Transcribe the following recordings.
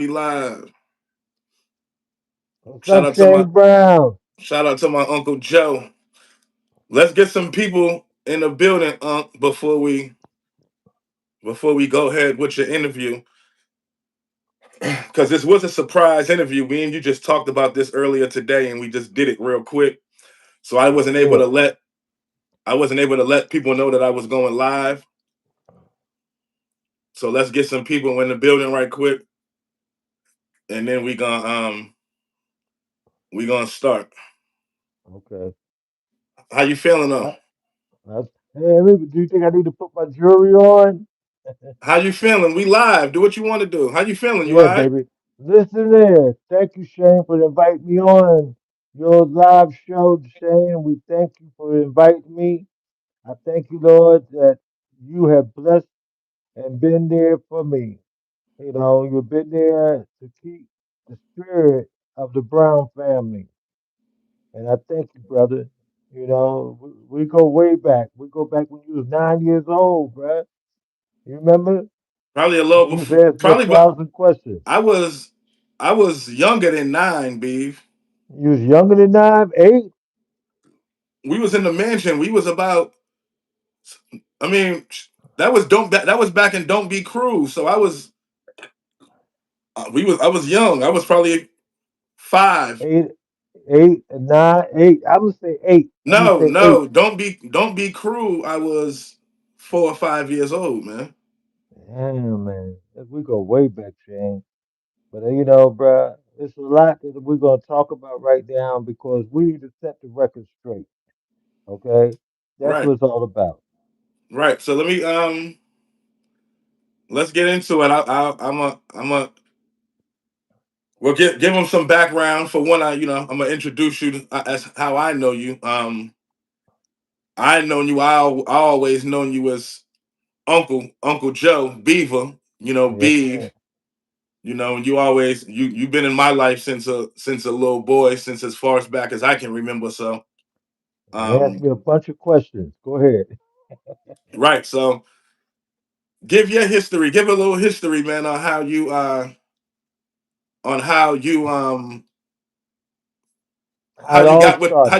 We live. What's Shout up, out to my Shane Brown? shout out to my Uncle Joe. Let's get some people in the building, Unc, before we go ahead with your interview. Because this was a surprise interview. Me and you just talked about this earlier today, and we just did it real quick. So Let's do it. I wasn't able to let people know that I was going live. So let's get some people in the building right quick, and then we gonna start. Okay. How you feeling though? Uh, hey, do you think I need to put my jewelry on? How you feeling? We live. Do what you want to do. How you feeling? You Yeah, all right? baby. Listen there. Thank you, Shane, for inviting me on your live show, Shane. We thank you for inviting me. I thank you, Lord, that you have blessed and been there for me. You know, you've been there to keep the spirit of the Brown family. And I thank you, brother. You know, we go way back. We go back when you was 9 years old, bruh. You remember? Probably a little You was before. asking me a Probably, but thousand questions. I was I was younger than 9, Beeve. You was younger than 9, 8, We was in the mansion. We was about. I mean, that was back in Don't Be Cruel. So I was young. I was probably 5. 8, 8, and 9, 8. I'm gonna say 8. I'm gonna No, say 8. no, don't be cruel. I was 4 or 5 years old, man. Damn, man. We go way back, Shane. But you know, bruh, it's a lot that we're gonna talk about right now because we need to set the record straight. Okay, that's Right, what it's all about. right. So let's get into it. Well, give them some background for one. I'm gonna introduce you as how I know you. I known you. I always known you as Uncle Joe Beaver. Yes, sir. Beeve. You always you've been in my life since a little boy, since as far as back as I can remember. So, And ask um, me a bunch of questions. Go ahead. right. So, give your history. Give a little history, man, on How it all started.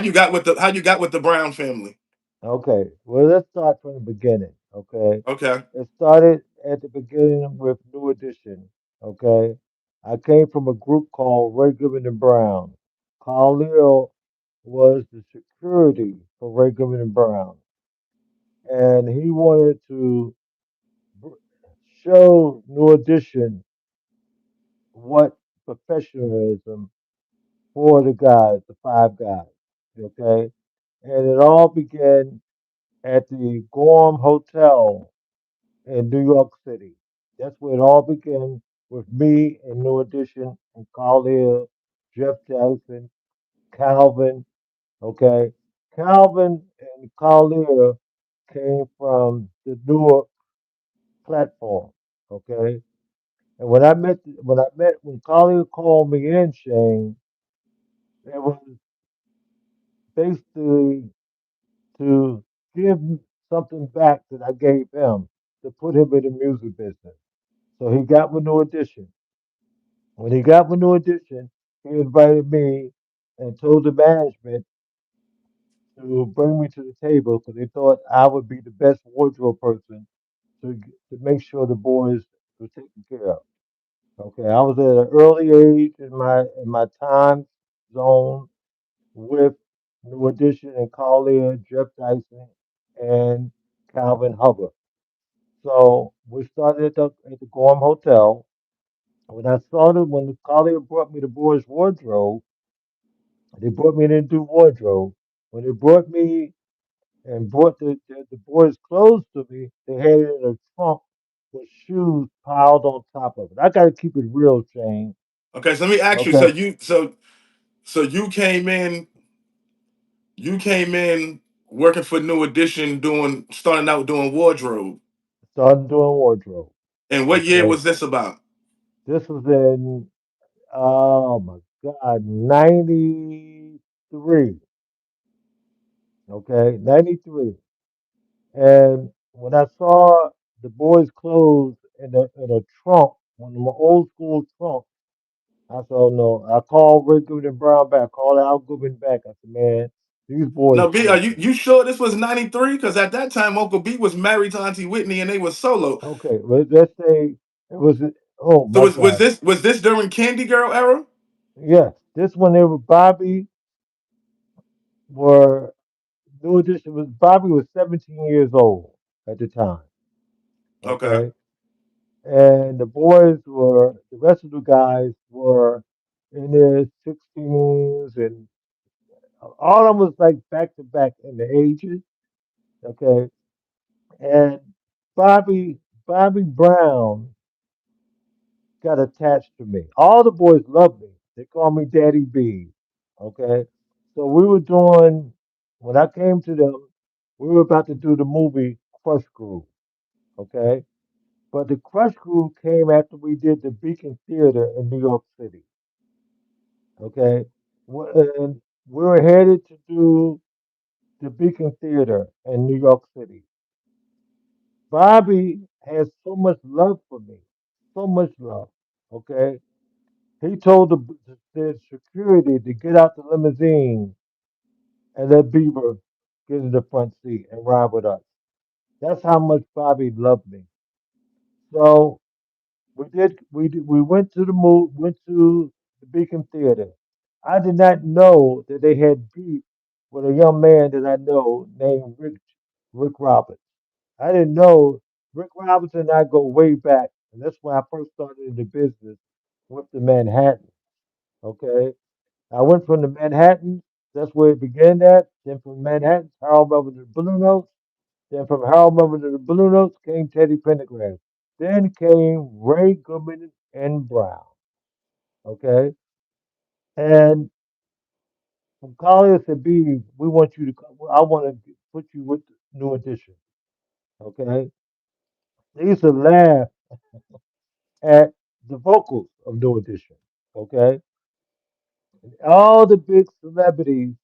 how you got with the Brown family. Okay, well, let's start from the beginning. Okay, Okay. it started at the beginning with New Edition. Okay, I came from a group called Ray Goodman and Brown. Carole was the security for Ray Goodman and Brown, and he wanted to br- show New Edition what professionalism for the guys, the five guys. Okay, and it all began at the Gorham Hotel in New York City. That's where it all began with me and New Edition and Carl Hill, Jeff Jackson, Calvin. Okay, Calvin and Carl Hill came from the Newark platform. Okay, and when Carl Hill called me in, Shane, it was basically to give something back that I gave him to put him in the music business. So he got with New Edition. When he got with New Edition, he invited me and told the management to bring me to the table because they thought I would be the best wardrobe person to make sure the boys were taken care of. Okay, I was at an early age in my time zone with New Edition and Collier, Jeff Dyson, and Calvin Hubbard. So we started at the Gorham Hotel. When the Collier brought me the boys' wardrobe, they brought me in a new wardrobe. When they brought me and brought the boys' clothes to me, they had it in a trunk with shoes piled on top of it. I got to keep it real, Shane. Okay. So let me ask you. Okay, So you came in working for New Edition, doing starting out doing wardrobe. started doing wardrobe. And what year Okay, was this about? this was in oh my God, 93. Okay, 93. And when I saw the boys' clothes in a trunk, one of my old school trunks, I said, oh no. I called Ray Goodman and Brown back. I called Al Goodman back. I said, man, these boys Now, B, are you tripping. you sure this was '93? Because at that time, Uncle B was married to Auntie Whitney, and they were solo. Okay, let's say it was. Oh So my was God. this during Candy Girl era? Yes, this one they were Bobby were New Edition was Bobby was 17 years old at the time. Okay, Okay, and the rest of the guys were in their 16s, and all of them was like back to back in the ages. Okay, and Bobby Bobby Brown got attached to me. All the boys loved me. They called me Daddy B. Okay. So we were doing, when I came to them, we were about to do the movie Crush Groove. Okay. But the Crush Groove came after we did the Beacon Theater in New York City. Okay. And we were headed to do the Beacon Theater in New York City. Bobby has so much love for me. So much love. Okay. He told the security to get out the limousine and let Beaver get in the front seat and ride with us. That's how much Bobby loved me. So we went to the went to the Beacon Theater. I did not know that they had beef with a young man that I know named Rick Roberts. I didn't know Rick Roberts and I go way back, and that's when I first started in the business with the Manhattan. Okay. I went from the Manhattan, that's where it began at. Then from Manhattan, Harold Melvin to the Blue Notes. Then from Harold Melvin to the Blue Notes came Teddy Pendergrass. Then came Ray Goodman and Brown. Okay? And from Collier said, B, we want you to come. I want to put you with New Edition. Okay? They used to laugh at the vocals of New Edition. Okay? All the big celebrities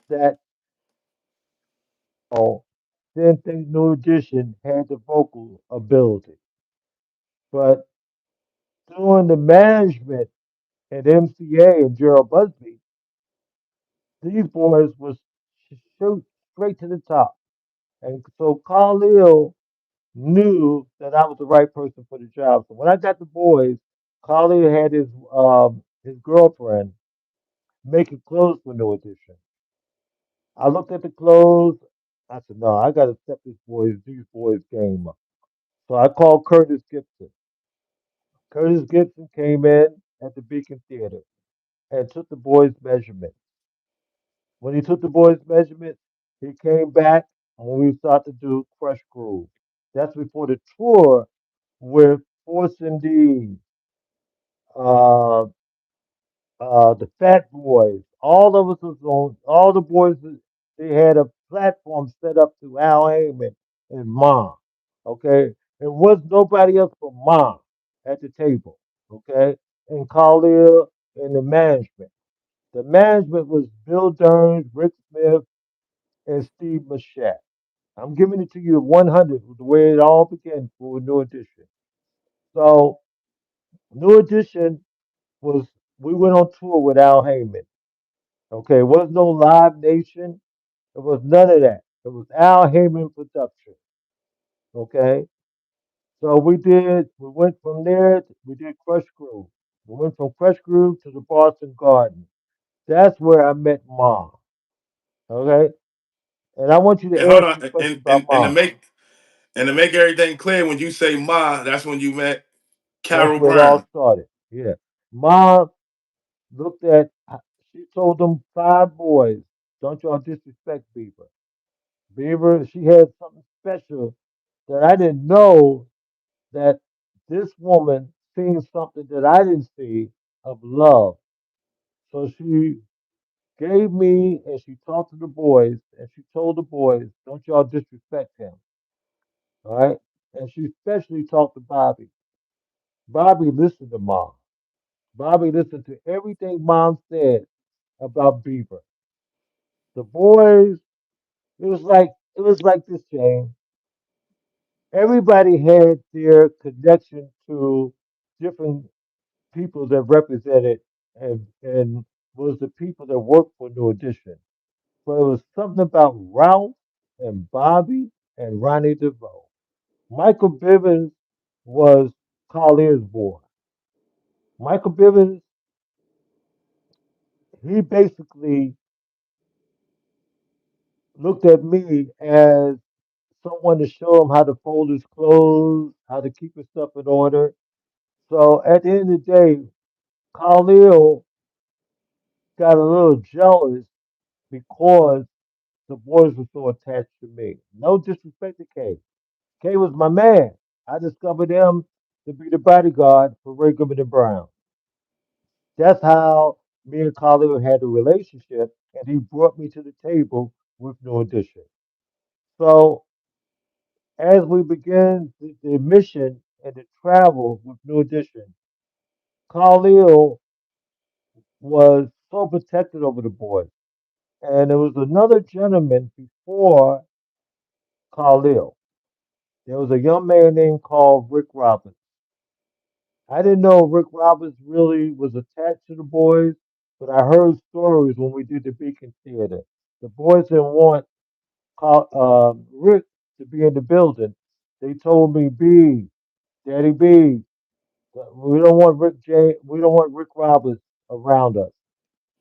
that oh, didn't think New Edition had the vocal ability. But doing the management at MCA and Gerald Busby, these boys was shoot straight to the top. And so Khalil knew that I was the right person for the job. So when I got the boys, Khalil had his girlfriend making clothes for New Edition. I looked at the clothes. I said, no, I got to step these boys game up. So I called Curtis Gibson. Curtis Gibson came in at the Beacon Theater and took the boys' measurement. When he took the boys' measurement, he came back and we started to do Crush Groove. That's before the tour with Force MD, uh, the Fat Boys. All of us was on. All the boys. They had a platform set up to Al Heyman and Mom. Okay, it was nobody else but Mom at the table. Okay, and Khalil and the management. The management was Bill Dern, Rick Smith, and Steve Machat. I'm giving it to you at 100 the way it all began for New Edition. So New Edition was we went on tour with Al Heyman. Okay, it was no Live Nation. It was none of that. It was Al Heyman production. Okay, so we went from there. We did Crush Groove. We went from Crush Groove to the Boston Garden. That's where I met Mom. Okay, and I want you and to hold ask on, me a question about Mom. and to make everything clear, when you say Ma, that's when you met That's Carol where it all Brown. started. Yeah. Mom looked at, she told them five boys, don't y'all disrespect Beaver. Beaver, she had something special that I didn't know that this woman seen something that I didn't see of love. So she gave me and she talked to the boys and she told the boys, don't y'all disrespect him. All right. And she especially talked to Bobby. Bobby listened to Mom. Bobby listened to everything Mom said about Beaver. The boys, it was like this, Jane. Everybody had their connection to different. people that represented and was the people that worked for New Edition. So it was something about Ralph and Bobby and Ronnie DeVoe. Michael Bivins was Collier's boy. Michael Bivins, he basically looked at me as someone to show him how to fold his clothes, how to keep his stuff in order. So at the end of the day, Khalil got a little jealous because the boys were so attached to me. No disrespect to K. K was my man. I discovered him to be the bodyguard for Ray Goodman and Brown. That's how me and Khalil had a relationship, and he brought me to the table with New Edition. So as we began the mission and the travel with New Edition, Khalil was so protected over the boys. And there was another gentleman before Khalil. There was a young man named called Rick Roberts. I didn't know Rick Roberts really was attached to the boys, but I heard stories when we did the Beacon Theater. The boys didn't want Rick to be in the building. They told me, B, Daddy B, we don't want we don't want Rick Roberts around us.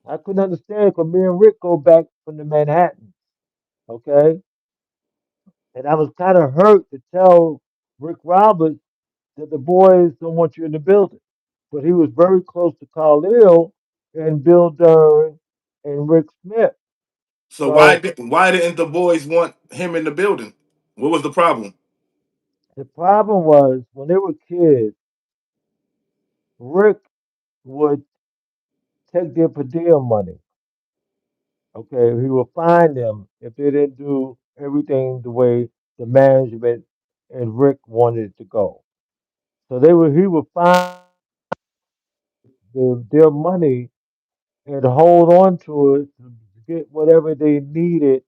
I couldn't understand because me and Rick go back from the Manhattan, okay? And I was kind of hurt to tell Rick Roberts that the boys don't want you in the building. But he was very close to Khalil and Bill Dern and Rick Smith. So So why didn't the boys want him in the building? What was the problem? the problem was when they were kids, Rick would take their per diem money. Okay, he would fine them if they didn't do everything the way the management and Rick wanted it to go. So he would find their money and hold on to it to get whatever they needed.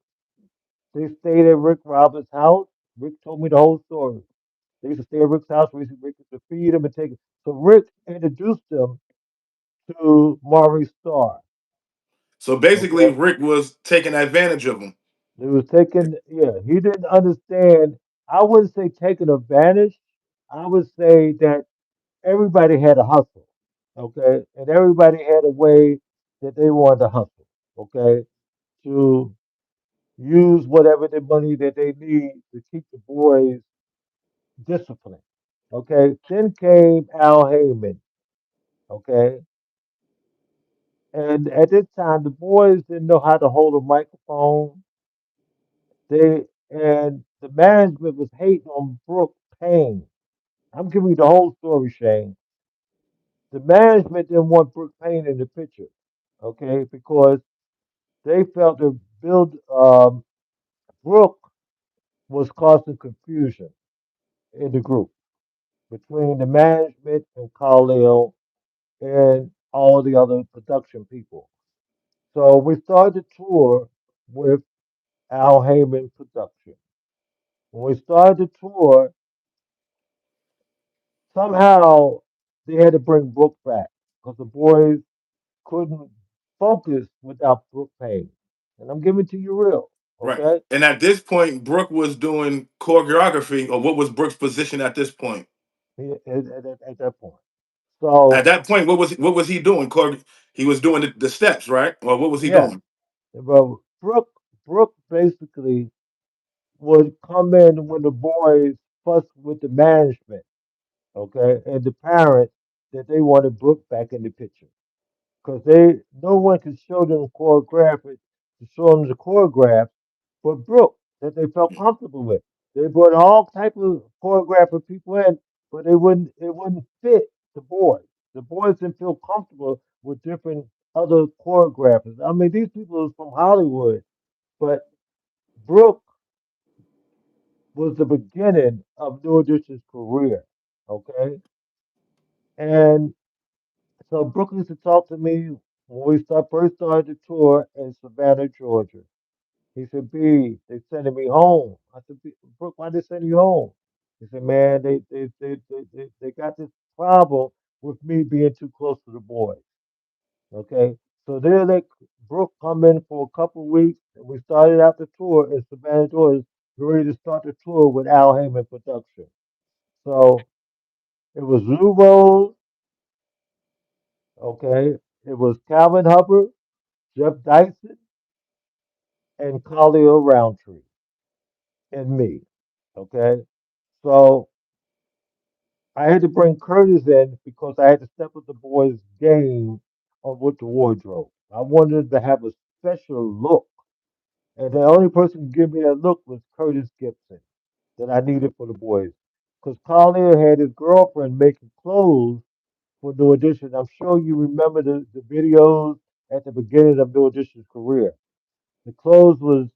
They stayed at Rick Roberts' house. Rick told me the whole story. They used to stay at Rick's house. Rick used to feed them and take it. So Rick introduced them to Maurice Starr. So basically, Okay, Rick was taking advantage of him. he was taking. Yeah, he didn't understand. I wouldn't say taking advantage. I would say that everybody had a hustle. Okay, and everybody had a way that they wanted to hustle. Okay, to use whatever the money that they need to keep the boys disciplined. Okay. Then came Al Heyman. Okay. And at this time, the boys didn't know how to hold a microphone. And the management was hating on Brooke Payne. I'm giving you the whole story, Shane. The management didn't want Brooke Payne in the picture. Okay, because they felt that Brooke was causing confusion in the group between the management and Carlisle and all the other production people. So we started the tour with Al Heyman production. When we started the tour, somehow they had to bring Brooke back because the boys couldn't focus without Brooke Payne. And I'm giving it to you real, Right. okay? And at this point, Brooke was doing choreography, or what was Brooke's position at this point? At that point. At So that point, what was he doing? He was doing the steps, right? Or what was he yeah, doing? but Brooke basically would come in when the boys fuss with the management, okay, and the parents that they wanted Brooke back in the picture because no one could show them choreograph it to show them the choreograph, but Brooke that they felt comfortable with. They brought all type of choreographer people in, but it wouldn't fit the boys. The boys didn't feel comfortable with different other choreographers. I mean, these people are from Hollywood, but Brooke was the beginning of New Edition's career. Okay, and so Brooke used to talk to me when first started the tour in Savannah, Georgia. He said, B, they sending me home. I said, Brooke, why they sending you home? He said, man, they got this problem with me being too close to the boys. Okay, so they let Brooke come in for a couple weeks, and we started out the tour. And Savannah George was ready to start the tour with Al Heyman production. So it was Lou Rose, okay, it was Calvin Hubbard, Jeff Dyson, and Khalil Roundtree, and me. Okay, so I had to bring Curtis in because I had to step up the boys' game on with the wardrobe. I wanted to have a special look. And the only person who give me that look was Curtis Gibson that I needed for the boys. Because Collier had his girlfriend making clothes for New Edition. I'm sure you remember the videos at the beginning of New Edition's career. The clothes was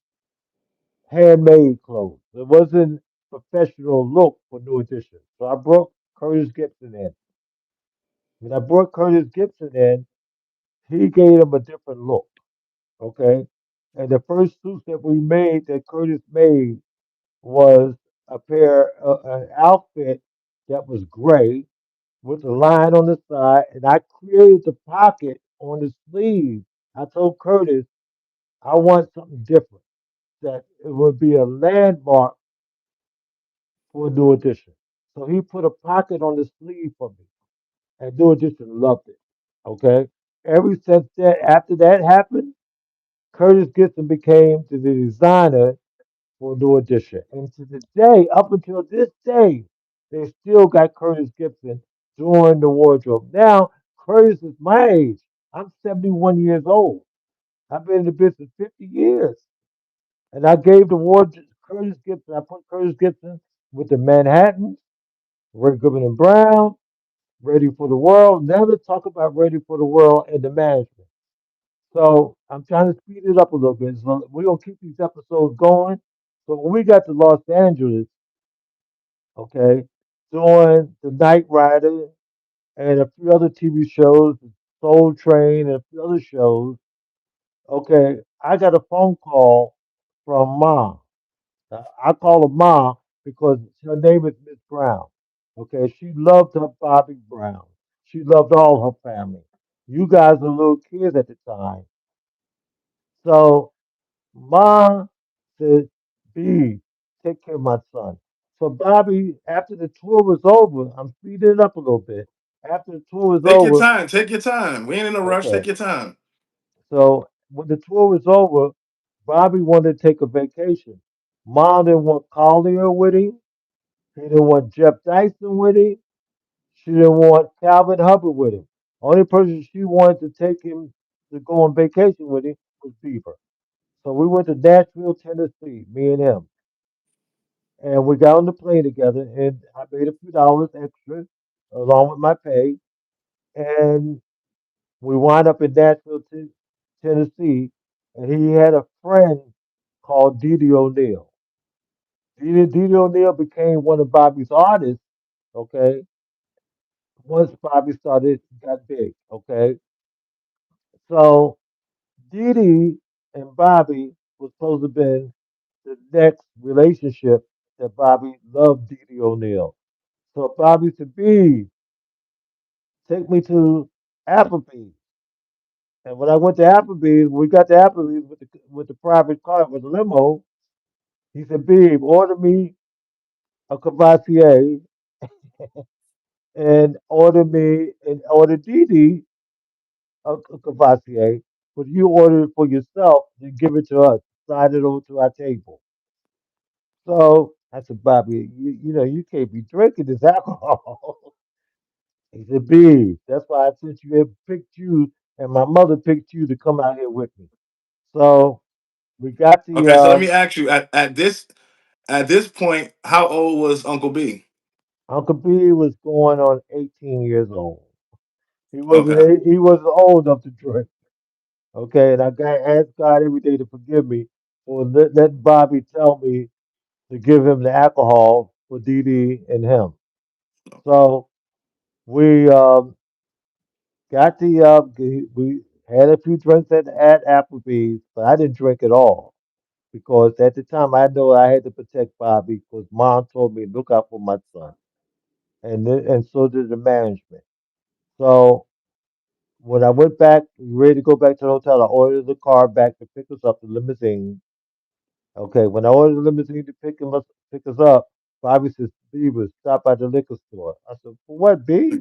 handmade clothes. It wasn't professional look for New Edition. So I brought Curtis Gibson in. When I brought Curtis Gibson in, he gave him a different look. Okay. And the first suits that we made, that Curtis made, was an outfit that was gray with a line on the side, and I created the pocket on the sleeve. I told Curtis I want something different, that it would be a landmark for a New Edition. So he put a pocket on the sleeve for me, and New Edition loved it. Okay. Ever since that, after that happened, Curtis Gibson became the designer for New Edition. And to this day, up until this day, they still got Curtis Gibson doing the wardrobe. Now, Curtis is my age. I'm 71 years old. I've been in the business 50 years. And I gave the wardrobe Curtis Gibson. I put Curtis Gibson with the Manhattans, Ray Goodman and Brown, Ready for the World. Now let's talk about Ready for the World and the management. So I'm trying to speed it up a little bit. So we're gonna keep these episodes going. So when we got to Los Angeles, okay, doing the Knight Rider and a few other TV shows, Soul Train and a few other shows, okay, I got a phone call from Mom. I call her Mom because her name is Miss Brown. Okay, she loved her Bobby Brown. She loved all her family. You guys were little kids at the time. So Mom said, B, take care of my son. So Bobby, after the tour was over, I'm speeding it up a little bit. After the tour was Take your over, time. Take your time. We ain't in a rush. okay. Take your time. So when the tour was over, Bobby wanted to take a vacation. Mom didn't want Collier with him. He didn't want Jeff Dyson with him. She didn't want Calvin Hubbard with him. Only person she wanted to take him to go on vacation with him was Beaver. So we went to Nashville, Tennessee, me and him. And we got on the plane together, and I made a few dollars extra along with my pay. And we wound up in Nashville, Tennessee, and he had a friend called Didi O'Neill. Didi O'Neill became one of Bobby's artists, okay, once Bobby got big, okay. So Didi and Bobby was supposed to have been the next relationship that Bobby loved Didi O'Neill. So Bobby said, B, take me to Applebee's. And when I went to Applebee's, we got to Applebee's with the private car, with the limo. He said, "Babe, order me a Cavassier and order Didi a Cavassier, but you order it for yourself and give it to us, slide it over to our table." So I said, "Bobby, you know you can't be drinking this alcohol." He said, "B, that's why I sent you and picked you, and my mother picked you to come out here with me." So we got the Okay, so let me ask you at this point, how old was Uncle B? Uncle B was going on 18 years old. Okay. He wasn't old enough to drink. Okay, and I got asked God every day to forgive me for let Bobby tell me to give him the alcohol for Dee Dee and him. So we got we had a few drinks at Applebee's, but I didn't drink at all because at the time I know I had to protect Bobby because Mom told me look out for my son, and so did the management. So when I went back, ready to go back to the hotel, I ordered the car back to pick us up, the limousine. Okay, when I ordered the limousine to pick us up, Bobby says, Beaver, stop by the liquor store. I said, for what, B?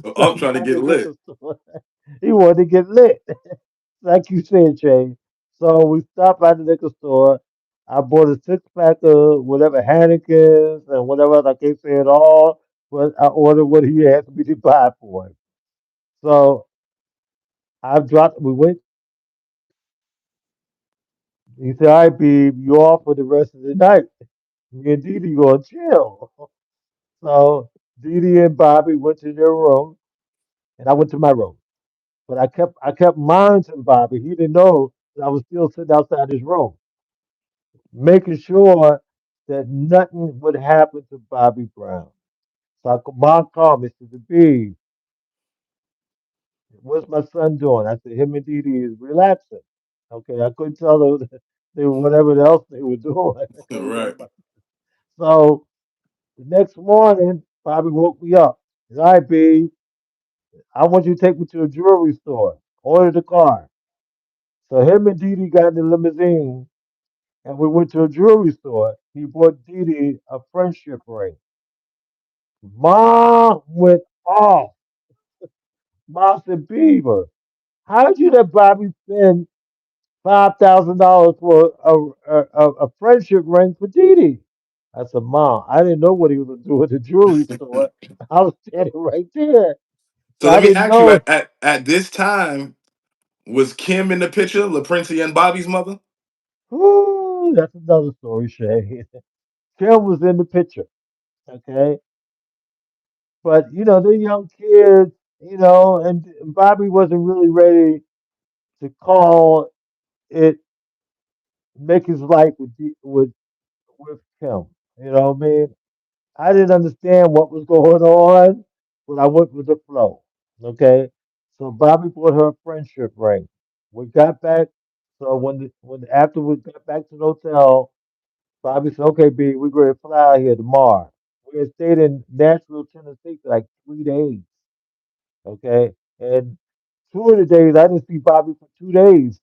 I'm Stop trying to by the get lit. liquor store. He wanted to get lit, like you said, Jay. So we stopped by the liquor store. I bought a 6 pack of whatever Hannikins and whatever else. I can't say it all, but I ordered what he asked me to buy for him. So I dropped. We went. He said, "All right, babe, you off for the rest of the night. Me and Didi gonna chill." So Didi and Bobby went to their room, and I went to my room. But I kept monitoring Bobby. He didn't know that I was still sitting outside his room, making sure that nothing would happen to Bobby Brown. So mom called me, said, B, what's my son doing? I said, him and Didi is relaxing. Okay, I couldn't tell them they were whatever else they were doing. Right. So the next morning, Bobby woke me up. He said, all right, B, I want you to take me to a jewelry store. Order the car. So him and Didi got in the limousine and we went to a jewelry store. He bought Didi a friendship ring. Mom went off. Mom said, Beaver, how did you let Bobby spend $5,000 for a friendship ring for Didi? I said, Mom, I didn't know what he was going to do at the jewelry store. I was standing right there. So So I let me didn't ask you, know. at this time, was Kim in the picture, LaPrincia and Bobby's mother? Whoo, that's another story, Shay. Kim was in the picture, okay? But, they're young kids, and Bobby wasn't really ready to call it, make his life with Kim. You know what I mean? I didn't understand what was going on, but I went with the flow. Okay, so Bobby bought her a friendship ring. We got back. So when after we got back to the hotel, Bobby said, "Okay, B, we're going to fly out here tomorrow." We had stayed in Nashville, Tennessee for like 3 days. Okay, and 2 of the days I didn't see Bobby for 2 days.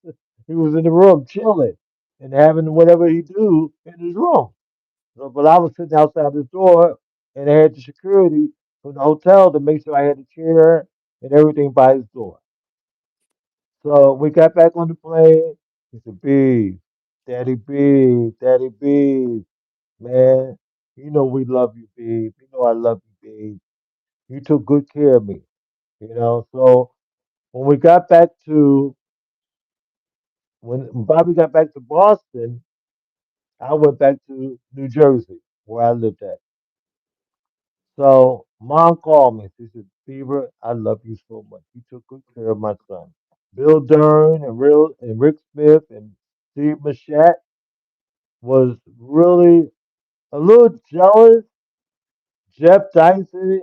He was in the room chilling and having whatever he do in his room. So, but I was sitting outside the door and I had the security from the hotel to make sure I had a chair and everything by his door. So we got back on the plane. He said, Daddy B, man, you know we love you, B. You know I love you, B. You took good care of me. So when we got back to when Bobby got back to Boston, I went back to New Jersey where I lived at. So mom called me. She said, Beaver, I love you so much. You took good care of my son. Bill Dern and Rick Smith and Steve Machat was really a little jealous. Jeff Dyson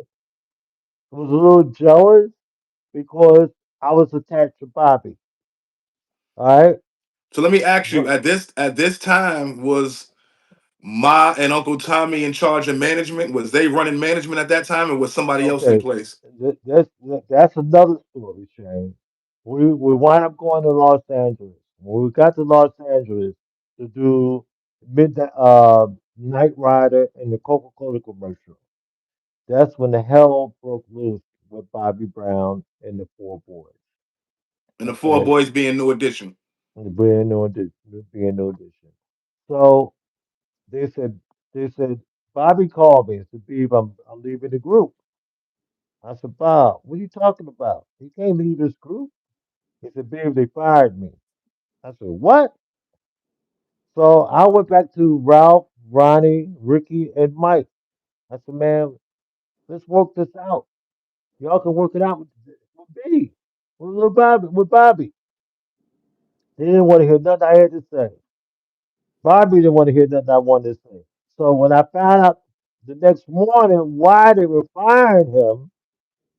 was a little jealous because I was attached to Bobby. All right. So let me ask you, But at this time, was Ma and Uncle Tommy in charge of management? Was they running management at that time, or was somebody else in okay, place? that's another story, Shane. We wind up going to Los Angeles. When we got to Los Angeles to do midnight Night Rider and the Coca-Cola commercial, that's when the hell broke loose with Bobby Brown and the Four Boys. And the Four Okay, Boys being New Edition. and being no addition. So they said they said Bobby called me and said, "Beeb, I'm leaving the group." I said, Bob, what are you talking about? You can't leave this group. He said, Beaver, they fired me. I said, what? So I went back to Ralph, Ronnie, Ricky, and Mike. I said, man, let's work this out. Y'all can work it out with me, with little Bobby, with Bobby. They didn't want to hear nothing I had to say. Bobby didn't want to hear nothing I wanted to say. So when I found out the next morning why they were firing him,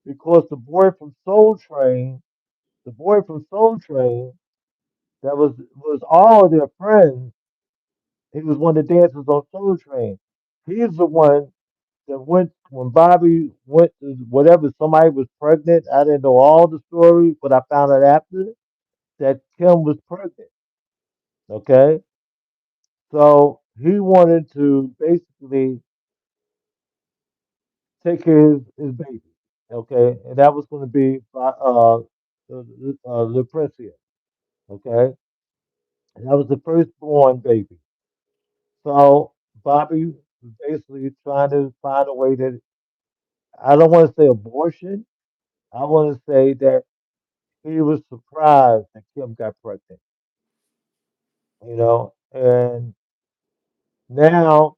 because the boy from Soul Train that was all their friends. He was one of the dancers on Soul Train. He's the one. that went when Bobby went to whatever somebody was pregnant. I didn't know all the story, but I found out after that Kim was pregnant. Okay, so he wanted to basically take care of his baby. Okay, and that was going to be Lucretia. Okay, and that was the firstborn baby. So Bobby was basically trying to find a way that I don't want to say abortion. I want to say that he was surprised that Kim got pregnant, and now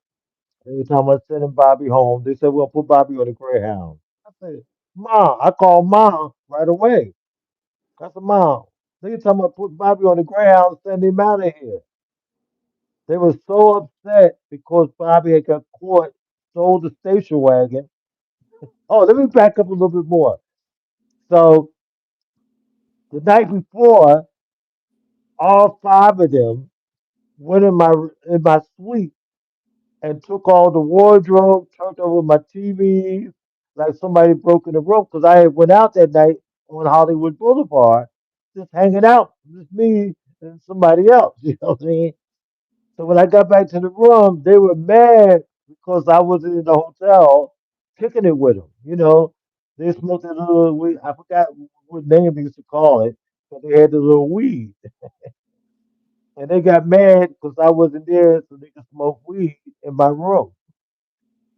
every time I sending Bobby home, they said, "Well, put Bobby on the Greyhound." I said, "Mom," I called Mom right away. I said, "Mom, they talking about put Bobby on the Greyhound, send him out of here." They were so upset because Bobby had got caught, stole the station wagon. Oh, let me back up a little bit more. So the night before, all five of them went in my suite and took all the wardrobe, turned over my TVs, like somebody broke in the room because I had went out that night on Hollywood Boulevard, just hanging out, just me and somebody else. You know what I mean? So when I got back to the room, they were mad because I wasn't in the hotel kicking it with them. They smoked a little weed. I forgot what name they used to call it, but they had the little weed. And they got mad because I wasn't there so they could smoke weed in my room.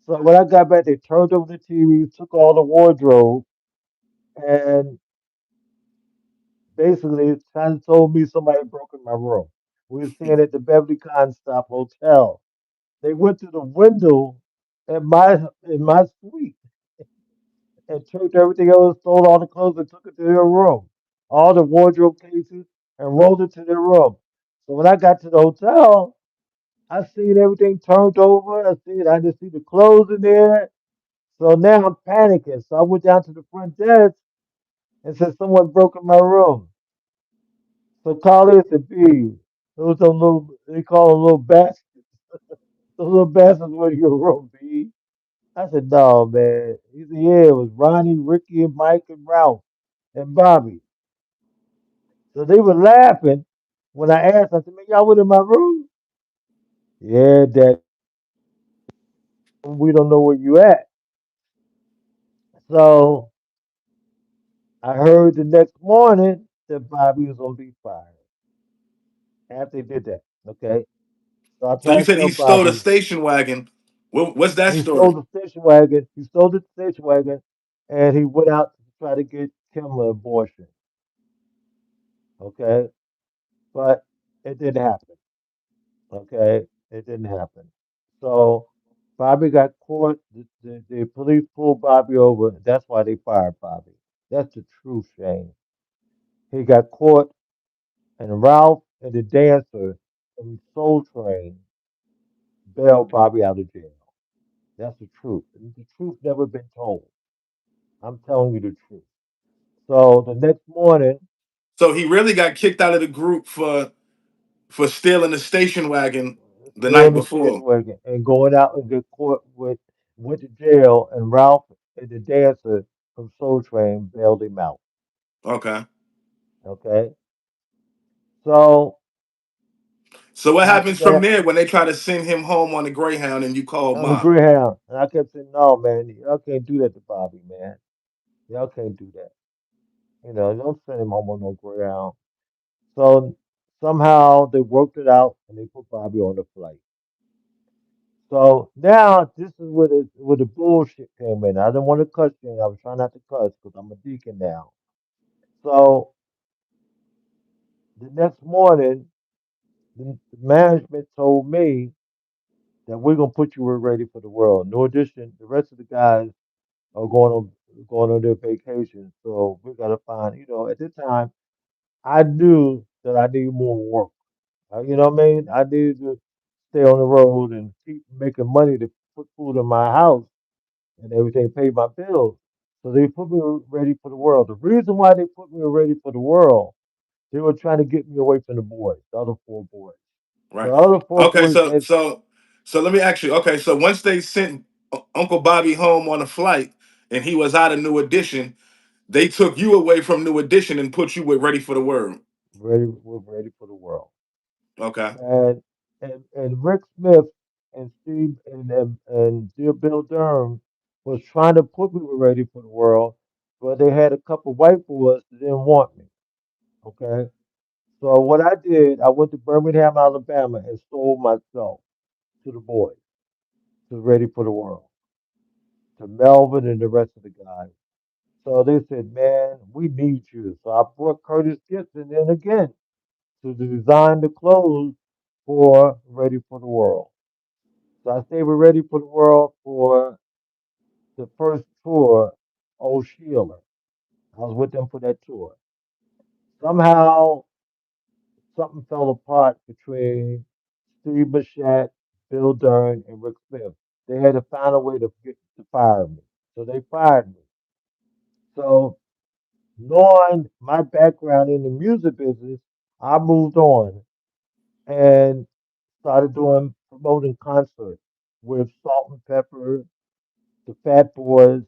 So when I got back, they turned over the TV, took all the wardrobe, and basically kind of told me somebody broke in my room. We were staying at the Beverly Constop Hotel. They went to the window in my suite and took everything else, stole all the clothes and took it to their room, all the wardrobe cases, and rolled it to their room. So when I got to the hotel, I seen everything turned over. I just see the clothes in there. So now I'm panicking. So I went down to the front desk and said someone broke in my room. So Carole said, "B, those are little, they call them little bastards. Those little bastards were in your room, B." I said, "No, man." He said, "Yeah, it was Ronnie, Ricky, and Mike, and Ralph, and Bobby." So they were laughing when I asked. I said, "Man, y'all went in my room?" "Yeah, Dad, we don't know where you at." So I heard the next morning that Bobby was gonna be fired after they did that. Okay. So I So you tried to said tell he stole the Bobby station wagon. What's that he stole story? the station wagon. He stole the station wagon, and he went out to try to get Kim an abortion. Okay, but it didn't happen. Okay, it didn't happen. So Bobby got caught. The police pulled Bobby over. That's why they fired Bobby. That's the true shame. He got caught, and Ralph and the dancer from Soul Train bailed Bobby out of jail. That's the truth. The truth never been told. I'm telling you the truth. So the next morning, So he really got kicked out of the group for stealing the station wagon the still night in the station before. wagon and going out and get caught went to jail, and Ralph and the dancer from Soul Train bailed him out. Okay. Okay, so So what after happens from that, there when they try to send him home on the Greyhound and you call on the mom? Greyhound, and I kept saying, "No, man, y'all can't do that to Bobby, man. Y'all can't do that. Don't send him home on no Greyhound." So somehow they worked it out, and they put Bobby on the flight. So now this is where the bullshit came in. I didn't want to cuss you. I was trying not to cuss because I'm a deacon now. So the next morning, the management told me that we're gonna put you in ready for the world. No addition, the rest of the guys are going on their vacation. So we gotta find. At the time, I knew that I needed more work. You know what I mean? I needed to stay on the road and keep making money to put food in my house and everything, pay my bills. So they put me ready for the world. The reason why they put me ready for the world, they were trying to get me away from the boys, the other four boys. The Right. other four Okay, boys so had so so let me ask you. Okay, so once they sent Uncle Bobby home on a flight, and he was out of New Edition. They took you away from New Edition and put you with Ready for the World. we're ready for the world. Okay. And Rick Smith and Steve and dear Bill Durham was trying to put me with Ready for the World, but they had a couple white boys that didn't want me. Okay, so what I did, I went to Birmingham, Alabama, and sold myself to the boys, to Ready for the World, to Melvin and the rest of the guys. So they said, "Man, we need you." So I brought Curtis Gibson in again to design the clothes for Ready for the World. So I stayed with Ready for the World for the first tour, Old Sheila. I was with them for that tour. Somehow, something fell apart between Steve Mashat, Bill Dern, and Rick Smith. They had to find a way to fire me. So they fired me. So, knowing my background in the music business, I moved on and started doing promoting concerts with Salt and Pepper, the Fat Boys,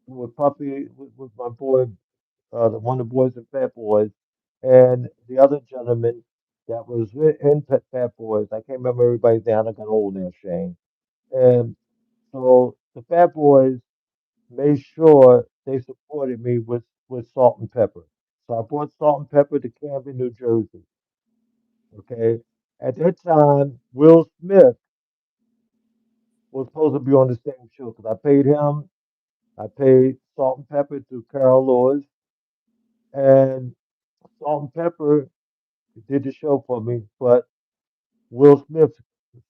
with Puppy, with my boy, one of the boys in Fat Boys, and the other gentleman that was in Fat Boys. I can't remember everybody's name. I got old now, Shane. And so the Fat Boys made sure they supported me with Salt and Pepper. So I brought Salt and Pepper to Camden, New Jersey. Okay. At that time, Will Smith was supposed to be on the same show because I paid him. I paid Salt and Pepper to Carole Lewis, and Salt and Pepper did the show for me. But Will Smith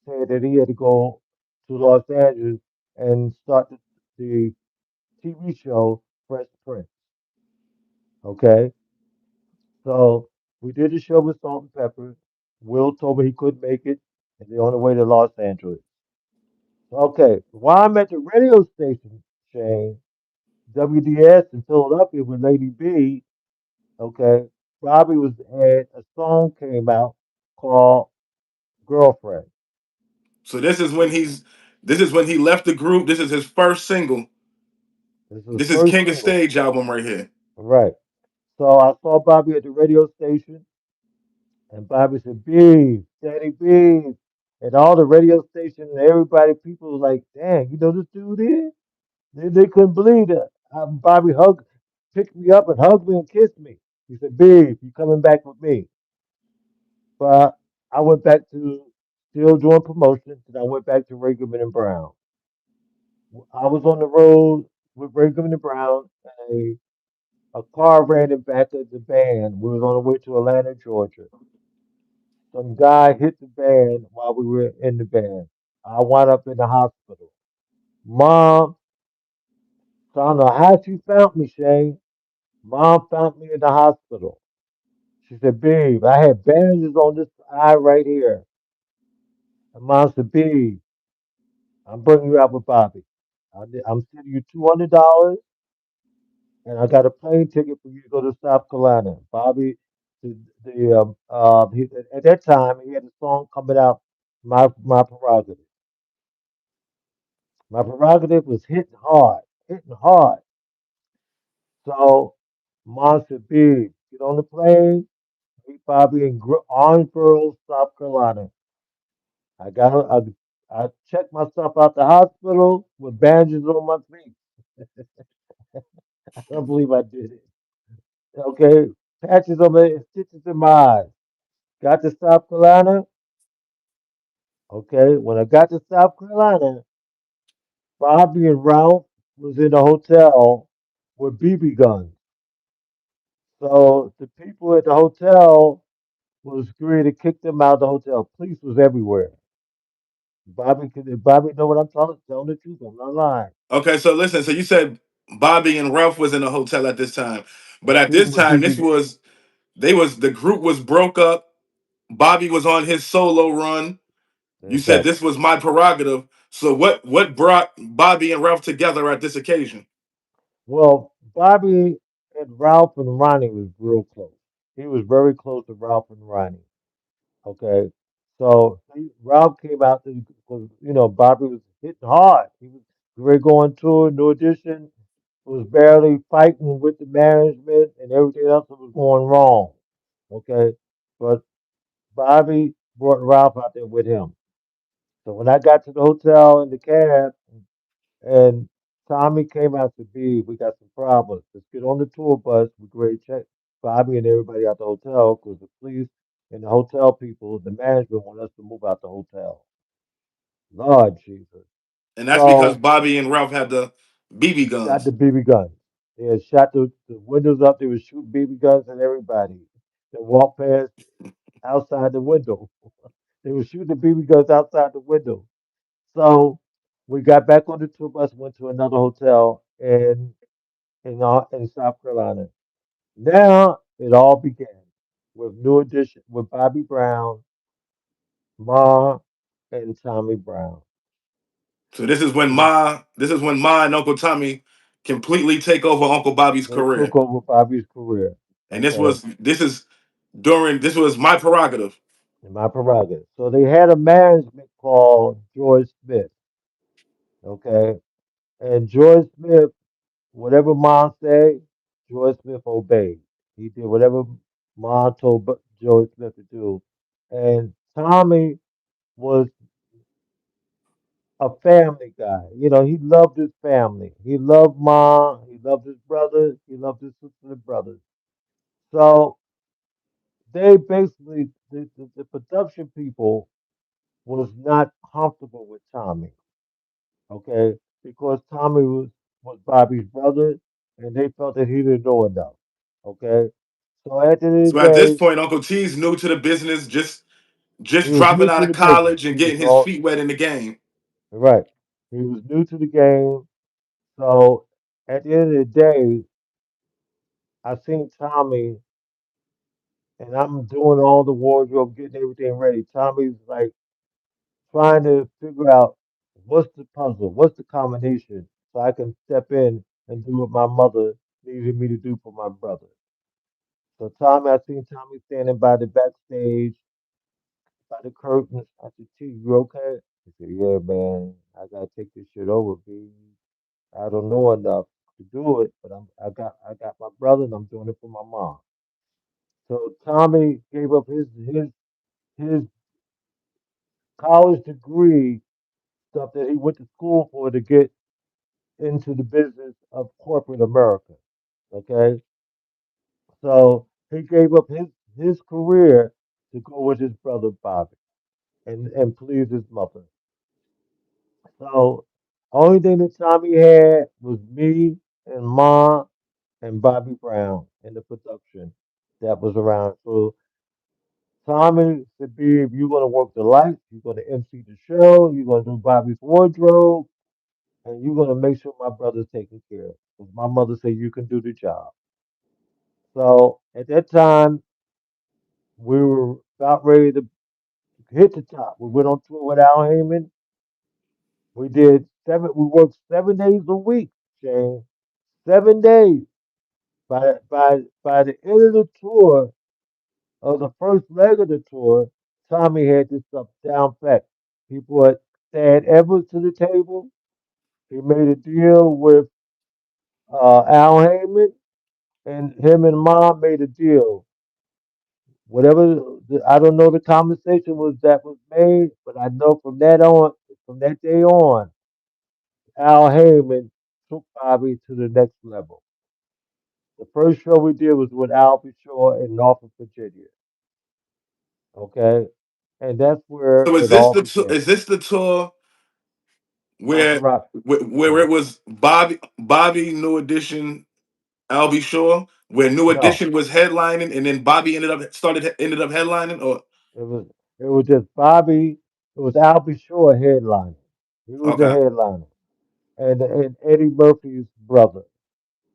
said that he had to go to Los Angeles and start the TV show Fresh Prince. Okay, so we did the show with Salt and Pepper. Will told me he couldn't make it, and they're on the way to Los Angeles. Okay, while I'm at the radio station, Shane, WDS in Philadelphia with Lady B, okay, Bobby was had a song came out called Girlfriend. So this is when he left the group. This is his first single. This is the This is first King of single. Stage album right here. Right. So I saw Bobby at the radio station, and Bobby said, "Beef, Daddy Beef," and all the radio station and everybody, people was like, "Dang, you know this dude is?" They couldn't believe that. Bobby picked me up and hugged me and kissed me. He said, "Beef, you coming back with me?" But I went back to still doing promotions, and I went back to Ragerman and Brown. I was on the road with Ragerman and Brown, and a car ran in back of the van. We was on the way to Atlanta, Georgia. Some guy hit the van while we were in the van. I wound up in the hospital. Mom, so I don't know how she found me, Shane. Mom found me in the hospital. She said, "Babe, I had bandages on this eye right here." And Mom said, "Babe, I'm bringing you out with Bobby. I'm sending you $200, and I got a plane ticket for you to go to South Carolina." Bobby, at that time, he had a song coming out, My Prerogative. My Prerogative was hitting hard. So, Mom said, "Babe, get on the plane, meet Bobby in Owensboro, South Carolina." I got, I checked myself out the hospital with bandages on my feet. I don't believe I did it. Okay, patches on my stitches in my eyes. Got to South Carolina. Okay, when I got to South Carolina, Bobby and Ralph was in a hotel with BB guns. So the people at the hotel was ready to kick them out of the hotel. Police was everywhere. Bobby know what I'm telling the truth. I'm not lying. Okay, so listen. So you said Bobby and Ralph was in the hotel at this time, but at Shooting this with time, BB. the group was broke up. Bobby was on his solo run. You said Exactly. this was my prerogative. So what brought Bobby and Ralph together at this occasion? Well, Bobby and Ralph and Ronnie was real close. He was very close to Ralph and Ronnie. Okay, so Ralph came out because Bobby was hitting hard. Great going tour, New Edition was barely fighting with the management and everything else that was going wrong. Okay. But Bobby brought Ralph out there with him. So when I got to the hotel in the cab and Tommy came out to be, we got some problems. Let's get on the tour bus. We great check Bobby and everybody out the hotel because the police and the hotel people, the management want us to move out the hotel. Lord Jesus. And that's because So Bobby and Ralph had the BB shot the guns. BB guns. They had shot the windows up. They were shooting BB guns at everybody. They walked past outside the window. They were shooting the BB guns outside the window. So we got back on the tour bus, went to another hotel in South Carolina. Now it all began with New Edition, with Bobby Brown, Ma, and Tommy Brown. So this is when And Ma and Uncle Tommy completely take over Uncle Bobby's they took career. over Bobby's career. And this Okay. was this is during this was my prerogative. In my prerogative. So they had a management called George Smith. Okay. And George Smith, whatever Mom said, George Smith obeyed. He did whatever Mom told George Smith to do. And Tommy was a family guy. You know, he loved his family. He loved Mom. He loved his brother. He loved his sister and brothers. So they basically, the production people was not comfortable with Tommy. Okay, because Tommy was Bobby's brother, and they felt that he didn't know enough. Okay, so at the end of So the at this day, point, Uncle T's new to the business, just he was dropping new out to of the business. college He and was getting his all feet wet in the game. right. He was new to the game, so at the end of the day, I seen Tommy, and I'm doing all the wardrobe, getting everything ready. Tommy's like trying to figure out what's the puzzle, what's the combination, so I can step in and do what my mother needed me to do for my brother. So Tommy, I seen Tommy standing by the backstage, by the curtains. I said, T, you okay? He said, yeah, man, I gotta take this shit over, B. I don't know enough to do it, but I got my brother and I'm doing it for my mom. So Tommy gave up his college degree, stuff that he went to school for to get into the business of corporate America. Okay? So he gave up his career to go with his brother Bobby and please his mother. So only thing that Tommy had was me and Ma and Bobby Brown in the production that was around. So Tommy said, "B, if you're gonna work the lights, you're gonna MC the show, you're gonna do Bobby's wardrobe, and you're gonna make sure my brother's taken care of." 'Cause my mother said you can do the job. So at that time, we were about ready to hit the top. We went on tour with Al Heyman. We worked 7 days a week, Shane. 7 days. By the end of the tour, of the first leg of the tour, Tommy had this stuff down pat. He brought Thad Evans to the table. He made a deal with Al Heyman, and him and Mom made a deal. Whatever I don't know the conversation was that was made, but I know from that day on, Al Heyman took Bobby to the next level. The first show we did was with Albie Shore in Norfolk, Virginia. Okay, and that's where So it all began. is this the tour My where parag- where it was Bobby New Edition Albie Shore, where New No, Edition was headlining, and then Bobby ended up headlining, or it was it was just Bobby. It was Albie Shore headlining. He was the okay. headliner, and Eddie Murphy's brother.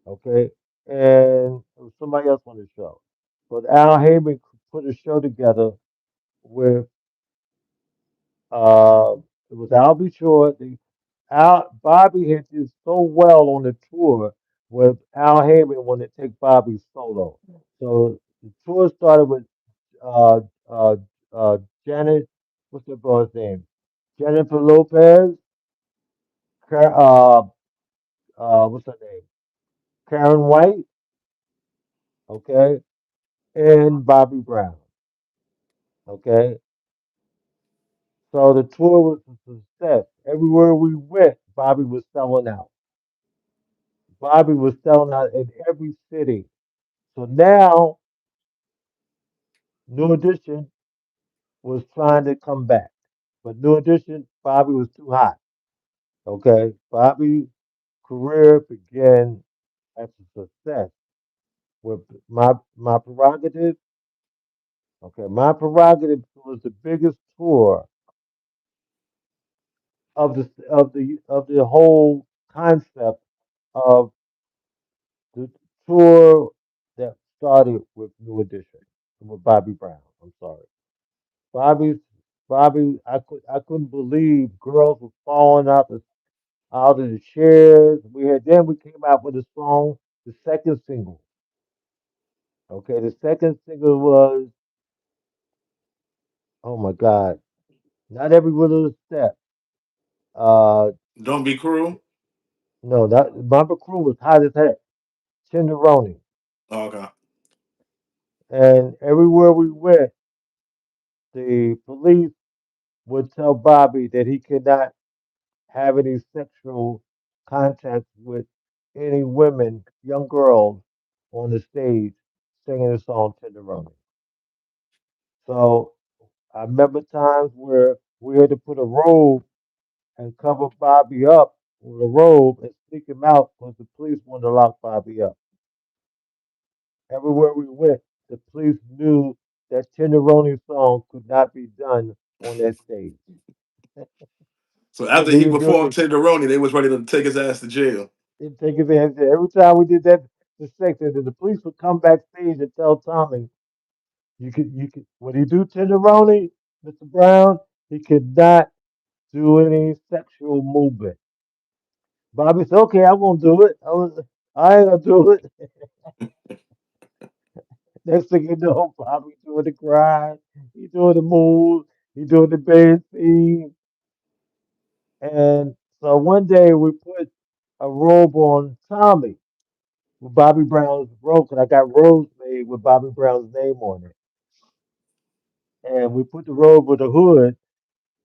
Okay, and there was somebody else on the show. But Al Heyman put a show together with uh, it was Albie Shore. Bobby had did so well on the tour with Al Heyman when they take Bobby solo. So the tour started with uh, uh, Janet, what's the brother's name? Jennifer Lopez, Car- what's her name? Karen White, okay, and Bobby Brown, okay. So the tour was a success. Everywhere we went, Bobby was selling out. Bobby was selling out in every city. So now, New Edition was trying to come back, but New Edition, Bobby was too hot. Okay, Bobby's career began as a success with my prerogative. Okay, my prerogative was the biggest tour of the whole concept of the tour that started with New Edition with Bobby Brown. I'm sorry, Bobby. Bobby, I couldn't believe girls were falling out of the chairs. We came out with a song, the second single. Okay, the second single was, oh my God, not every little step. Uh, Don't be cruel. no, that Bumper Crew was hot as heck. Tenderoni. Oh, okay. And everywhere we went, the police would tell Bobby that he could not have any sexual contact with any women, young girls, on the stage singing the song Tenderoni. So I remember times where we had to put a robe and cover Bobby up with a robe and sneak him out because the police wanted to lock Bobby up. Everywhere we went, the police knew that Tenderoni song could not be done on that stage. So Because after he he was doing performed it, Tenderoni, they was ready to take his ass to jail. he'd take his hands there. Every time we did that, the section, the police would come backstage and tell Tommy, when he do Tenderoni, Mr. Brown, he could not do any sexual movement. Bobby said, okay, I won't do it. I ain't gonna do it. Next thing you know, Bobby doing the grind, he doing the move, he doing the band scene. And so one day we put a robe on Tommy with Bobby Brown's robe, and I got robes made with Bobby Brown's name on it. And we put the robe with the hood,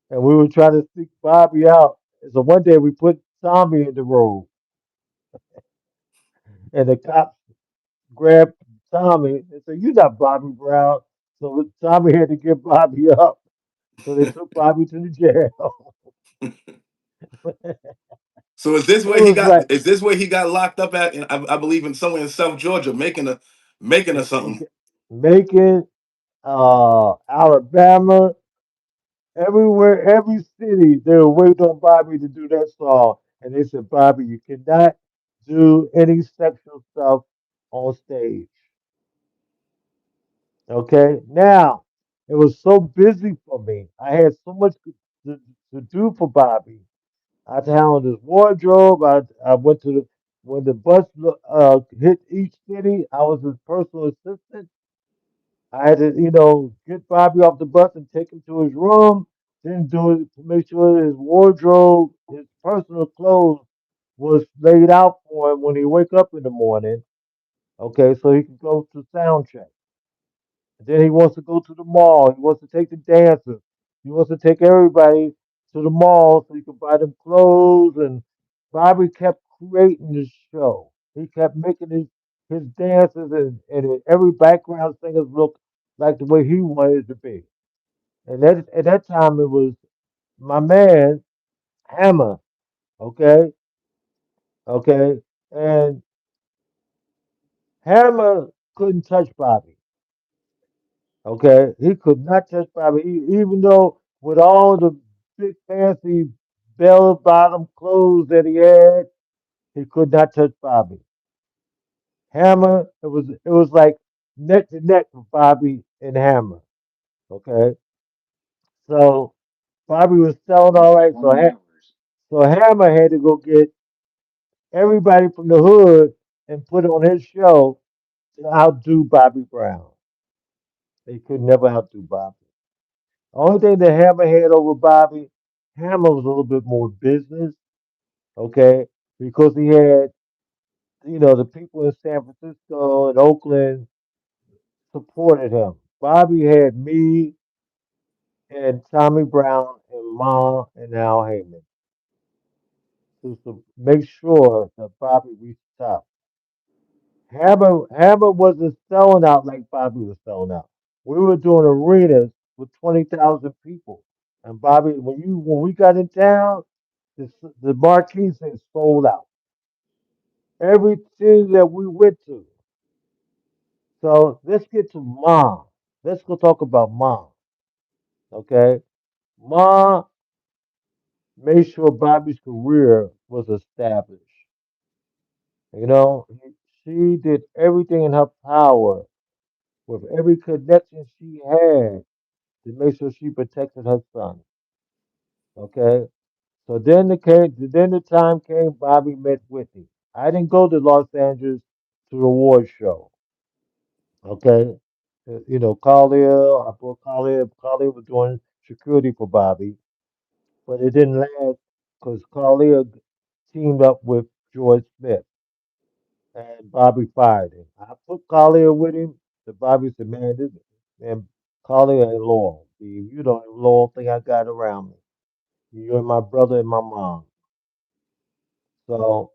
and we were trying to sneak Bobby out. And so one day we put Tommy in the robe, and the cops grabbed Tommy and said, "You're not Bobby Brown." So Tommy had to get Bobby up. So they took Bobby to the jail. So is this It where he was got? like Is this where he got locked up at? I believe in somewhere in South Georgia, making a in something. Macon, Alabama, everywhere, every city, they were waiting on Bobby to do that song. And they said, Bobby, you cannot do any sexual stuff on stage. Okay? Now, it was so busy for me. I had so much to do for Bobby. I handled his wardrobe. I went to when the bus hit each city, I was his personal assistant. I had to, get Bobby off the bus and take him to his room, then do it to make sure his wardrobe, his personal clothes was laid out for him when he wake up in the morning. Okay, so he can go to sound check. Then he wants to go to the mall. He wants to take the dancers. He wants to take everybody to the mall so he can buy them clothes. And Bobby kept creating this show. He kept making his dances and every background singers look like the way he wanted it to be. And at that time, it was my man, Hammer. Okay. Okay. And Hammer couldn't touch Bobby. Okay, he could not touch Bobby, even though with all the big fancy bell bottom clothes that he had, he could not touch Bobby. Hammer, it was like neck to neck with Bobby and Hammer. Okay, so Bobby was selling all right, so Hammer had to go get everybody from the hood and put on his show to outdo Bobby Brown. They could never outdo Bobby. Only thing that Hammer had over Bobby, Hammer was a little bit more business. okay, because he had, the people in San Francisco and Oakland supported him. Bobby had me and Tommy Brown and Ma and Al Heyman to make sure that Bobby reached the top. Hammer wasn't selling out like Bobby was selling out. We were doing arenas with 20,000 people. And Bobby, when we got in town, the marquee said sold out. Everything that we went to. So let's get to Mom. Let's go talk about Mom. Okay, Ma made sure Bobby's career was established. You know, she did everything in her power with every connection she had to make sure she protected her son. Okay, so then the time came. Bobby met Whitney. I didn't go to Los Angeles to the award show. Okay, Carlier, I brought Carlier. Carlier was doing security for Bobby, but it didn't last because Carlier teamed up with George Smith and Bobby fired him. I put Carlier with him. So Bobby said, "Man, this man, Carlier ain't loyal. You don't even loyal thing I got around me. You're my brother and my mom." So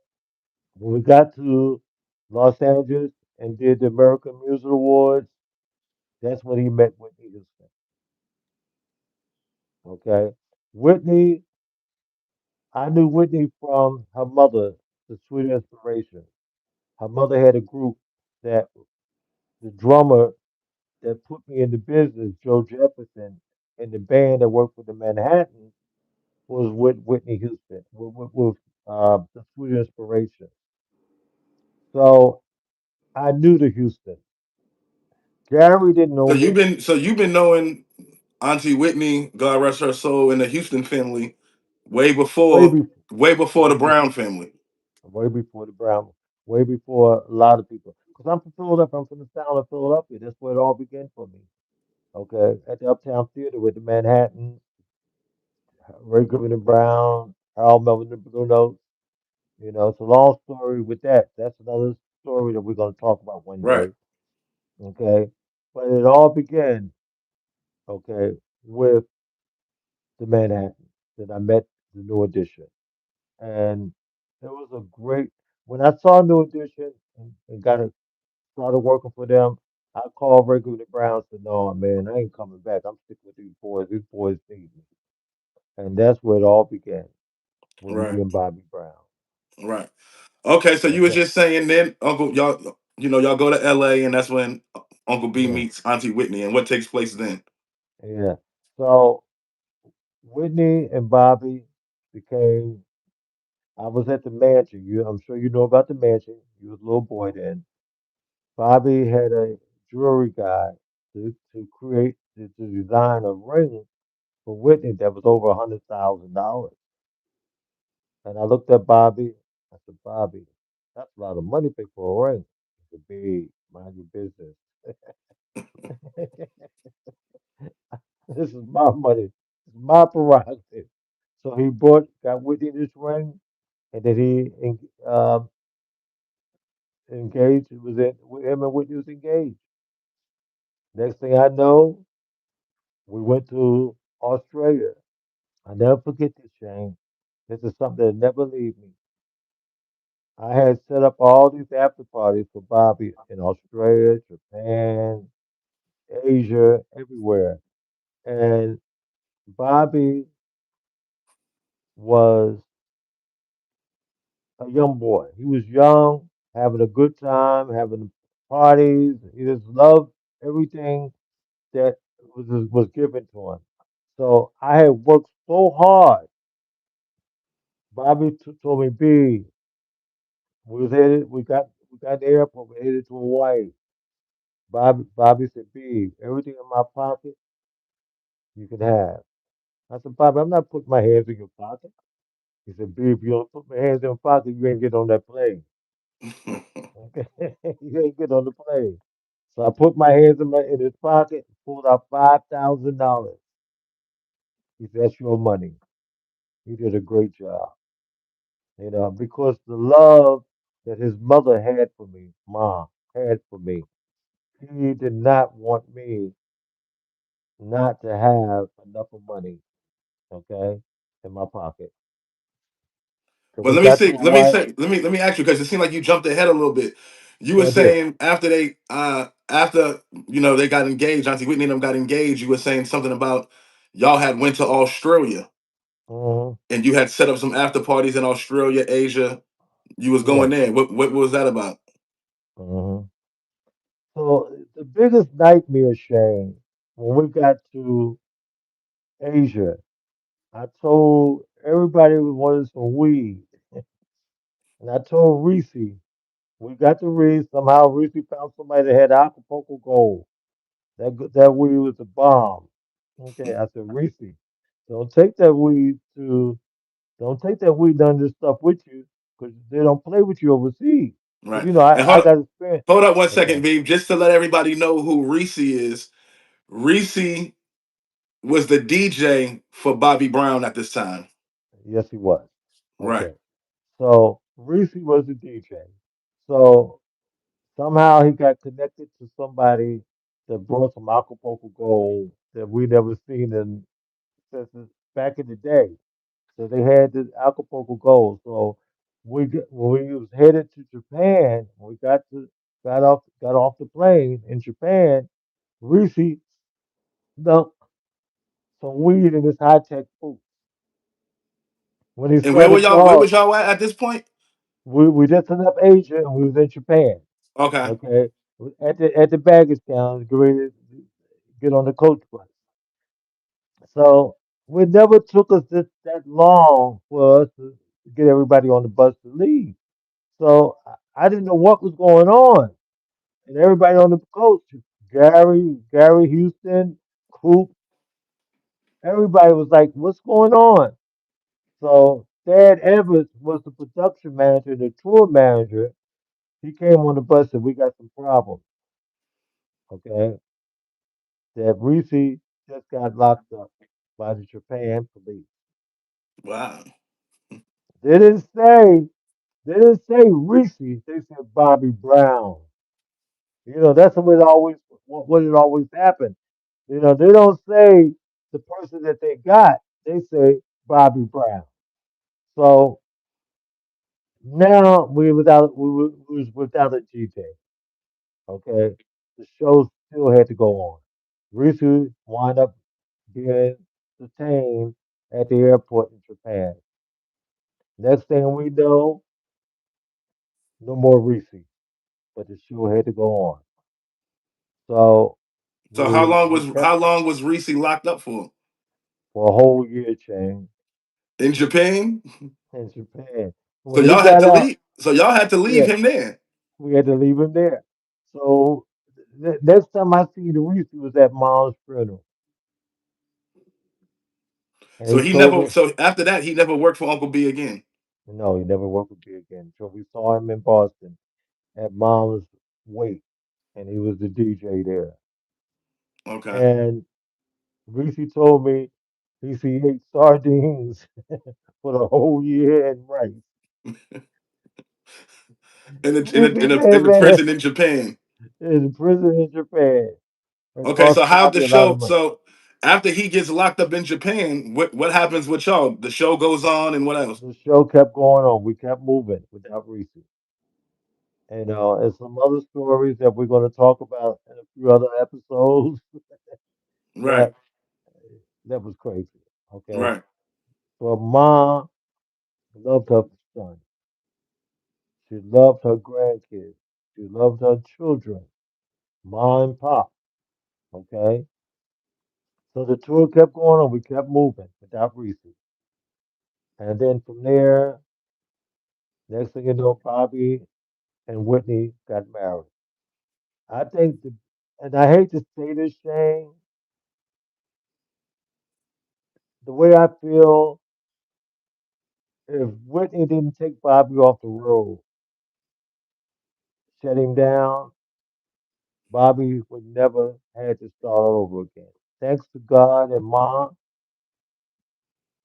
when we got to Los Angeles and did the American Music Awards, that's when he met Whitney Houston. Okay, Whitney, I knew Whitney from her mother, the Sweet Inspiration. Her mother had a group that the drummer that put me in the business, Joe Jefferson, and the band that worked with the Manhattan was with Whitney Houston, with the Sweet Inspiration. So I knew the Houston. Gary didn't know me So you've been knowing Auntie Whitney, God rest her soul, and the Houston family way way before before, way before the way Brown before, family. way before the Brown, way before a lot of people. Because I'm from Philadelphia, I'm from the town of Philadelphia. That's where it all began for me. Okay, at the Uptown Theater with the Manhattan, Ray Griffin and Brown, Harold Melvin and Blue Notes. It's a long story with that. That's another story that we're going to talk about one Right. day. Okay. But it all began, okay, with the Manhattan that I met the New Edition. And it was a great, when I saw New Edition and started working for them, I called Ray Brown and said, "No, man, I ain't coming back. I'm sticking with these boys. These boys need me." And that's where it all began with me Right. and Bobby Brown. Right. Okay, so you was Okay. just saying then Uncle y'all y'all go to LA and that's when Uncle B Yeah. meets Auntie Whitney and what takes place then? Yeah. So Whitney and Bobby became. I was at the mansion. I'm sure you know about the mansion. You was a little boy then. Bobby had a jewelry guy to design a ring for Whitney that was over $100,000. And I looked at Bobby. I said, "Bobby, that's a lot of money to pay for a ring." He said, "Big, mind your business. This is my money. It's my prerogative." So got Whitney this ring, and then engaged. It was him and Whitney was engaged. Next thing I know, we went to Australia. I never forget this, Shane. This is something that never leave me. I had set up all these after parties for Bobby in Australia, Japan, Asia, everywhere. And Bobby was a young boy. He was young, having a good time, having parties. He just loved everything that was given to him. So I had worked so hard. Bobby told me, "B, we got the airport, we headed to Hawaii." Bobby said, "B, everything in my pocket you can have." I said, "Bobby, I'm not putting my hands in your pocket." He said, "B, if you don't put my hands in your pocket, you ain't get on that plane." Okay, you ain't get on the plane. So I put my hands in his pocket, pulled out $5,000. He said, "That's your money. You did a great job." because the love that his mother had for me, mom had for me, he did not want me not to have enough of money, okay, in my pocket. So But we let me got to see. a Let me white. say. Let me ask you because it seemed like you jumped ahead a little bit. You were Yeah, I did. saying after they got engaged. Auntie Whitney and them got engaged. You were saying something about y'all had went to Australia Hmm. and you had set up some after parties in Australia, Asia. You was Yeah. going there. What was that about? Hmm. So the biggest nightmare, Shane, when we got to Asia, I told everybody we wanted some weed, and I told Reese we got the weed. Somehow Reese found somebody that had Acapulco gold. That weed was a bomb. Okay, I said Reese, don't take that weed to don't take that weed none of this stuff with you because they don't play with you overseas. Because Right. And I got experience. hold up one Okay, second, Beam, just to let everybody know who Reese is. Reese was the DJ for Bobby Brown at this time. yes he was. Right. Okay, so Reese was the DJ. So somehow he got connected to somebody that brought some Acapulco gold that we never seen in back in the day. So they had this Acapulco gold. So when we was headed to Japan, we got off the plane in Japan. Reese dumped some weed in his high tech food. When he And where were started y'all? Where was dog, y'all at this point? we just enough Asia and we was in Japan. Okay. Okay, at the baggage count, getting ready to get on the coach bus. So it never took us that long for us to get everybody on the bus to leave. So I didn't know what was going on. And everybody on the coach, Gary Houston, Coop, everybody was like, what's going on? So Thad Evans was the production manager, the tour manager. He came on the bus and we got some problems. Okay. That Reese just got locked up by the Japan police. Wow. They didn't say they didn't say Reese, they said Bobby Brown. That's what it always happened. They don't say the person that they got. They say Bobby Brown. So now we was without a DJ. Okay, the show still had to go on. Reese wound up being detained at the airport in Japan. Next thing we know, no more Reese, but the show had to go on. So So we kept how long was Reese locked up for? for a whole year change In Japan? in Japan. So When he y'all had got to out, leave. So y'all had to leave yeah, him there. we had to leave him there. So next time I see the Reese was at Mom's funeral, and So he he told never. me, So after that, he never worked for Uncle B again. no, he never worked with me again. So we saw him in Boston at Mom's wake, and he was the DJ there. Okay. And Reese told me he ate sardines for the whole year and rice. Reese In said, the man, prison in Japan. in prison in Japan, it Okay. cost So how the Bobby a lot of show? money. So after he gets locked up in Japan, what happens with y'all? The show goes on, and what else? The show kept going on. We kept moving without Reese. And some other stories that we're going to talk about in a few other episodes Right. that that was crazy. Okay. Right. So mom loved her son. She loved her grandkids. She loved her children, mom and pop. Okay. So the tour kept going on. We kept moving without Reese. And then from there, next thing you know, Bobby and Whitney got married. I think, and I hate to say this, Shane, the way I feel, if Whitney didn't take Bobby off the road, shut him down, Bobby would never had to start all over again. Thanks to God and Mom,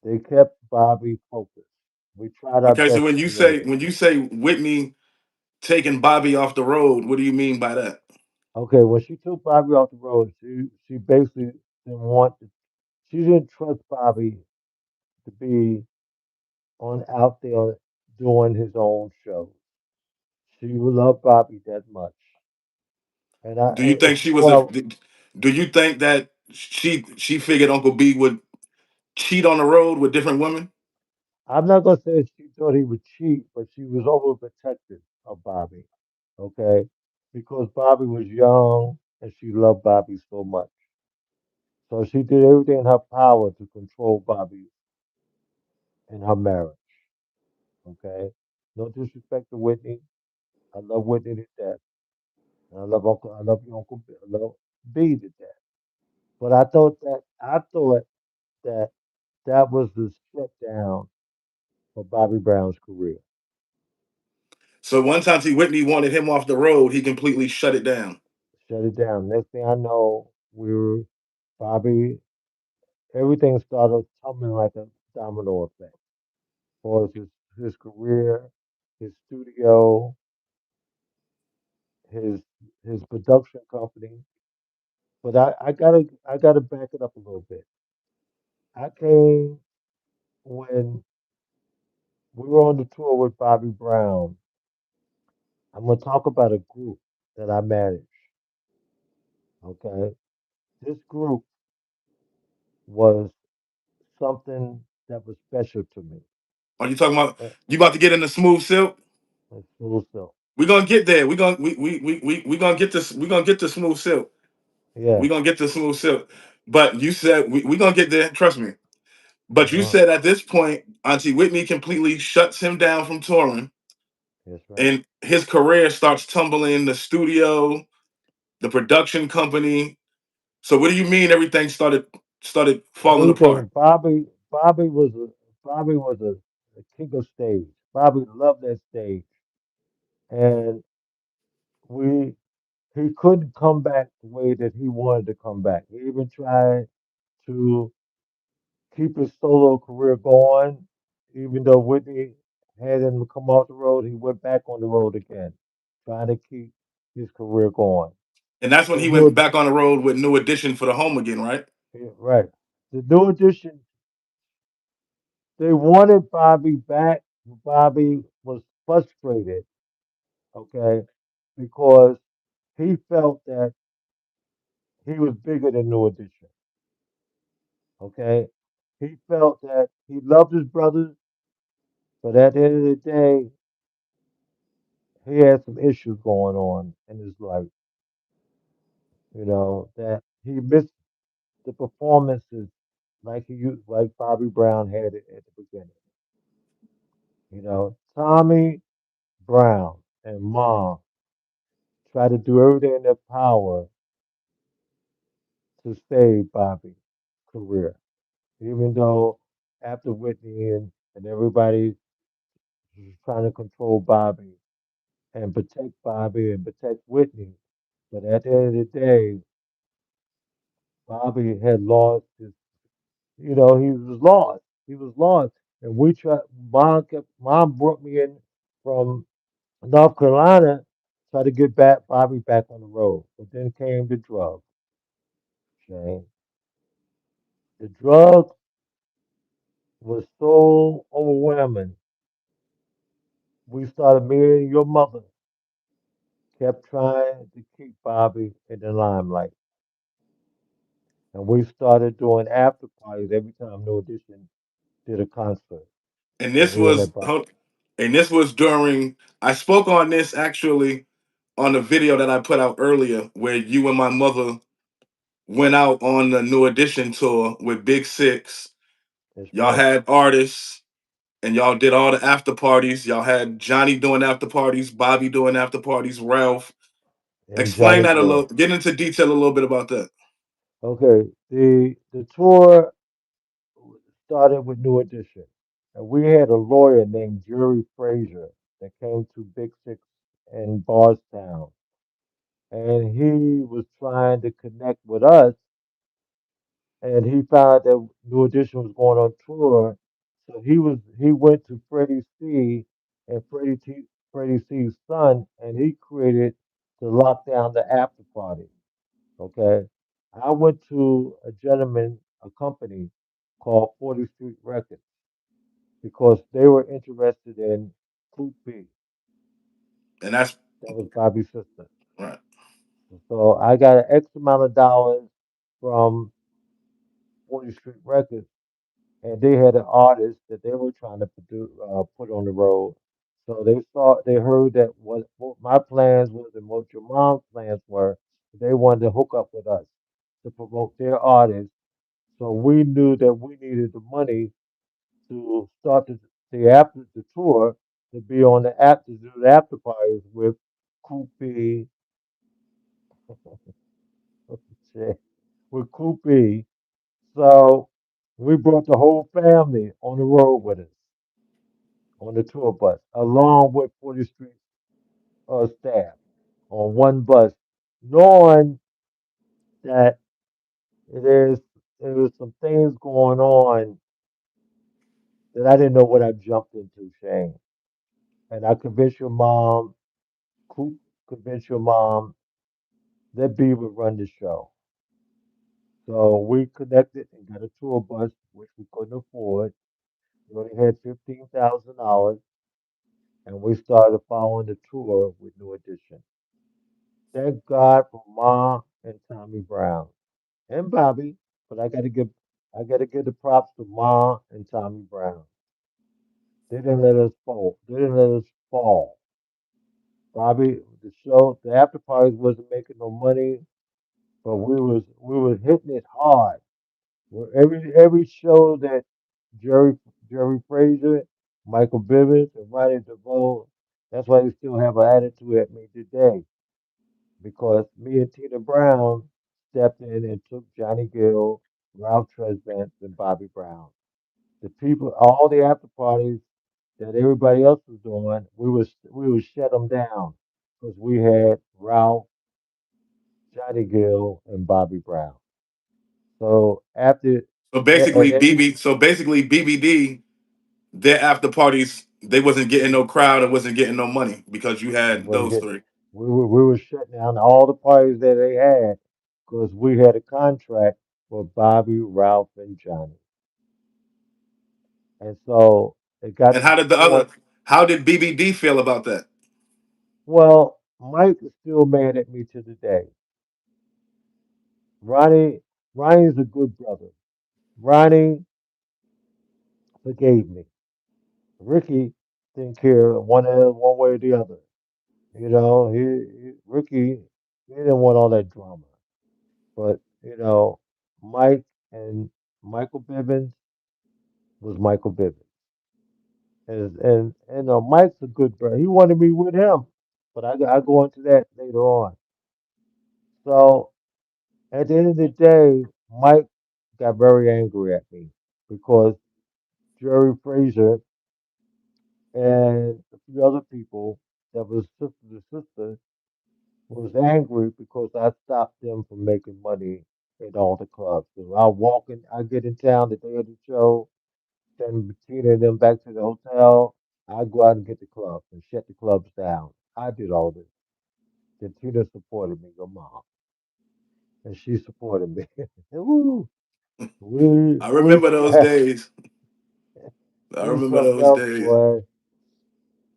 they kept Bobby focused. We tried our Okay, so best when to you do say everything. when you say Whitney taking Bobby off the road, what do you mean by that? Okay, when she took Bobby off the road, she basically didn't want to, she didn't trust Bobby to be on out there doing his own show. She would love Bobby that much, and Do you think it's she was a? more. Do you think that she figured Uncle B would cheat on the road with different women? I'm not gonna say she thought he would cheat, but she was overprotective of Bobby. Okay, because Bobby was young and she loved Bobby so much, so she did everything in her power to control Bobby in her marriage. Okay, no disrespect to Whitney. I love Whitney to death. And I love Uncle. I love your Uncle. I love B to death. But I thought that that was the step down for Bobby Brown's career. So one time T. Whitney wanted him off the road, he completely shut it down. Shut it down. Next thing I know, we were Bobby. Everything started tumbling like a domino effect. For his career, his studio, his his production company. But I gotta back it up a little bit. I came when we were on the tour with Bobby Brown. I'm gonna talk about a group that I managed. Okay, this group was something that was special to me. Are you talking about Uh, you about to get into smooth silk? It's so We're gonna get there. We gonna get this. We're gonna get to smooth silk. yeah. We're gonna get to smooth silk. But you said we gonna get there, trust me. But you Uh-huh. said at this point, Auntie Whitney completely shuts him down from touring, That's right. and his career starts tumbling. The studio, the production company. So what do you mean everything started falling apart? Everything. Bobby was a king of stage. Bobby loved that stage, and we he couldn't come back the way that he wanted to come back. He even tried to keep his solo career going, even though Whitney had him come off the road. He went back on the road again, trying to keep his career going. And that's when The he new, went back on the road with New Edition for the home again, right? yeah, right. The new edition. They wanted Bobby back. Bobby was frustrated, okay, because he felt that he was bigger than New Edition, okay. He felt that he loved his brothers, but at the end of the day, he had some issues going on in his life, that he missed the performances like like Bobby Brown had it at the beginning. Tommy Brown and Mom tried to do everything in their power to save Bobby's career. Even though after Whitney and everybody was trying to control Bobby and protect Whitney, but at the end of the day, Bobby had lost he was lost. He was lost. And we tried, mom brought me in from North Carolina, tried to get Bobby back on the road. But then came the drugs, okay? The drugs was so overwhelming. We started, me and your mother kept trying to keep Bobby in the limelight. And we started doing after parties every time New Edition did a concert. And And this we were was like, Bob, hold- and this was during I spoke on this actually on the video that I put out earlier where you and my mother went out on the New Edition tour with Big Six. that's Y'all right. had artists and y'all did all the after parties. Y'all had Johnny doing after parties, Bobby doing after parties, Ralph. And Explain Johnny that a little, Gill. get into detail a little bit about that. Okay, the tour started with New Edition. And we had a lawyer named Jerry Frazier that came to Big Six in Bardstown. And he was trying to connect with us, and he found that New Edition was going on tour. So he went to Freddie C and Freddie C's son, and he created to lock down the after party. Okay, I went to a company called 40th Street Records because they were interested in Coop B. And that's That was Bobby's sister. right. So I got an X amount of dollars from 40th Street Records, and they had an artist that they were trying to put on the road. So they heard that what my plans was and what your mom's plans were. They wanted to hook up with us to promote their artist. So we knew that we needed the money to start the tour to be on the app to do the after parties with Koopy with Koopy. So we brought the whole family on the road with us on the tour bus, along with 40th Street staff on one bus, knowing that there's there was some things going on that I didn't know what I jumped into, Shane. And I convinced your mom, Coop convinced your mom that Beaver run the show. So we connected and got a tour bus, which we couldn't afford. We only had $15,000, and we started following the tour with New Edition. Thank God for Ma and Tommy Brown and Bobby, but I gotta give the props to Ma and Tommy Brown. They didn't let us fall. They didn't let us fall. Bobby, the after parties wasn't making no money, but we was hitting it hard. Well, every show that Jerry Jerry Fraser, Michael Bivins, and Ronnie DeVoe, that's why they still have an attitude at me today. Because me and Tina Brown stepped in and took Johnny Gill, Ralph Tresvant, and Bobby Brown. The people, all the after parties that everybody else was doing, we would shut them down because we had Ralph, Johnny Gill, and Bobby Brown. So after and every So basically BBD, their after parties, they wasn't getting no crowd and wasn't getting no money because you we had wasn't those getting three. we were shutting down all the parties that they had because we had a contract for Bobby, Ralph, and Johnny, and so it got And to how the did the point. other how did BBD feel about that? Well, Mike is still mad at me to the day. Ronnie, Ronnie's a good brother. Ronnie forgave me. Ricky didn't care one way or the other. Ricky, he didn't want all that drama. But Mike and Michael Bivins was Michael Bivins, and Mike's a good brother. He wanted me with him, but I go into that later on. So at the end of the day, Mike got very angry at me because Jerry Fraser and a few other people that was sister to sister was angry because I stopped them from making money in all the clubs. So I get in town the day of the show, send Bettina and them back to the hotel. I go out and get the clubs and shut the clubs down. I did all this. Then Tina supported me, your mom, and she supported me. Woo, we I we remember those days. I we remember something those else, days. boy.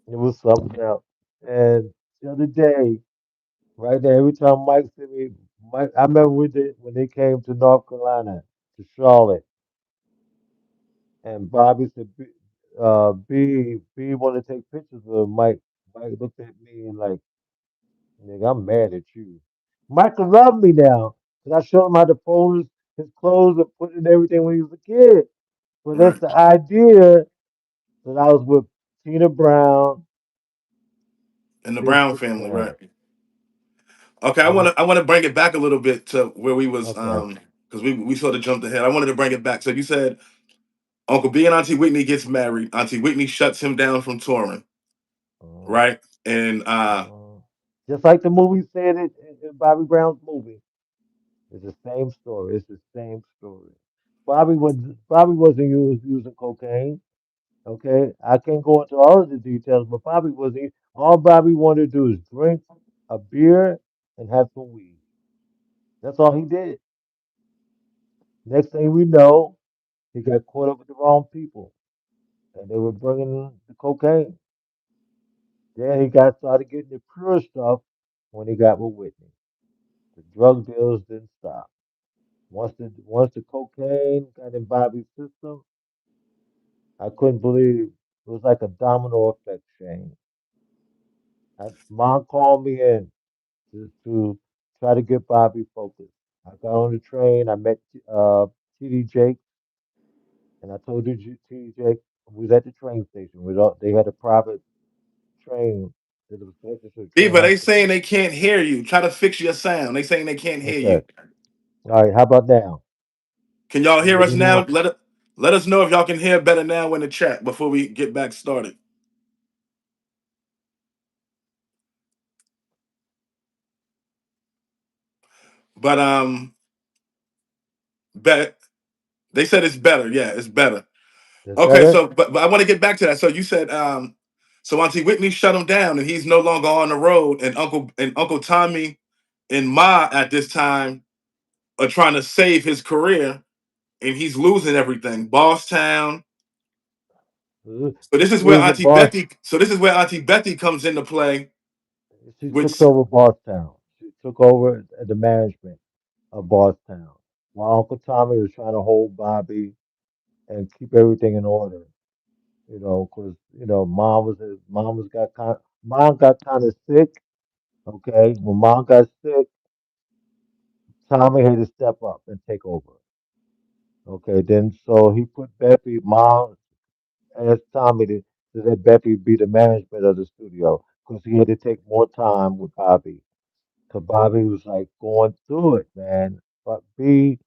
It was something else. And the other day, right there, every time Mike said me, Mike, I remember when they came to North Carolina, to Charlotte, and Bobby said, B want to take pictures of Mike. Mike looked at me and like, nigga, I'm mad at you. Michael loved me now, because I showed him how to fold his clothes and put in everything when he was a kid. But that's Right. the idea that I was with Tina Brown, And the Big Brown Six family, right. Brown. Okay, I was, I wanna bring it back a little bit to where we was okay. because we sort of jumped ahead. I wanted to bring it back. So you said Uncle B and Auntie Whitney gets married. Auntie Whitney shuts him down from touring, Uh, right? And just like the movie said it in Bobby Brown's movie. It's the same story. It's the same story. Bobby wasn't using cocaine. Okay, I can't go into all of the details, but Bobby wasn't. All Bobby wanted to do is drink a beer and have some weed. That's all he did. Next thing we know, he got caught up with the wrong people, and they were bringing the cocaine. Then he got started getting the pure stuff when he got with Whitney. The drug deals didn't stop. Once the cocaine got in Bobby's system, I couldn't believe it was like a domino effect, Shane. Mom called me in to try to get Bobby focused. I got on the train. I met TD Jake, and I told you TD Jake we was at the train station. They had a private train that was connected to the train Beaver, they station. saying they can't hear you. Try to fix your sound. They saying they can't hear Okay. you. All right. How about now? Can y'all Can you hear hear us me now? now? Let us know if y'all can hear better now in the chat before we get back started. But bet they said it's better. Yeah, it's better. Is Okay, better? so but I want to get back to that. So you said so Auntie Whitney shut him down and he's no longer on the road, and Uncle Tommy and Ma at this time are trying to save his career, and he's losing everything. Boss Town. Uh, So this He is where was a Auntie boss. Betty. So this is where Auntie Betty comes into play, She took which over Bosstown. She took over the management of Bosstown, while Uncle Tommy was trying to hold Bobby and keep everything in order. Because mom got kind of sick. Okay, when mom got sick, Tommy had to step up and take over. Okay, then so he put Beppy. Mom asked Tommy to let Beppy be the management of the studio because he had to take more time with Bobby. Cause Bobby was like going through it, man. But B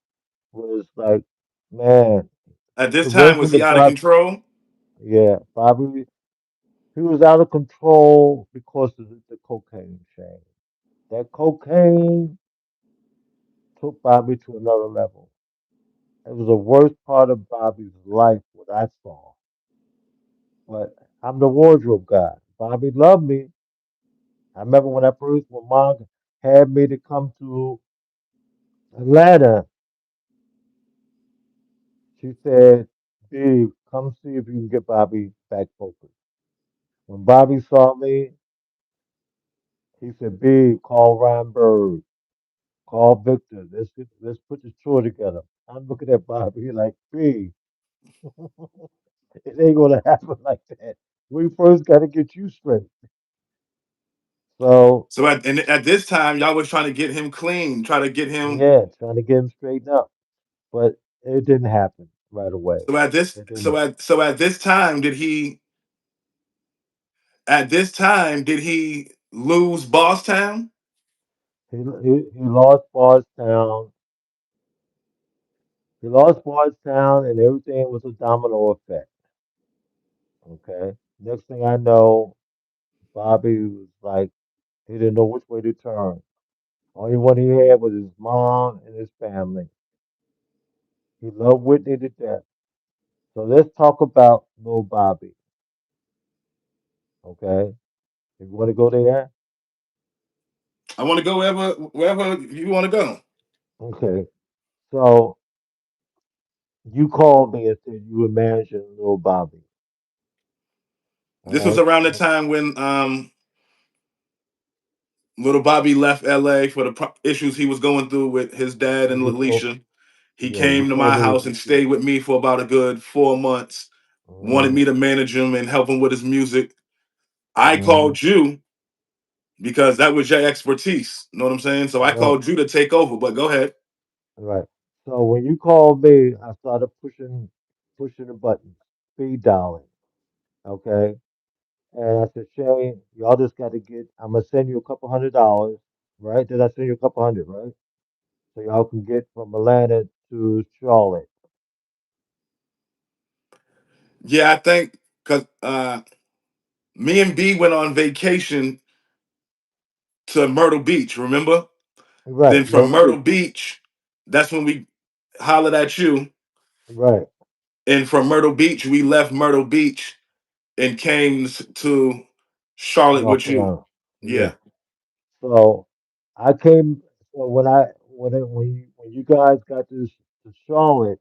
was like, man, at the this time worst was thing he out of about control. yeah, Bobby, he was out of control because of the cocaine chain. That cocaine took Bobby to another level. It was the worst part of Bobby's life, what I saw. But I'm the wardrobe guy. Bobby loved me. I remember when mom had me to come to Atlanta, she said, Steve, come see if you can get Bobby back focused. When Bobby saw me, he said, B, call Ryan Bird, call Victor. Let's put the tour together. I'm looking at Bobby like, B, it ain't gonna happen like that. We first gotta get you straight. So So at this time, y'all was trying to get him clean, try to get him. yeah, trying to get him straightened up. But it didn't happen right away. It didn't. So at this time did he lose Boss Town? He lost Bardstown. He lost Bardstown, and everything was a domino effect. Okay. Next thing I know, Bobby was like he didn't know which way to turn. Only one he had was his mom and his family. He loved Whitney to death. So let's talk about little Bobby. Okay. If you want to go there, I want to go wherever you want to go. okay. So you called me and said you were managing little Bobby. All This was right. around the time when little Bobby left LA for the issues he was going through with his dad And and you told Alicia. He yeah, you came to told my me house and stayed with me for about a good 4 months. Wanted mm, me to manage him and help him with his music. I mm, called you because that was your expertise. You know what I'm saying? So I right, called you to take over. But go ahead. right. So when you called me, I started pushing the buttons, speed dialing. Okay. And I said, Shane, y'all just got to I'm gonna send you a couple $100, right? Did I send you a couple hundred, right? So y'all can get from Atlanta to Charlotte. Yeah, I think because me and B went on vacation to Myrtle Beach. Remember? Right, Then from Myrtle Myrtle Beach. Beach, that's when we hollered at you, Right. And from Myrtle Beach, we left Myrtle Beach and came to Charlotte North with you. Carolina. Yeah. Yeah, So I came. So when you guys got to Charlotte,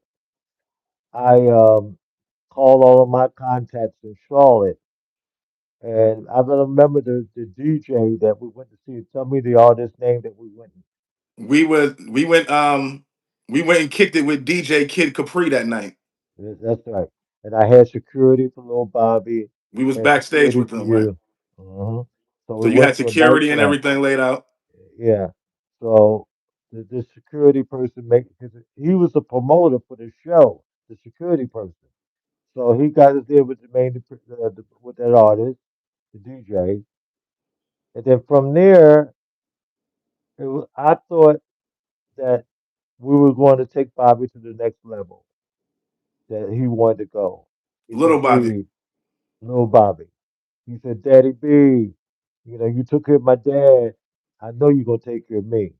I called all of my contacts in Charlotte, and I remember the DJ that we went to see. Tell me the artist name that we went. we went and kicked it with DJ Kid Capri that night. That's right. And I had security for Little Bobby We was and backstage security with for them, right? you. So So we you had went to a security and nightclub. everything laid out. Yeah. So the security person because he was the promoter for the show, the security person. So he got us there with the with that artist, the DJ, and then from there, I thought that we were going to take Bobby to the next level that he wanted to go. He Little said, Bobby. "B, little Bobby." He said, "Daddy B, you took care of my dad. I know you're gonna take care of me."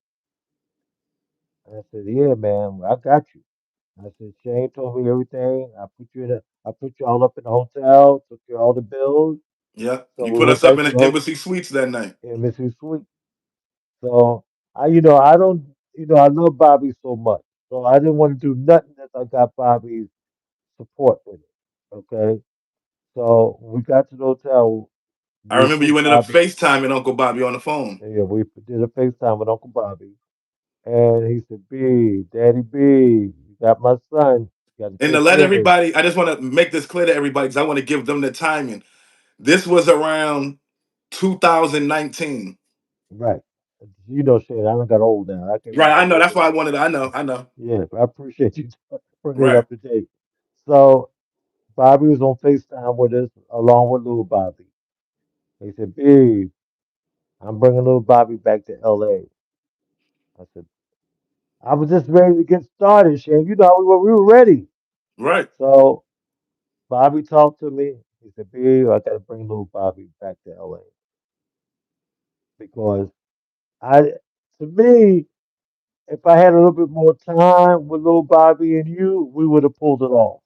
And I said, "Yeah, man, I got you." I said, "Shane told me everything. I put you all up in the hotel, took care of all the bills." Yeah, So you we put went us up back in to an embassy suites that night. Mrs. Sweet. So I don't, I love Bobby so much. So I didn't want to do nothing unless I got Bobby's support with it. Okay. So we got to the hotel. I We remember put you ended up Bobby. FaceTiming Uncle Bobby on the phone. Yeah, we did a FaceTime with Uncle Bobby, and he said, "B, Daddy B, you got my son. You got to And to take let care of him." everybody, I just want to make this clear to everybody because I want to give them the timing. This was around 2019. Right. Shit, I done got old now. I can't Right, I remember know. what That's it why I is. wanted to. I know. Yeah, I appreciate you bringing it Right, up to date. So Bobby was on FaceTime with us along with little Bobby. He said, "B, I'm bringing little Bobby back to LA." I said, "I was just ready to get started, Shane. We were ready." right. So Bobby talked to me. He said, "B, I got to bring little Bobby back to LA because I, to me, if I had a little bit more time with little Bobby and you, we would have pulled it off.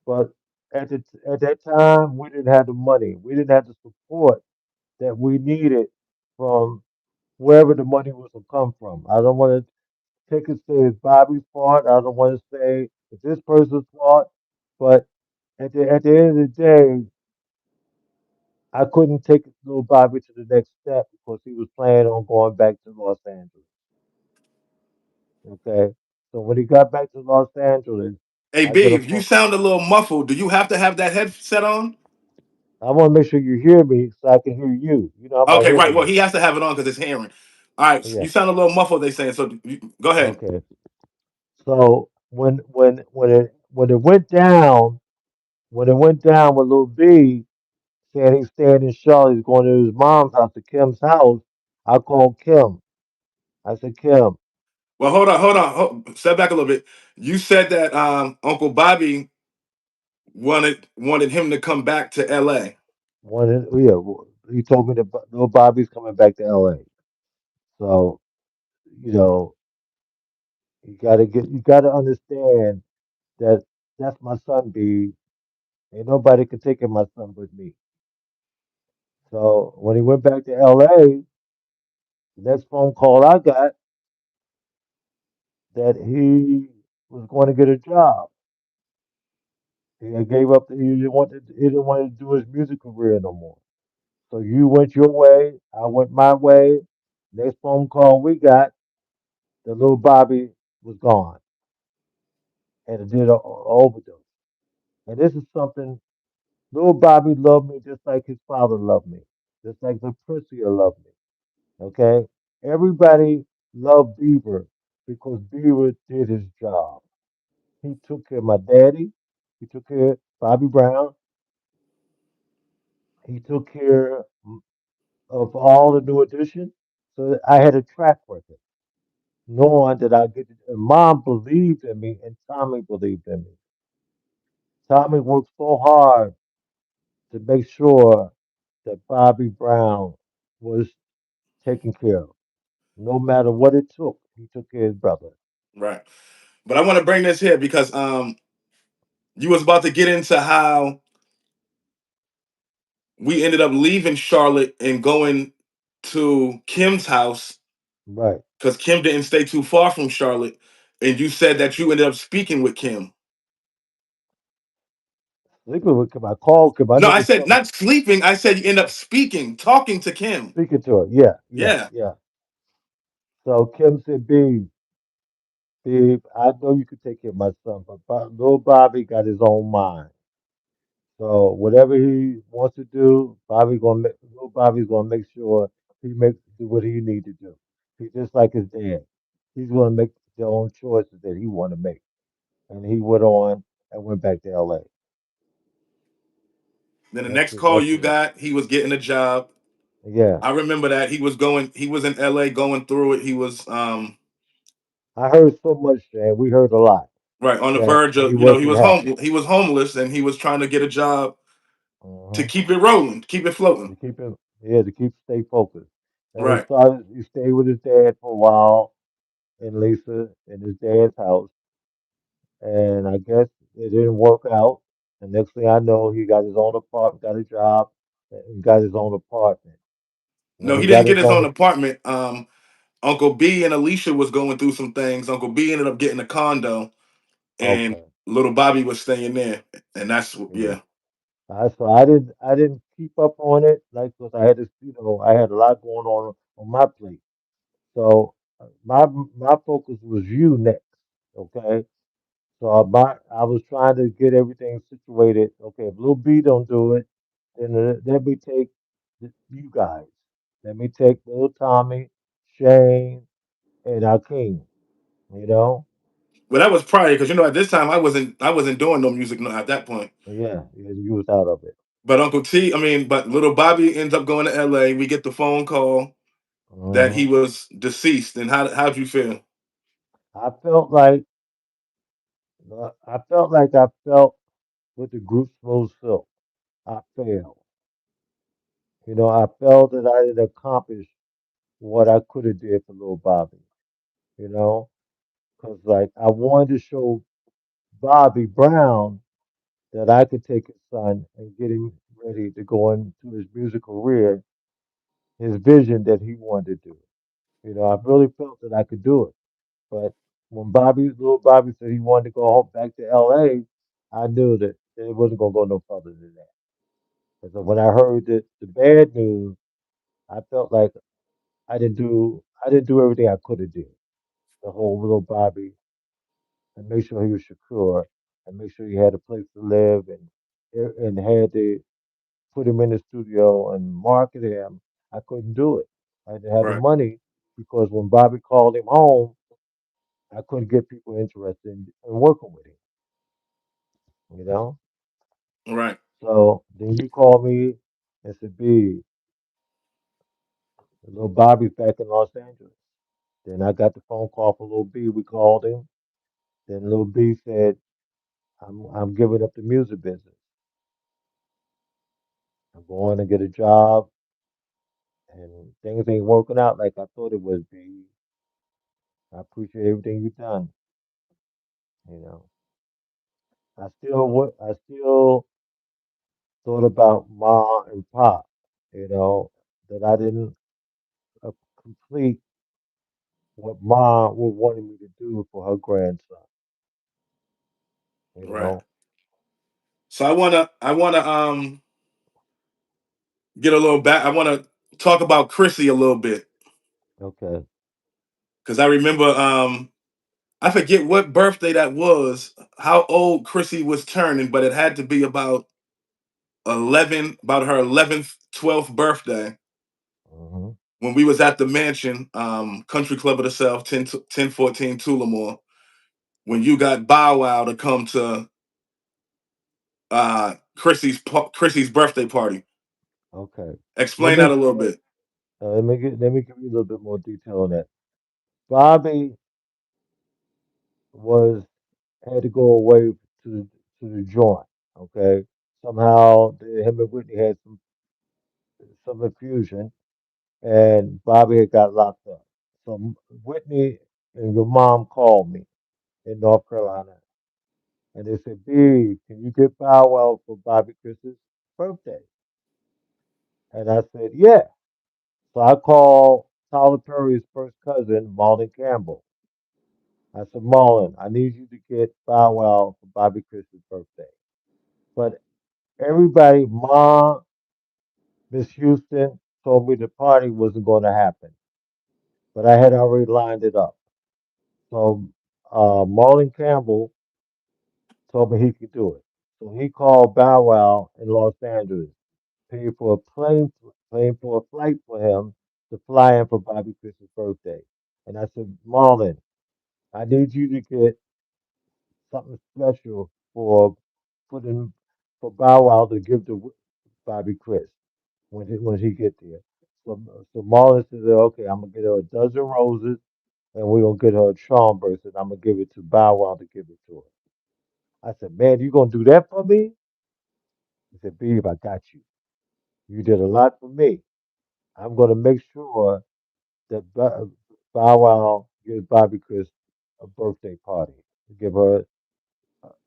But at that time, we didn't have the money. We didn't have the support that we needed from wherever the money was to come from. I don't want to take it say it's Bobby's fault. I don't want to say it's this person's fault. But at the end of the day, I couldn't take little Bobby to the next step because he was planning on going back to Los Angeles. Okay. So when he got back to Los Angeles, Hey, I B, get a if you phone. sound a little muffled, do you have to have that headset on? I want to make sure you hear me so I can hear you. I'm a Okay, right. Well, hearing he has to have it on because it's hearing. All right, aid. you sound a little muffled. They saying so. Go Yeah. ahead. Okay. So when it went down, when it went down with Lil B saying he's staying in Charlotte, he's going to his mom's house, to Kim's house, I called Kim. I said, "Kim, Well, hold on. Step back a little bit. You said that Uncle Bobby wanted him to come back to L.A. yeah, he told me that Lil Bobby's coming back to LA. So, you know, you gotta understand that that's my son, B. Ain't nobody can take care of my son but me." So when he went back to LA, the next phone call I got that he was going to get a job. He had gave up. He didn't want to do his music career no more. So you went your way. I went my way. Next phone call we got, the little Bobby was gone and it did a overdose. And this is something, little Bobby loved me just like his father loved me, just like the Princia loved me. Okay, everybody loved Beaver because Beaver did his job. He took care of my daddy. He took care of Bobby Brown. He took care of all the new additions. So I had a track record, knowing that I get it. And Mom believed in me, and Tommy believed in me. Tommy worked so hard to make sure that Bobby Brown was taken care of. No matter what it took, he took care of his brother. Right. But I want to bring this here because You was about to get into how we ended up leaving Charlotte and going to Kim's house Right. because Kim didn't stay too far from Charlotte, and you said that you ended up speaking with Kim. Sleeping with Kim. I called Kim. I No, I never said saw not sleeping. I said you end up speaking, talking to Kim. speaking to her. Yeah, yeah, Yeah. yeah. So Kim said, Babe, I know you could take care of my son, but little Bobby got his own mind. So whatever he wants to do, little Bobby's gonna make sure he makes do what he need to do. He's just like his dad. He's gonna make the own choices that he want to make. And he went on and went back to LA. Then the That's next it. call That's you it. got, he was getting a job. Yeah. I remember that he was in LA going through it. He was I heard so much, and we heard a lot right on the that verge he of, wasn't happy. he was homeless and he was trying to get a job to Uh-huh. keep it rolling, keep it floating. To keep him, yeah, to keep stay focused. And Right. he stayed with his dad for a while in Lisa in his dad's house. And I guess it didn't work out. And next thing I know, he got his own apartment, got a job, and got his own apartment. No, When he he got didn't get his his own own, apartment. Uncle B and Alicia was going through some things. Uncle B ended up getting a condo, and okay, little Bobby was staying there. And that's yeah. yeah, So I didn't keep up on it, like, 'cause I had to, I had a lot going on my plate. So my focus was you next, okay? So I was trying to get everything situated. Okay, if Lil B don't do it, then let me take you guys. Let me take Lil Tommy, Shane, and Akeem. You know? but that was prior because at this time I wasn't doing no music at that point. Yeah, yeah, you was out of it. But but little Bobby ends up going to LA. We get the phone call that he Hmm. was deceased. And how'd you feel? I felt like I felt what the group supposed to feel. I failed. I felt that I didn't accomplish what I could have did for little Bobby. You know, because like I wanted to show Bobby Brown that I could take his son and get him ready to go into his music career, his vision that he wanted to do. I really felt that I could do it. But when little Bobby said he wanted to go home back to LA, I knew that it wasn't gonna go no further than that. And so when I heard the bad news, I felt like I didn't do everything I could have did to hold little Bobby and make sure he was secure and make sure he had a place to live and had to put him in the studio and market him. I couldn't do it. I didn't have the Right, money because when Bobby called him home, I couldn't get people interested in working with him, you know? right, So then you called me and said, B, little Bobby's back in Los Angeles. Then I got the phone call from little B. We called him. Then little B said, I'm giving up the music business. I'm going to get a job and things ain't working out like I thought it would be. I appreciate everything you've done, you know. I still thought about Ma and Pop, that I didn't uh, complete what Ma would wanted me to do for her grandson, you right. know. So I wanna get a little back. I wanna talk about Chrissy a little bit Okay. because I remember I forget what birthday that was, how old Chrissy was turning, but it had to be about her 11th, 12th birthday Hmm. when we was at the mansion, Country Club of the South, 1014 Tullamore, when you got Bow Wow to come to Chrissy's birthday party. Okay. Let Explain that me a little bit. let me give you a little bit more detail on that. Bobby was had to go away to the joint. Okay. Somehow him and Whitney had some infusion, and Bobby had got locked up. So Whitney and your mom called me in North Carolina, And they said, B, can you get Bow Wow for Bobby Chris's birthday? And I said, yeah. So I called Tyler Perry's first cousin, Marlon Campbell. I said, Marlon, I need you to get Bow Wow for Bobby Chris's birthday. But everybody, Mom, Miss Houston, told me the party wasn't going to happen. But I had already lined it up. So Marlon Campbell told me he could do it. So he called Bow Wow in Los Angeles, paid for a paying for a flight for him to fly in for Bobby Chris's birthday. And I said, Marlon, I need you to get something special for them for Bow Wow to give to Bobby Chris when he get there. So Marlon said, okay, I'm gonna get her a dozen roses and we're gonna get her a charmburst and I'm gonna give it to Bow Wow to give it to her. I said, man, you gonna do that for me? He said, Beaver, I got you. You did a lot for me. I'm gonna make sure that Bow Wow gives Bobby Chris a birthday party to give her.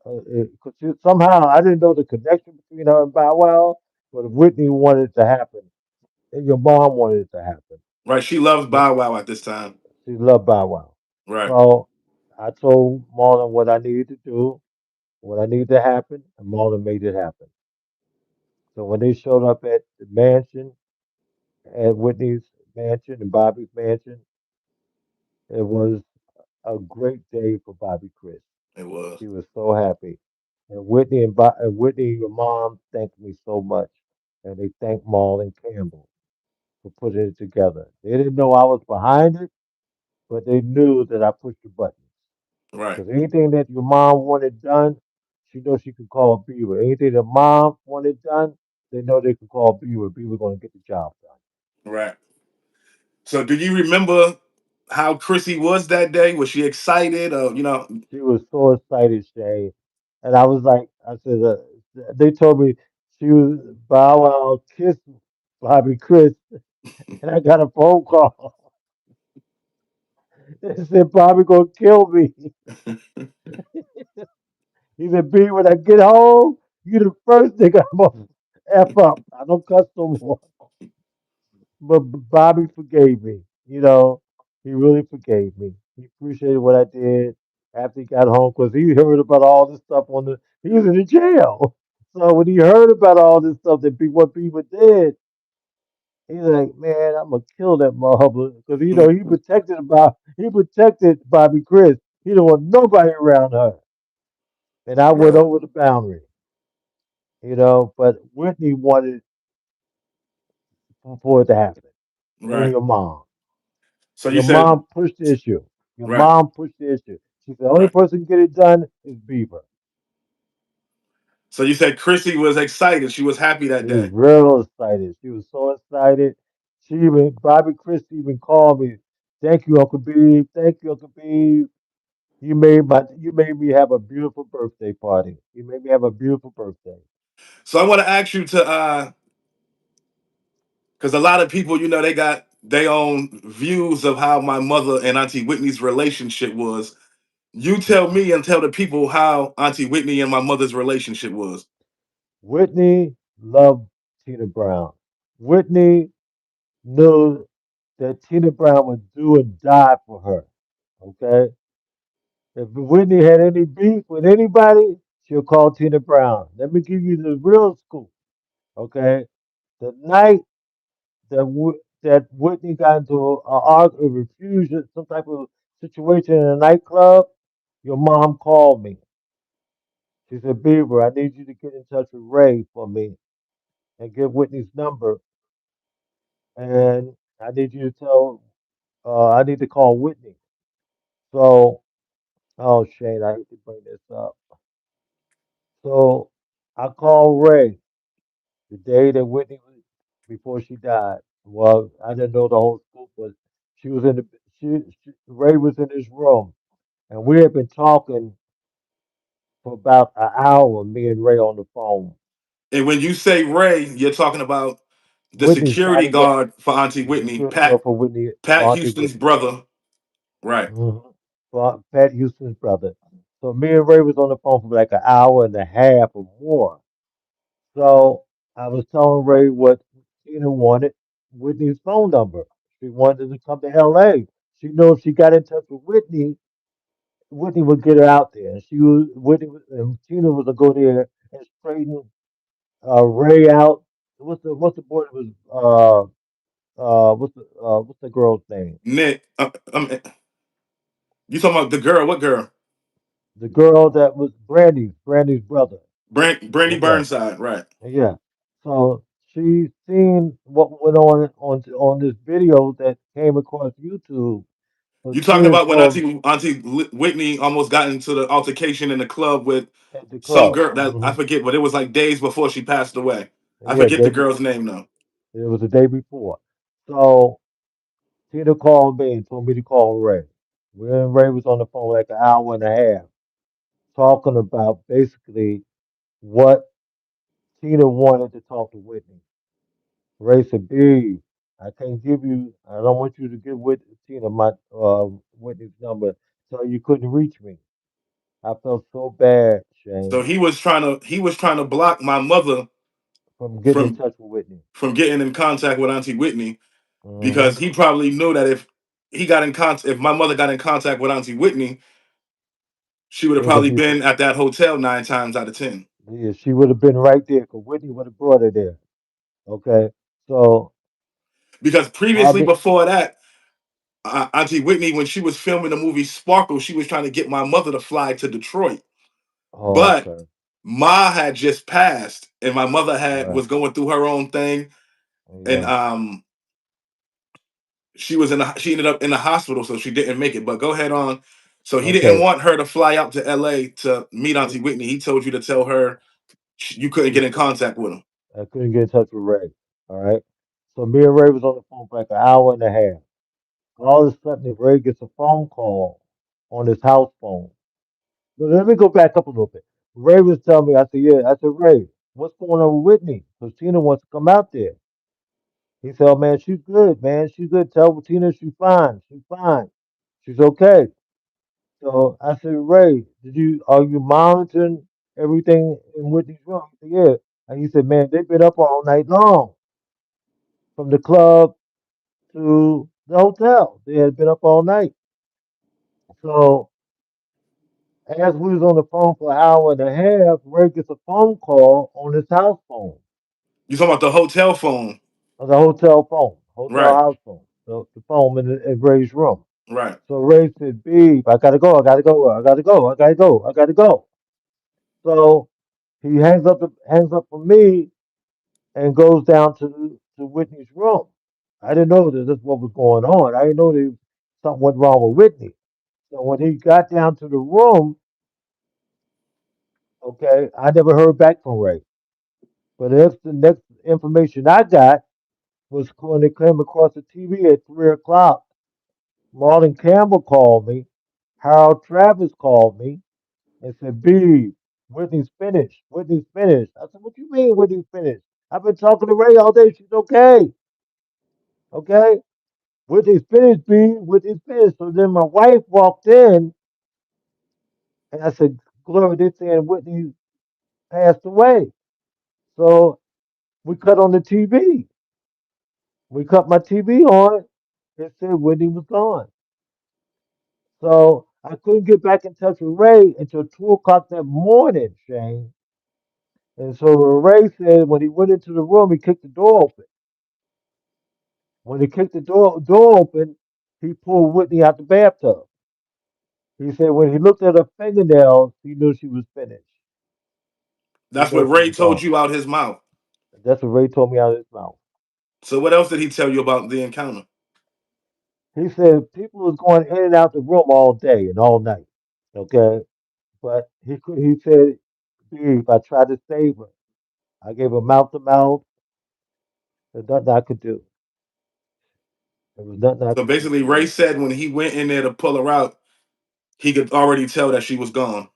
Cause somehow I didn't know the connection between her and Bow Wow, but Whitney wanted it to happen, and your mom wanted it to happen. Right. She loves But Bow Wow at this time. she loved Bow Wow. Right. So I told Marlon what I needed to do, what I needed to happen, and Marlon made it happen. So when they showed up at the mansion, at Whitney's mansion and Bobby's mansion, it was a great day for Bobby Chris. It was. She was so happy. And Whitney, your mom, thanked me so much. And they thanked Marlon Campbell for putting it together. They didn't know I was behind it, but they knew that I pushed the buttons. Right. Because anything that your mom wanted done, she knows she can call Beaver. Anything that mom wanted done, they know they can call Beaver. Beaver going to get the job done. Right. So do you remember how Chrissy was that day? Was she excited? Or She was so excited, Shay. And I was like, I said, they told me she was Bow Wow kissed Bobby Chris, and I got a phone call. They said Bobby gonna kill me. He said, B, when I get home, you the first nigga I'm gonna F up. I don't cuss no more. But Bobby forgave me. You know, he really forgave me. He appreciated what I did after he got home because he heard about all this stuff he was in the jail. So when he heard about all this stuff what people did, he's like, man, I'm gonna kill that motherfucker because he protected Bobby Chris. He didn't want nobody around her, and I went right. over the boundary, you know. But Whitney wanted for it to happen. Me and Right. your mom. So you Your said mom pushed the issue. Your right. mom pushed the issue. She said the only Right. person who can get it done is Beaver. So you said Chrissy was excited. She was happy that She was day. real excited. She was so excited. Bobby Christie even called me. Thank you, Uncle Beeve. Thank you, Uncle Beeve. You made me have a beautiful birthday party. You made me have a beautiful birthday. So I want to ask you to because a lot of people, they got their own views of how my mother and Auntie Whitney's relationship was. You tell me and tell the people how Auntie Whitney and my mother's relationship was. Whitney loved Tina Brown. Whitney knew that Tina Brown would do and die for her. Okay? If Whitney had any beef with anybody, she'll call Tina Brown. Let me give you the real scoop. Okay? The night that Whitney got into a refusion, some type of situation in a nightclub, your mom called me. She said, Beaver, I need you to get in touch with Ray for me and get Whitney's number. And I need you to I need to call Whitney. So, oh, Shane, I hate to bring this up. So I called Ray the day that before she died. Well, I didn't know the whole scoop, but she was in the, Ray was in his room and we had been talking for about an hour, me and Ray on the phone. And when you say Ray, you're talking about the Whitney's security bodyguard, guard for Auntie the Whitney, security guard for Pat Auntie Houston's Whitney. brother. Right. Hmm. Pat Houston's brother. So me and Ray was on the phone for like an hour and a half or more. So I was telling Ray what Tina wanted, Whitney's phone number. She wanted to come to LA. She knew if she got in touch with Whitney, Whitney would get her out there. And and Tina was to go there and straighten Ray out. What's the boy that was what's the girl's name? Nick, you talking about the girl? What girl? The girl that was Brandy's brother. Brandy Okay. Burnside, right? Yeah. So she seen what went on this video that came across YouTube. So You talking Tina about when called Auntie Whitney almost got into the altercation in the club with at the some club. girl that I forget, but it was like days before she passed away. I Yeah, forget day the girl's before. name though. It was the day before. So Tina called me and told me to call Ray. We and Ray was on the phone like an hour and a half talking about basically what Tina wanted to talk to Whitney. Ray said, B, I can't give you, I don't want you to give Tina my Whitney's number, so you couldn't reach me. I felt so bad, So Shane, he was trying to block my mother from getting in from touch with Whitney. getting in contact with Auntie Whitney Hmm. because he probably knew that if my mother got in contact with Auntie Whitney, she would have It would probably be, been at that hotel 9 times out of 10. yeah, she would have been right there because Whitney would have brought her there. Okay, so Because I'll previously be, before that, Auntie Whitney, when she was filming the movie Sparkle, she was trying to get my mother to fly to Detroit. oh, But okay, Ma had just passed, and my mother had right, was going through her own thing, and yeah, she ended up in the hospital, so she didn't make it. But go ahead on. So he didn't okay. want her to fly out to L.A. to meet Auntie Whitney. He told you to tell her you couldn't She get in contact with him. I couldn't get in touch with Ray. All right. So me and Ray was on the phone for like an hour and a half. All of a sudden, Ray gets a phone call on his house phone. But let me go back up a little bit. Ray was telling me, I said, yeah. I said, Ray, what's going on with Whitney? Because Tina wants to come out there. He said, oh, man, she's good, man. She's good. Tell Tina she's fine. She's fine. She's okay. So I said, Ray, are you monitoring everything in Whitney's room? He said, yeah. And he said, man, they've been up all night long from the club to the hotel. They had been up all night. So as we was on the phone for an hour and a half, Ray gets a phone call on his house phone, You talking about the hotel phone? on the hotel phone, hotel Right, house phone, the phone in Ray's room. right. So Ray said, "Beep, I gotta go, I gotta go, I gotta go, I gotta go, I gotta go." So he hangs up from me and goes down to Whitney's room. I didn't know that this what was going on. I didn't know that something went wrong with Whitney. So when he got down to the room, okay, I never heard back from Ray. But the next information I got was when it came across the TV at 3 o'clock. Marlon Campbell called me. Harold Travis called me and said, B, Whitney's finished. Whitney's finished. I said, what you mean Whitney's finished? I've been talking to Ray all day. She's okay. Okay? Whitney's finished, B. Whitney's finished. So then my wife walked in and I said, Gloria, they're saying Whitney passed away. So we cut on the TV. We cut my TV on. It said Whitney was gone. So I couldn't get back in touch with Ray until 2 o'clock that morning, Shane. And so Ray said when he went into the room, he kicked the door open. When he kicked the door open, he pulled Whitney out the bathtub. He said when he looked at her fingernails, he knew she was finished. He That's knew what she Ray was told gone. you out his mouth. That's what Ray told me out of his mouth. So what else did he tell you about the encounter? He said people was going in and out the room all day and all night. Okay, but he said, "Steve, I tried to save her. I gave her mouth to mouth. There's nothing I could do. There was nothing I So could do, basically, Ray Shane. said when he went in there to pull her out, he could already tell that she was gone.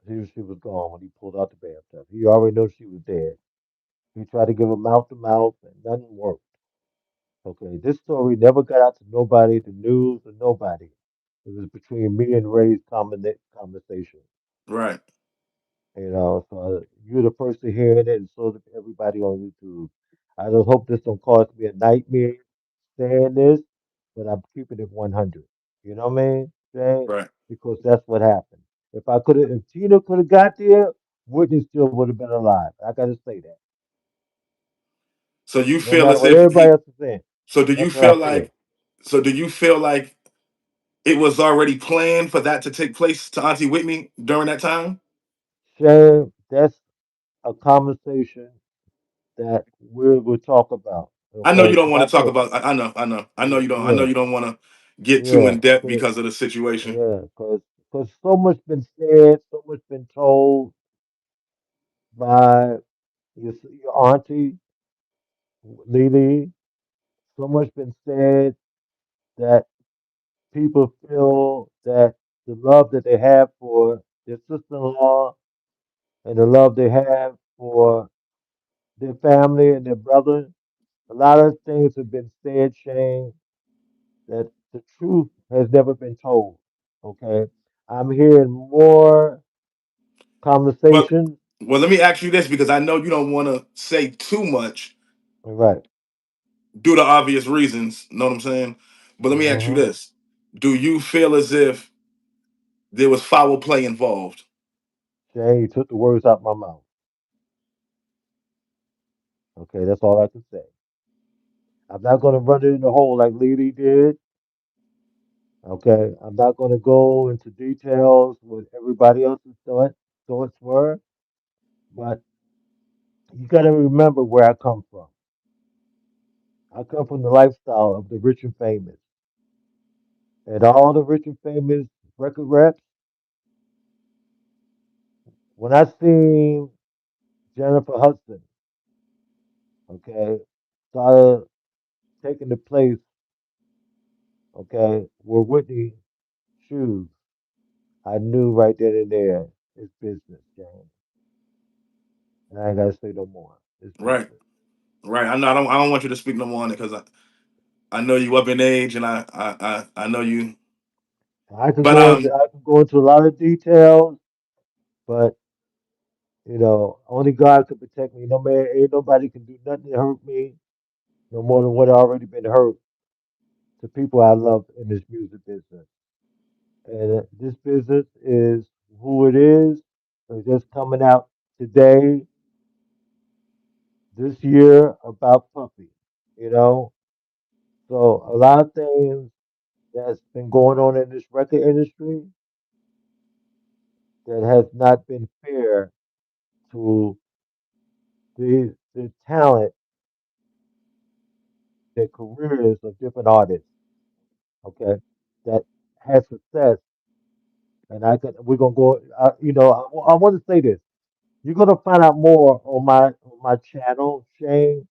She was gone when he pulled out the bathtub. He already knew she was dead. He tried to give her mouth to mouth, and nothing worked. Okay, this story never got out to nobody, the news, or nobody. It was between me and Ray's conversation. Right. So you're the first to hear it, and so is everybody on YouTube. I just hope this don't cause me a nightmare saying this, but I'm keeping it 100. You know what I mean? Saying Right. because that's what happened. If Tina could have got there, Whitney still would have been alive. I gotta say that. So you No feel matter as what if everybody he. else is saying, So do you that's what I feel feel. like? So do you feel like it was already planned for that to take place to Auntie Whitney during that time? Shame, that's a conversation that we'll talk about. I know Okay, you don't because want I to talk feel about. I know you don't. I know yeah, you don't want to get too yeah, in depth 'cause- because of the situation. yeah, because so much been said, so much been told by your auntie Lily. So much been said that people feel that the love that they have for their sister-in-law and the love they have for their family and their brother. A lot of things have been said, Shane, that the truth has never been told. Okay. I'm hearing more Well, conversations. let me ask you this because I know you don't want to say too much Right. due to obvious reasons. Know what I'm saying? But let me ask you hmm this: do you feel as if there was foul play involved? Shane, you took the words out my mouth. Okay. That's all I can say. I'm not going to run it in the hole like Lily did. Okay. I'm not going to go into details what everybody else's thoughts were. But you got to remember where I come from. I come from the lifestyle of the rich and famous. And all the rich and famous record reps, when I seen Jennifer Hudson, okay, started taking the place, okay, where Whitney shoes, I knew right then and there it's business, James. And I ain't gotta say no more. It's Right. business. Right. I know. I don't want you to speak no more on it because I know you up in age and I know you. But I could go into a lot of details, but only God could protect me. No man, ain't nobody can do nothing to hurt me, no more than what I already been hurt to people I love in this music business. And this business is who it is. It's just coming out today, this year about Puppy, you know? So a lot of things that's been going on in this record industry that has not been fair to the talent, the careers of different artists, okay, that has success. And we're gonna go. I want to say this. You're gonna find out more on my channel, Shane.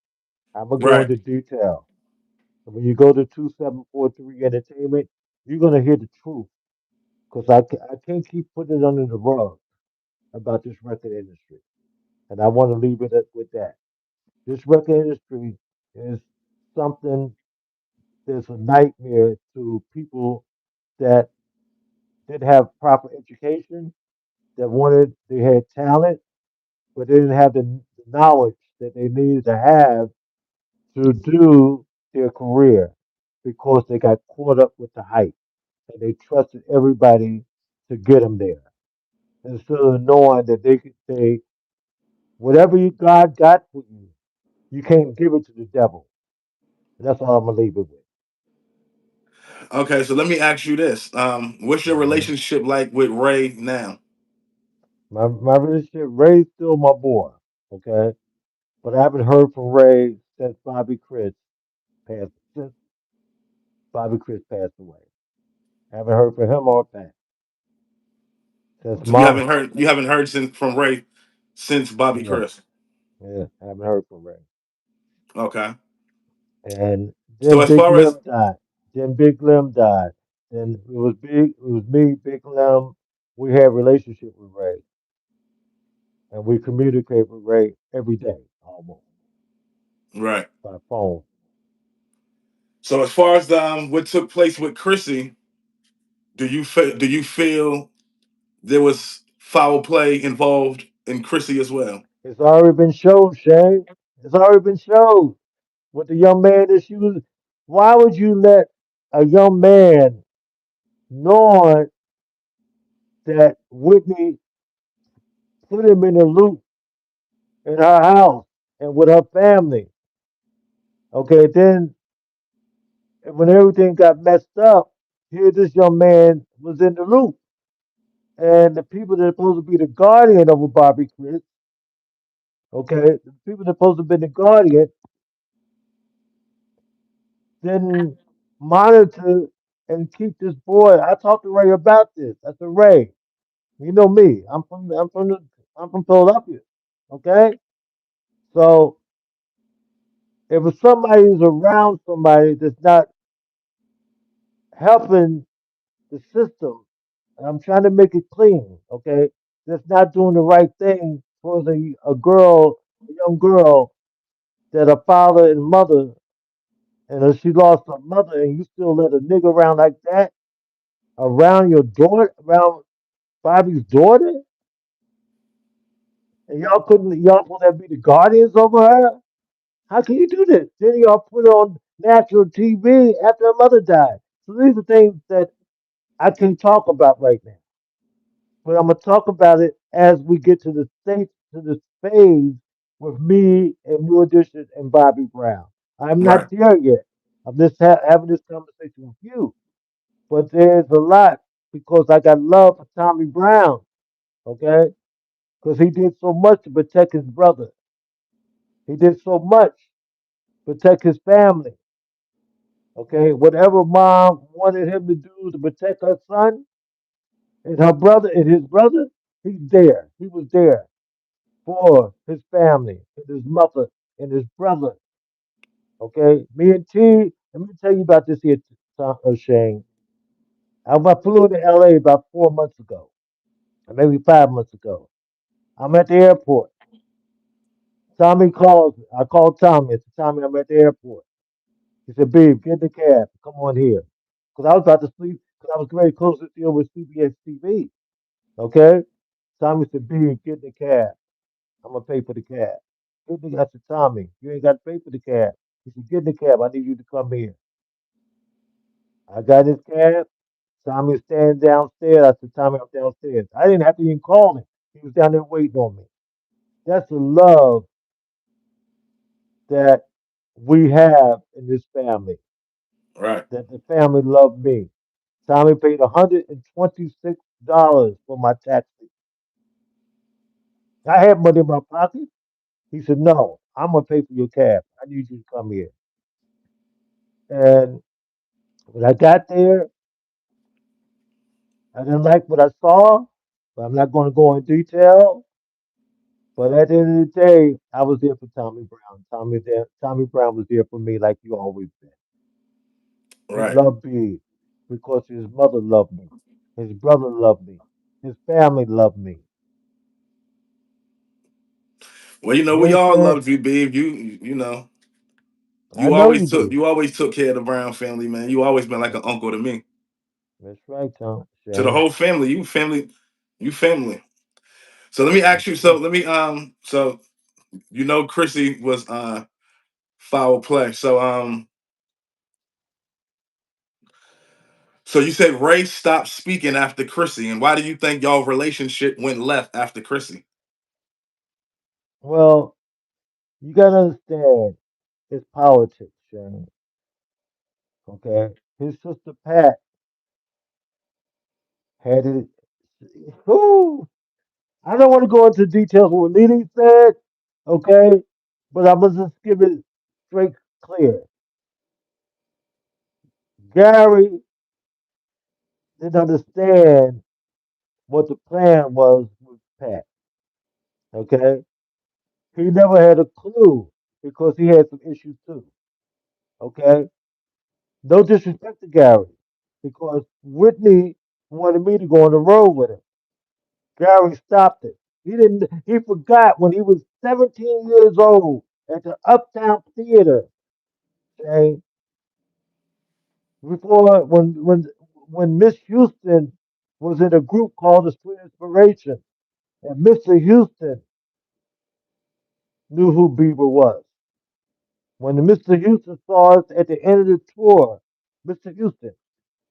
I'm gonna go right. into detail. And when you go to 2743 Entertainment, you're gonna hear the truth because I can't keep putting it under the rug about this record industry, and I want to leave it with that. This record industry is something that's a nightmare to people that didn't have proper education, they had talent, but they didn't have the knowledge that they needed to have to do their career because they got caught up with the hype and they trusted everybody to get them there instead of knowing that whatever God got for you, you can't give it to the devil. And that's all I'm gonna leave it with. Okay. So let me ask you this: what's your hmm relationship like with Ray now? My relationship, Ray's still my boy, okay, but I haven't heard from Ray since Bobby Chris passed away. I haven't heard from him or Pat since So you Mom. haven't heard since from Ray since Bobby Yeah, Chris. yeah, I haven't heard from Ray. Okay. And So then as Big far as Lim died. Then Big Lim died. Then it was me, Big Lim. We had a relationship with Ray, and we communicate with Ray every day, almost right. by phone. So as far as what took place with Chrissy, do you feel there was foul play involved in Chrissy as well. It's already been showed, Shane. It's already been showed with the young man that she was. Why would you let a young man knowing that Whitney put him in a loop in her house and with her family? Okay, then when everything got messed up, here this young man was in the loop. And the people that are supposed to be the guardian of a Bobby Chris, okay, the people that are supposed to be the guardian didn't monitor and keep this boy. I talked to Ray about this. I said, Ray, you know me. I'm from Philadelphia. Okay? So if somebody's around somebody that's not helping the system, and I'm trying to make it clean, okay, that's not doing the right thing for a girl, a young girl, that her father and mother, and if she lost her mother, and you still let a nigga around like that around your daughter, around Bobby's daughter, and y'all supposed to be the guardians over her? How can you do this? Then y'all put her on national TV after her mother died. So these are things that I can't talk about right now. But I'm gonna talk about it as we get to the state to the phase with me and New Edition and Bobby Brown. I'm not Right, there yet. I'm just having this conversation with you. But there's a lot because I got love for Tommy Brown, okay? Because he did so much to protect his brother. He did so much to protect his family, okay? Whatever mom wanted him to do to protect her son and her brother and his brother, he's there. He was there for his family and his mother and his brother, okay? Me and T, let me tell you about this here, Shane. I flew to LA about 4 months ago, or maybe 5 months ago. I'm at the airport. Tommy calls me. I called Tommy. I said, Tommy, I'm at the airport. He said, Babe, get in the cab. Come on here. Because I was about to sleep, because I was very close to deal with CBS TV. Okay? Tommy said, Babe, get in the cab. I'm going to pay for the cab. I said, Tommy, you ain't got to pay for the cab. He said, get in the cab. I need you to come here. I got his cab. Tommy was standing downstairs. I said, Tommy, I'm downstairs. I didn't have to even call him. He was down there waiting on me. That's the love that we have in this family, right, that the family loved me. Tommy paid $126 for my taxi. I had money in my pocket. He said, No, I'm going to pay for your cab. I need you to come here. And when I got there, I didn't like what I saw, but I'm not going to go in detail. But at the end of the day, I was there for Tommy Brown. Tommy Brown was there for me like you always been. He right. loved me because his mother loved me. His brother loved me. His family loved me. Well, you know, You we all understand? loved you, babe. You know, I know you you did. always took care of the Brown family, man. You always been like an uncle to me, That's right, Tom to the Shane. whole family. You family. So let me ask That's you. So right. let me So you know, Chrissy was foul play. So you said Ray stopped speaking after Chrissy, and why do you think y'all relationship went left after Chrissy? Well, you gotta understand it's politics, Shane. Okay? His sister Pat had it. Whoo! I don't want to go into details of what Lily said, okay? But I'm gonna just give it straight clear. Gary didn't understand what the plan was with Pat. Okay? He never had a clue because he had some issues too. Okay? No disrespect to Gary, because Whitney wanted me to go on the road with him. Gary stopped it. He didn't. He forgot when he was 17 years old at the Uptown Theater. Okay, before when Miss Houston was in a group called the Street Inspiration. And Mr. Houston knew who Beaver was. When Mr. Houston saw us at the end of the tour, Mr. Houston,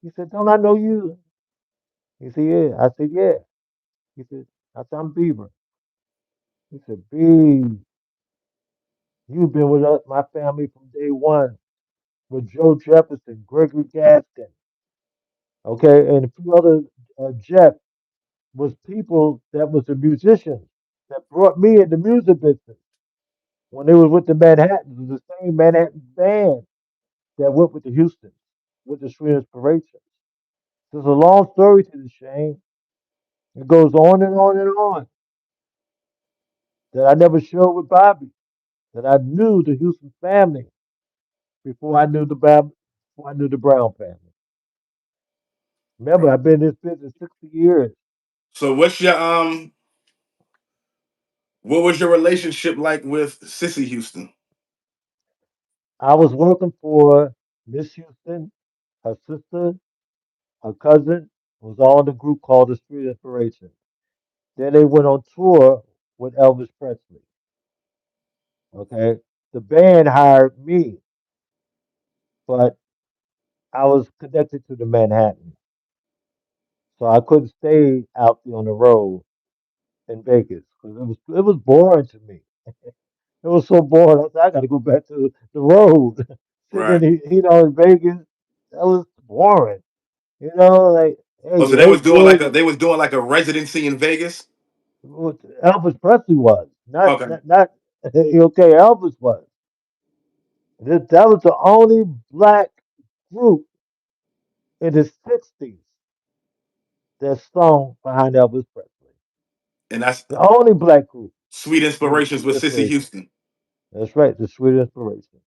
he said, "Don't I know you?" He said, "Yeah." I said, "Yeah." He said, "I said, I'm Beaver." He said, "B, you've been with us, my family from day one, with Joe Jefferson, Gregory Gaskin, okay, and a few other Jeff was people that was the musicians that brought me in the music business when they was with the Manhattans. It was the same Manhattan band that went with the Houstons, with the Street Inspirations. There's a long story to the Shane. It goes on and on and on that I never showed with Bobby. That I knew the Houston family before I knew before I knew the Brown family. Remember, Right. I've been in this business 60 years. So what was your relationship like with Sissy Houston? I was working for Miss Houston, her sister, her cousin, was all in the group called the Street Inspiration. Then they went on tour with Elvis Presley. Okay. The band hired me, but I was connected to the Manhattan. So I couldn't stay out there on the road in Vegas because it was boring to me. It was so boring. I said, I got to go back to the road. Sitting Right. in, in Vegas, that was boring. Like, hey, Oh, so you ate good. they was doing like a residency in Vegas? What Elvis Presley was not Okay. not, not okay. Elvis was. That was the only black group in the '60s that sung behind Elvis Presley. And that's The only black group Sweet was the Inspirations Sweet with Sissy Inspiration. Houston. That's right, the Sweet Inspiration.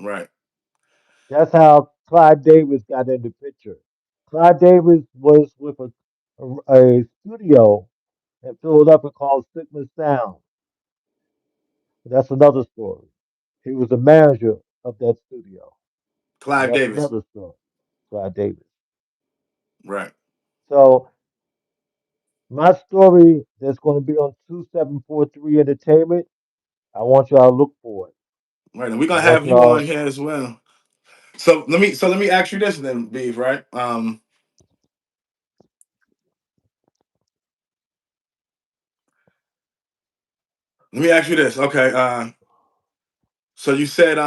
Right. That's how Clyde Davis got in the picture. Clyde Davis was with a studio in Philadelphia called Sigma Sound. That's another story. He was the manager of that studio. And Clive that's Davis. another story. Clyde Davis. Right. So my story that's going to be on 2743 Entertainment, I want y'all to look for it. Right. And we're I gonna want have you on y'all, here as well. So let me ask you this then, Beef, right? Let me ask you this. Okay. So you said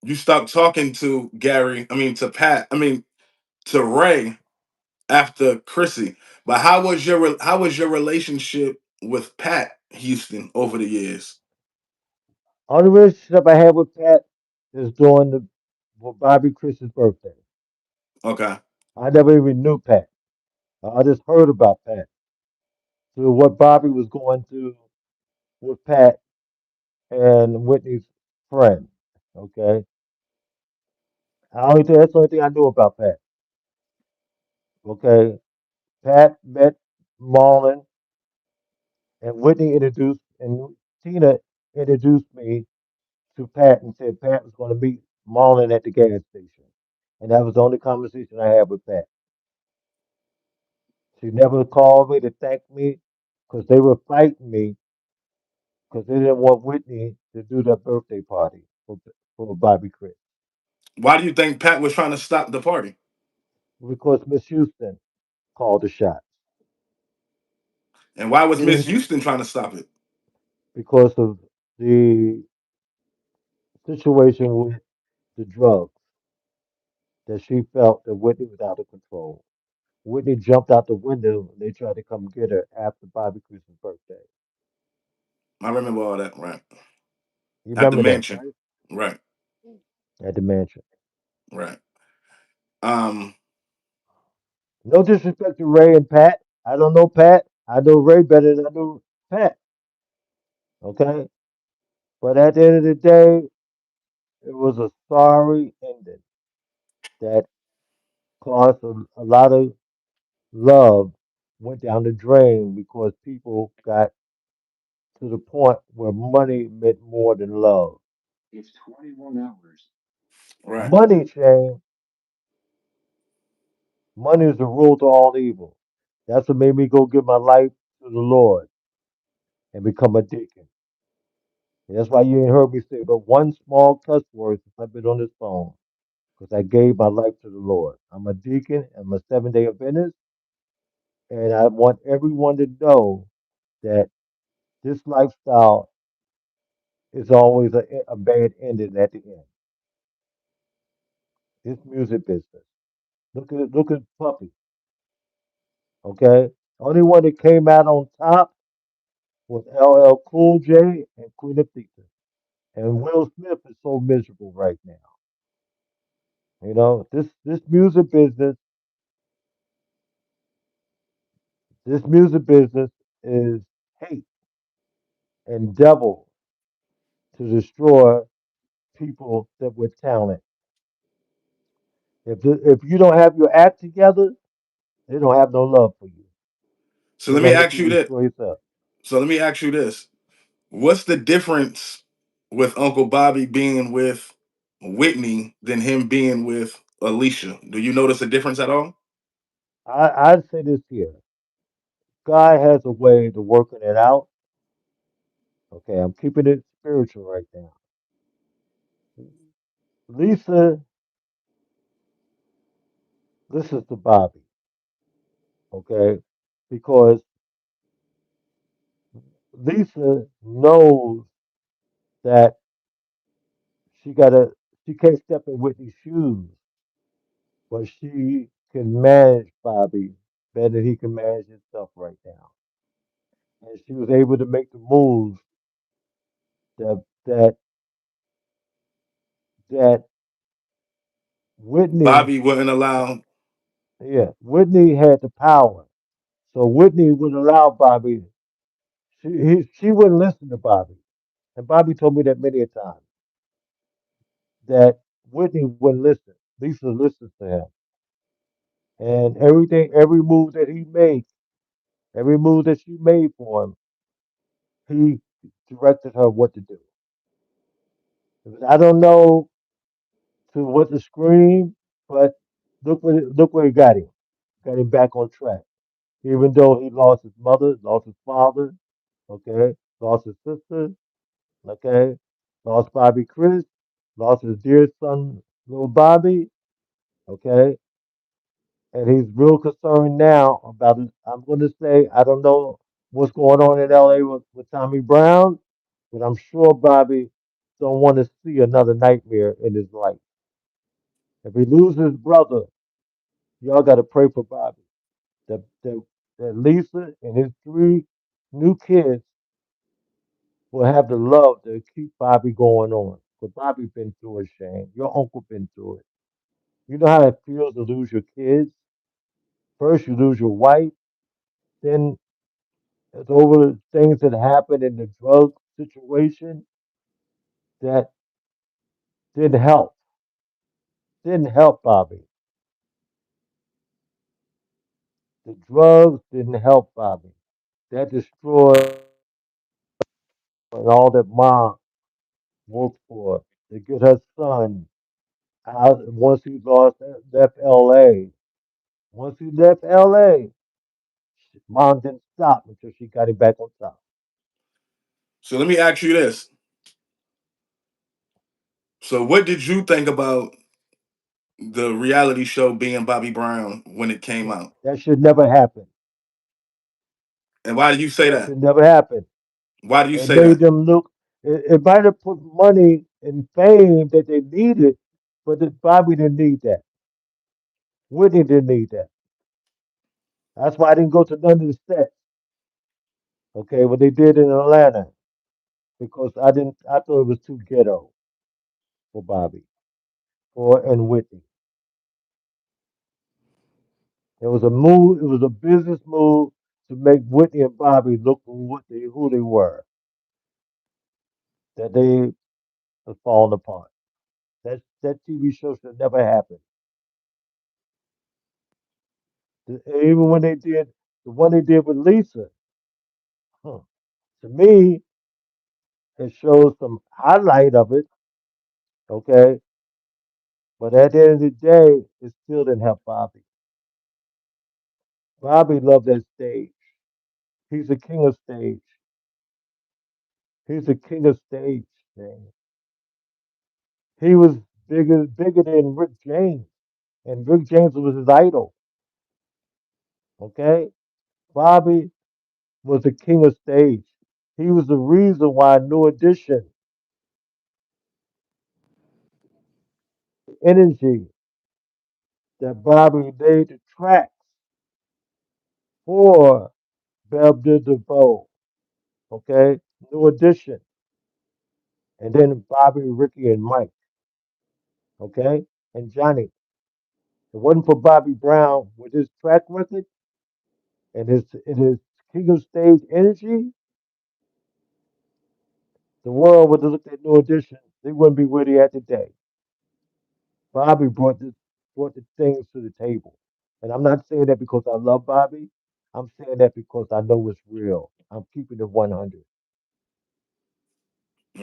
you stopped talking to Gary, I mean to Pat, I mean to Ray after Chrissy. But how was your relationship with Pat Houston over the years? only relationship I had with Pat is during for Bobby Chris's birthday. Okay. I never even knew Pat. I just heard about Pat. So what Bobby was going through with Pat and Whitney's friend. Okay. That's the only thing I knew about Pat. Okay. Pat met Marlon and Whitney introduced and Tina introduced me to Pat and said Pat was going to meet Marlon at the gas station. And that was the only conversation I had with Pat. She never called me to thank me because they were fighting me because they didn't want Whitney to do their birthday party for Bobby Chris. Why do you think Pat was trying to stop the party? Because Miss Houston called the shots. And why was She Miss didn't Houston trying to stop it? because of the situation with the drugs that she felt that Whitney was out of control. Whitney jumped out the window and they tried to come get her after Bobby Chris's birthday. I remember all that, right. You At the remember that, mansion. right? Right, At the mansion. right. Um, No disrespect to Ray and Pat. I don't know Pat. I know Ray better than I know Pat. Okay? But at the end of the day, it was a sorry ending that caused a lot of love went down the drain because people got to the point where money meant more than love. right. Money, Shane, money is the rule to all evil. That's what made me go give my life to the Lord and become a deacon. And that's why you ain't heard me say but one small cuss word since I've been on this phone, because I gave my life to the Lord. I'm a deacon, I'm a 7 Day Adventist, and I want everyone to know that this lifestyle is always a bad ending at the end. This music business. Look at Puppy, okay? Only one that came out on top was LL Cool J and Queen Latifah. And Will Smith is so miserable right now. This music business, this music business is hate and devil to destroy people that with talent. If you don't have your act together, they don't have no love for you. So They're let me gonna make ask you you that. destroy yourself. So let me ask you this: what's the difference with Uncle Bobby being with Whitney than him being with Alicia? Do you notice a difference at all? I'd say this here. God has a way to working it out. Okay, I'm keeping it spiritual right now. Lisa listens to Bobby, okay? Because Lisa knows that she gotta she can't step in Whitney's shoes, but she can manage Bobby better than he can manage himself right now. And she was able to make the moves that that that Whitney, Bobby wouldn't allow. yeah, Whitney had the power. So Whitney would allow Bobby. She wouldn't listen to Bobby, and Bobby told me that many a time that Whitney wouldn't listen. Lisa listens to him, and every move that he makes, every move that she made for him, he directed her what to do. I don't know to what to scream, but look where he got him back on track. Even though he lost his mother, lost his father, okay, lost his sister, okay, lost Bobby Chris, lost his dear son, little Bobby, okay, and he's real concerned now about it. I'm going to say I don't know what's going on in LA with Tommy Brown, but I'm sure Bobby don't want to see another nightmare in his life. If he loses his brother, y'all got to pray for Bobby. That Lisa and his three new kids will have the love to keep Bobby going on. Because Bobby been through it, Shane. Your uncle been through it. You know how it feels to lose your kids. First, you lose your wife. Then it's over the things that happened in the drug situation that didn't help. Didn't help Bobby. The drugs didn't help Bobby. That destroyed and all that mom worked for to get her son out once he left LA. Once he left LA, mom didn't stop until she got him back on top. So let me ask you this: so what did you think about the reality show being Bobby Brown when it came out? That should never happen. And why do you say That that? should never happen. Why do you It say made that? them look. It might have put money and fame that they needed, but Bobby didn't need that. Whitney didn't need that. That's why I didn't go to none of the sets. Okay, what they did in Atlanta because I didn't. I thought it was too ghetto for Bobby or and Whitney. It was a move. It was a business move to make Whitney and Bobby look who they were. That they have fallen apart. That TV show should never happen. Even when they did the one they did with Lisa, huh, to me it shows some highlight of it. Okay, but at the end of the day, it still didn't help Bobby. Bobby loved that stage. He's the king of stage. He's the king of stage, man. He was bigger than Rick James, and Rick James was his idol. Okay, Bobby was the king of stage. He was the reason why New Edition, energy that Bobby laid the tracks for Belle de DeVoe. Okay, New Edition, and then Bobby, Ricky, and Mike. Okay, and Johnny. If it wasn't for Bobby Brown with his track record and his king of stage energy, the world would have looked at New Edition. They wouldn't be where they are today. Bobby brought the things to the table. And I'm not saying that because I love Bobby. I'm saying that because I know it's real. I'm keeping it 100.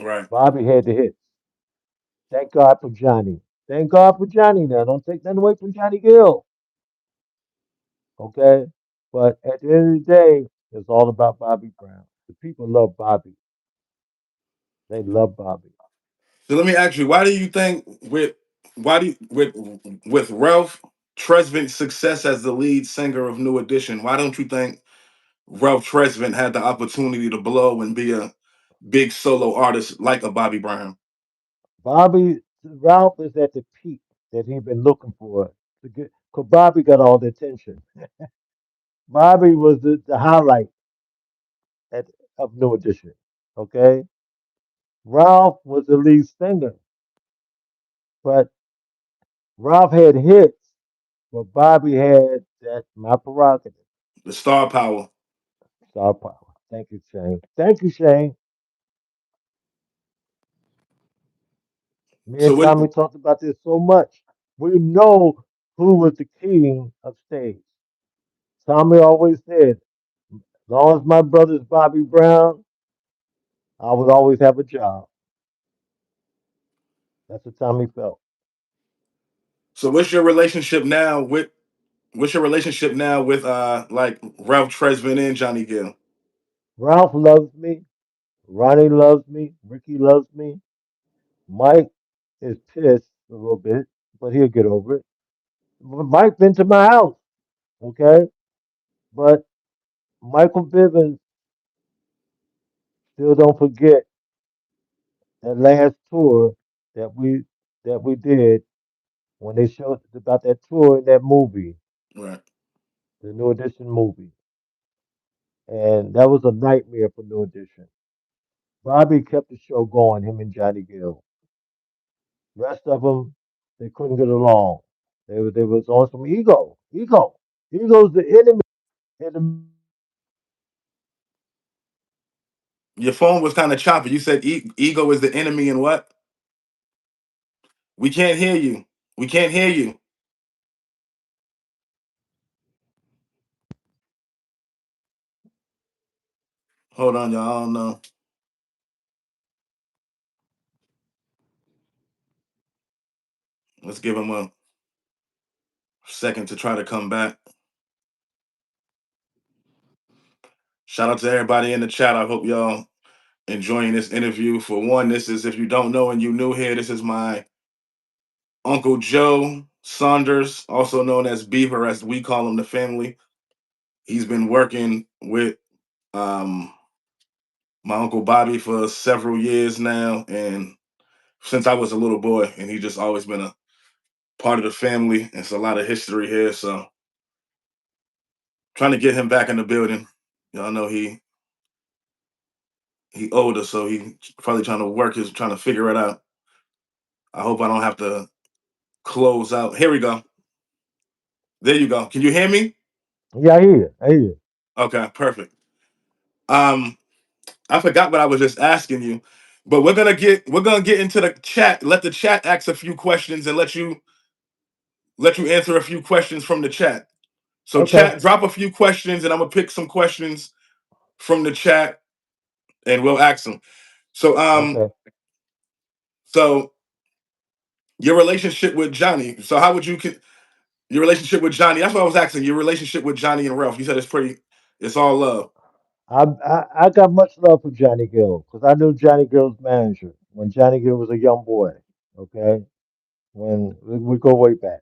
Right. Bobby had the hits. Thank God for Johnny. Thank God for Johnny now. Don't take nothing away from Johnny Gill. Okay? But at the end of the day, it's all about Bobby Brown. The people love Bobby. They love Bobby. So let me ask you, why do you think with Ralph Tresvant's success as the lead singer of New Edition, why don't you think Ralph Tresvant had the opportunity to blow and be a big solo artist like a Bobby Brown? Ralph is at the peak that he's been looking for. Because Bobby got all the attention. Bobby was the highlight at, of New Edition. Okay? Ralph was the lead singer, but Ralph had hits, but Bobby had that my prerogative. The star power. Star power. Thank you, Shane. Thank you, Shane. Me So and what? Tommy talked about this so much. We know who was the king of stage. Tommy always said, as long as my brother's Bobby Brown, I would always have a job. That's what Tommy felt. So what's your relationship now with like Ralph Tresvant and Johnny Gill? Ralph loves me. Ronnie loves me. Ricky loves me. Mike is pissed a little bit, but he'll get over it. Mike been to my house, okay? But Michael Bivins still don't forget that last tour that we did when they showed about that tour in that movie, Right. the New Edition movie. And that was a nightmare for New Edition. Bobby kept the show going, him and Johnny Gill. Rest of them, they couldn't get along. They was on some ego. Ego. Ego's the enemy. And Your phone was kind of choppy. You said ego is the enemy and what? We can't hear you. We can't hear you. Hold on, y'all. I don't know. Let's give him a second to try to come back. Shout out to everybody in the chat. I hope y'all enjoying this interview. For one, this is, if you don't know and you new here, this is my Uncle Joe Saunders, also known as Beaver, as we call him, the family. He's been working with um, my Uncle Bobby for several years now, and since I was a little boy, and he just always been a part of the family. It's a lot of history here, so trying to get him back in the building. Y'all know he older, so he probably trying to figure it out. I hope I don't have to close out. Here we go. There you go. Can you hear me? yeah, I hear you. Okay, perfect. Um, I forgot what I was just asking you, but we're gonna get into the chat. Let the chat ask a few questions and let you answer a few questions from the chat. So Okay, chat, drop a few questions, and I'm gonna pick some questions from the chat, and we'll ask them. So okay. so your relationship with Johnny. So how would you your relationship with Johnny? That's what I was asking. Your relationship with Johnny and Ralph. You said it's all love. I got much love for Johnny Gill because I knew Johnny Gill's manager when Johnny Gill was a young boy. Okay, when we go way back,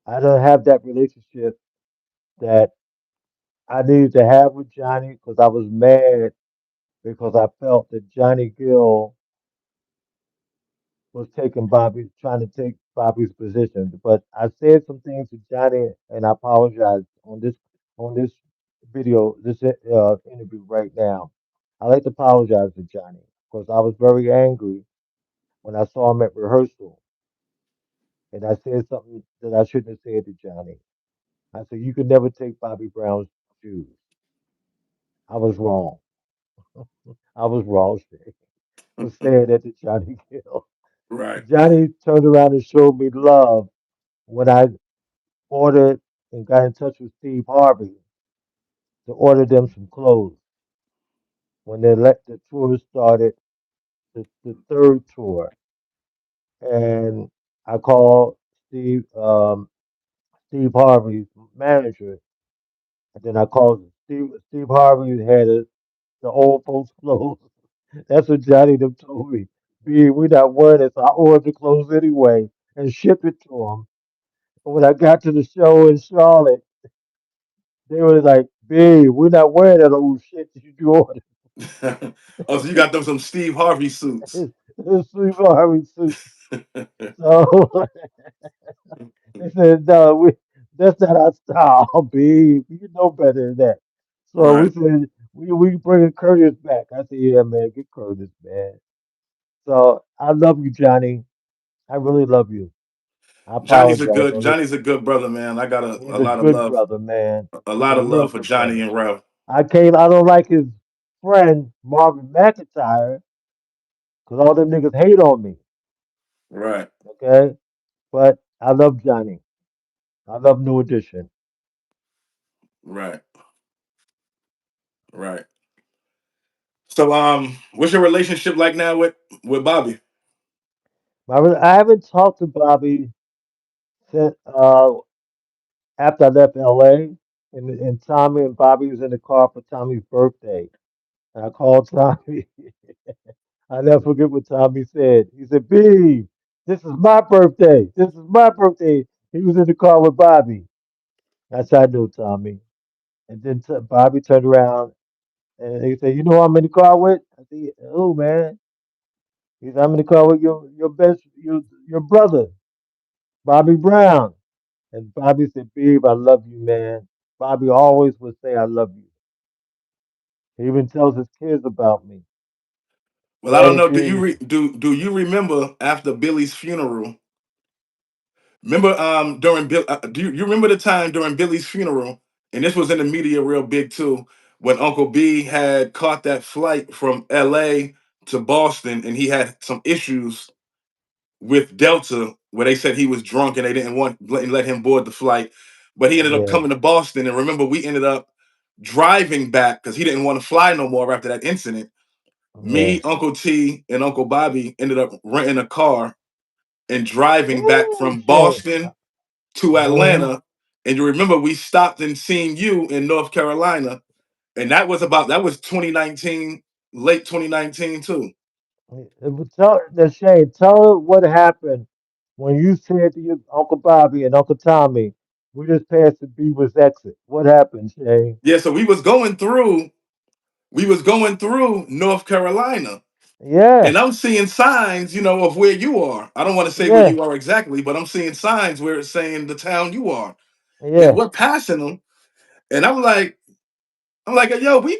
I don't have that relationship that I needed to have with Johnny because I was mad because I felt that Johnny Gill was taking Bobby, trying to take Bobby's position. But I said some things to Johnny, and I apologize on this video, this interview right now. I like to apologize to Johnny because I was very angry when I saw him at rehearsal, and I said something that I shouldn't have said to Johnny. I said, "You could never take Bobby Brown's shoes." I was wrong. I was wrong for saying that to Johnny Gill. Right. Johnny turned around and showed me love when I ordered and got in touch with Steve Harvey to order them some clothes when the tour started, the third tour. And I called Steve Harvey's manager, and then I called Steve Harvey had the old folks clothes. That's what Johnny them told me. B, we not wearing it, so I ordered the clothes anyway and shipped it to him. And when I got to the show in Charlotte, they were like, B, we're not wearing that old shit that you ordered. Oh, so you got them some Steve Harvey suits. It's Steve Harvey suit. So they said, no, that's not our style, B. You know better than that. So we Right. said, we bringing Curtis back. I said, yeah, man, get Curtis, man. So I love you, Johnny. I really love you. I apologize on this. Johnny's a good brother, man. I got He's a a lot of good love, brother, man. a He's lot a of real love for good Johnny brother. and Ralph. I don't like his friend Marvin McIntyre because all them niggas hate on me. Right. Okay, but I love Johnny. I love New Edition. Right. Right. So what's your relationship like now with Bobby? I haven't talked to Bobby since after I left LA, and Tommy and Bobby was in the car for Tommy's birthday. And I called Tommy. I never forget what Tommy said. He said, "B, this is my birthday. This is my birthday." He was in the car with Bobby. That's how I knew Tommy. And then Bobby turned around and he said, "You know who I'm in the car with?" I said, "Oh man." He said, "I'm in the car with your brother, Bobby Brown." And Bobby said, "Babe, I love you, man." Bobby always would say, "I love you." He even tells his kids about me. Well, I don't Hey, know. B. Do you remember after Billy's funeral? Remember during Bill? You remember the time during Billy's funeral? And this was in the media real big too. When Uncle B had caught that flight from L.A. to Boston, and he had some issues with Delta, where they said he was drunk and they didn't let him board the flight. But he ended up Yeah, coming to Boston, and remember we ended up driving back because he didn't want to fly no more after that incident. yeah. Me, Uncle T, and Uncle Bobby ended up renting a car and driving back Ooh, from shit. Boston to Uh-huh. Atlanta. And you remember we stopped and seen you in North Carolina, and that was 2019, late 2019 too. Tell the Shane, tell her what happened when you said to your Uncle Bobby and Uncle Tommy, we just passed the Beaver's exit. What happened, Shane? Yeah, so we was going through North Carolina, Yeah, and I'm seeing signs, of where you are. I don't want to say where yeah, you are exactly, but I'm seeing signs where it's saying the town you are, and yeah. we're passing them. And I'm like, yo, we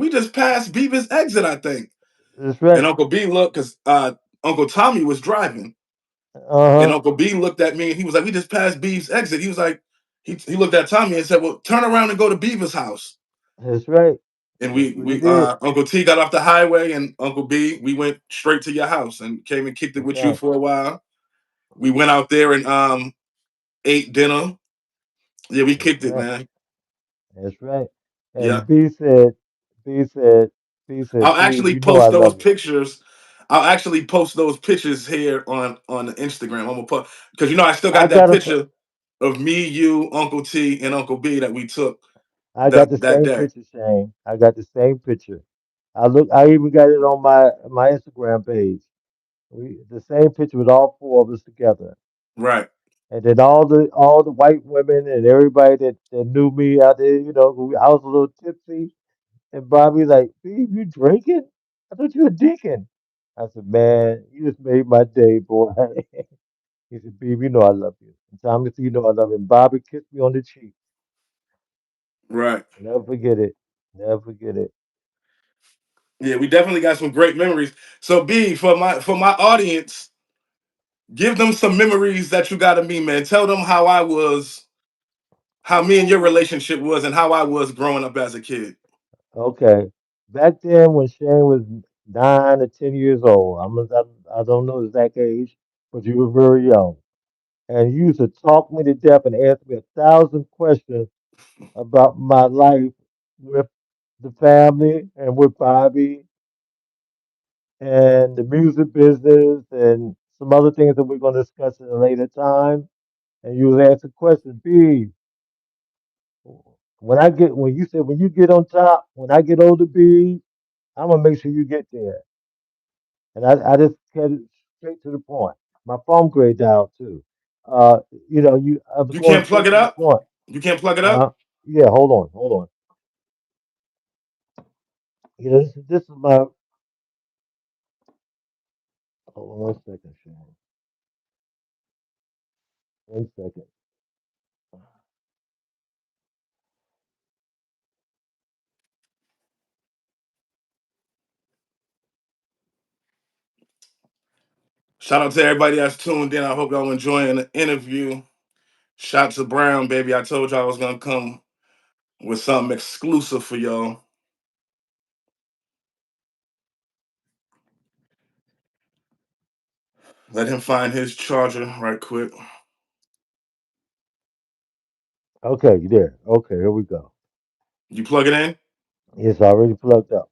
just passed Beaver's exit, I think. That's And right. Uncle B looked because Uncle Tommy was driving, and Uh-huh. Uncle B looked at me and he was like, we just passed Beaver's exit. He was like, he looked at Tommy and said, well, turn around and go to Beaver's house. That's right. And That's we what he we did. Uncle T got off the highway, and Uncle B, we went straight to your house and came and kicked it That's with you right. for a while. We went out there and ate dinner. Yeah, we That's kicked it, right. man. That's right. Yeah. And B said, I'll B, actually you know I post those love you. pictures. I'll actually post those pictures here on the Instagram. I'm gonna put because I still I got that gotta, picture of me, you, Uncle T, and Uncle B that we took. I got the that same day. picture, Shane. I got the same picture. I even got it on my Instagram page. The same picture with all four of us together. Right, And then all the white women and everybody that knew me out there, I was a little tipsy. And Bobby's like, "Babe, you drinking? I thought you were deacon." I said, "Man, you just made my day, boy." He said, "Babe, you know I love you." And Tommy said, "You know I love you." And Bobby kissed me on the cheek. right. Never forget it. Never forget it. Yeah, we definitely got some great memories. So B, for my audience, give them some memories that you got of me, man. Tell them how I was, how me and your relationship was, and how I was growing up as a kid. Okay. Back then, when Shane was 9 or 10 years old, I don't know the exact age, but you were very young. And you used to talk me to death and ask me 1,000 questions about my life with the family and with Bobby and the music business and some other things that we're going to discuss at a later time. And you was asking questions. B, when you said when you get on top, when I get older, B, I'm gonna make sure you get there. And I just get it straight to the point. My phone grade down too. Uh, I was You going can't plug straight it to the up. point. You can't plug it up. Uh, yeah, hold on. This is my. Hold on 1 second, Sean. 1 second. Shout out to everybody that's tuned in. I hope y'all enjoying the interview. Shout to Brown, baby. I told y'all I was gonna come with something exclusive for y'all. Let him find his charger right quick. Okay, you there. Okay, here we go. You plug it in? It's already plugged up.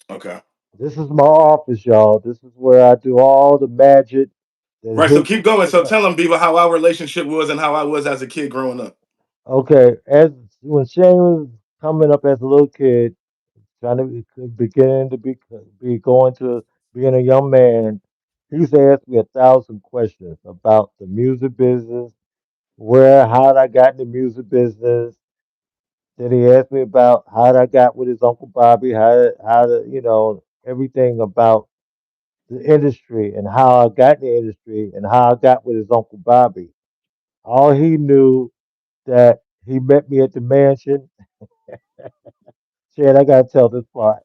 Okay. This is my office, y'all. This is where I do all the magic that Right, so hits. keep going. So tell them, Beaver, how our relationship was and how I was as a kid growing up. Okay, as when Shane was coming up as a little kid, trying to begin to be going to being a young man, he used to ask me 1,000 questions about the music business, how I got in the music business. Then he asked me about how I got with his Uncle Bobby, everything about the industry and how I got in the industry and how I got with his Uncle Bobby. All he knew that he met me at the mansion. Shit, I gotta tell this part.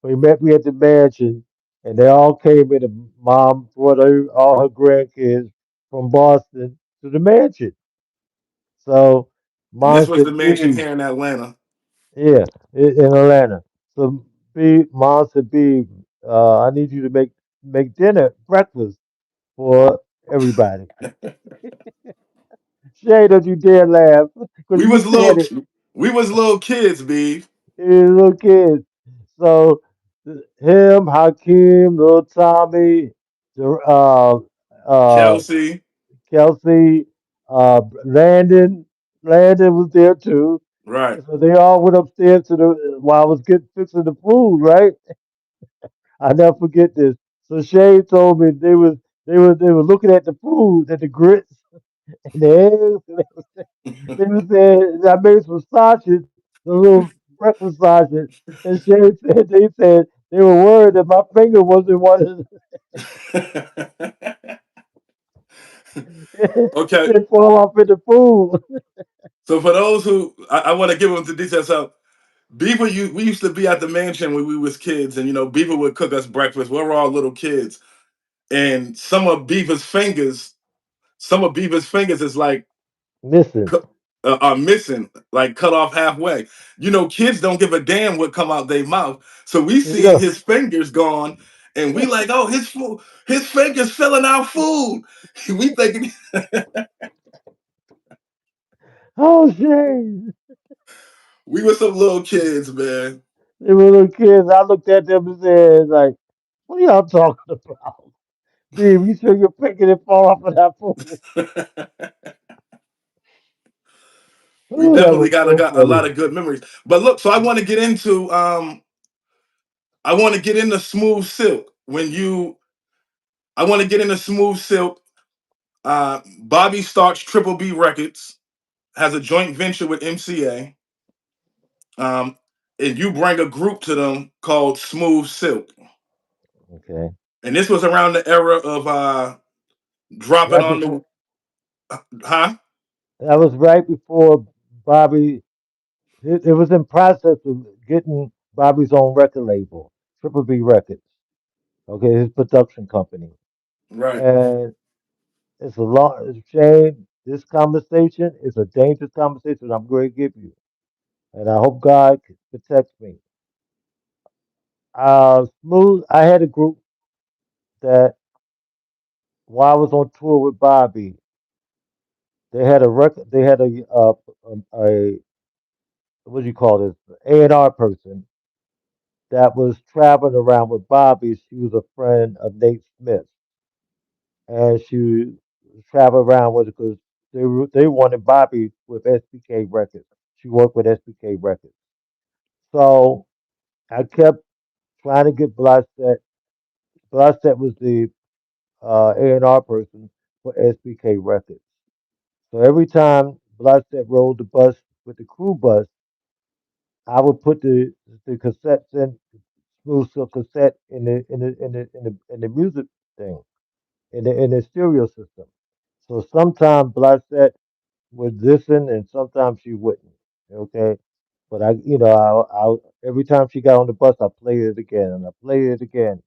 He met me at the mansion, and they all came in. And mom brought all her grandkids from Boston to the mansion. So And mom this was the said, mansion "B, here in Atlanta. yeah, in Atlanta." So mom said, "B, I need you to make dinner, breakfast for everybody." Shay, don't you dare laugh, because We you was said little it. we was little kids, B. Little kids. So him, Hakeem, little Tommy, uh, uh, Kelsey. Kelsey, Landon. Landon was there too. Right. So they all went upstairs to the while I was getting fixing the food. Right, I never forget this. So Shay told me they were looking at the food, at the grits and the eggs. They were saying I made some sausage, the little breakfast sausage, and Shay said they were worried that my finger wasn't one of Okay. it fall off in the food. So for those who I want to give them the details. So Beaver, we used to be at the mansion when we was kids, and Beaver would cook us breakfast. We were all little kids, and some of Beaver's fingers is like Listen, are missing, like cut off halfway. Kids don't give a damn what come out their mouth. So we you see know, his fingers gone, and we like, oh, his fingers filling our food. We thinking oh Shay, we were some little kids, man. they were little kids. I looked at them and said, like, what are y'all talking about? Babe, you sure your finger didn't fall off of that food? We Ooh, that definitely was got so a funny. lot of good memories. But look, so I want to get into Smooth Silk. I want to get into Smooth Silk. Bobby starts Triple B Records, has a joint venture with MCA, um, and you bring a group to them called Smooth Silk. Okay. And this was around the era of dropping Right on before the huh? that was right before Bobby. It was in process of getting Bobby's own record label, Triple B Records. Okay, his production company. Right. And it's a shame. This conversation is a dangerous conversation I'm going to give you. And I hope God protects me. Smooth, I had a group that while I was on tour with Bobby, they had a record, they had a what do you call this, A&R person that was traveling around with Bobby. She was a friend of Nate Smith, and she traveled around with it because they wanted Bobby with SBK Records. She worked with SBK Records, so I kept trying to get Blyset. Blyset was the A&R person for SBK Records. So every time Blyset rolled the bus with the crew bus, I would put the cassettes in, Smooth Silk cassette in the music thing, in the stereo system. So sometimes Blyset would listen and sometimes she wouldn't. Okay. But every time she got on the bus, I played it again and I played it again.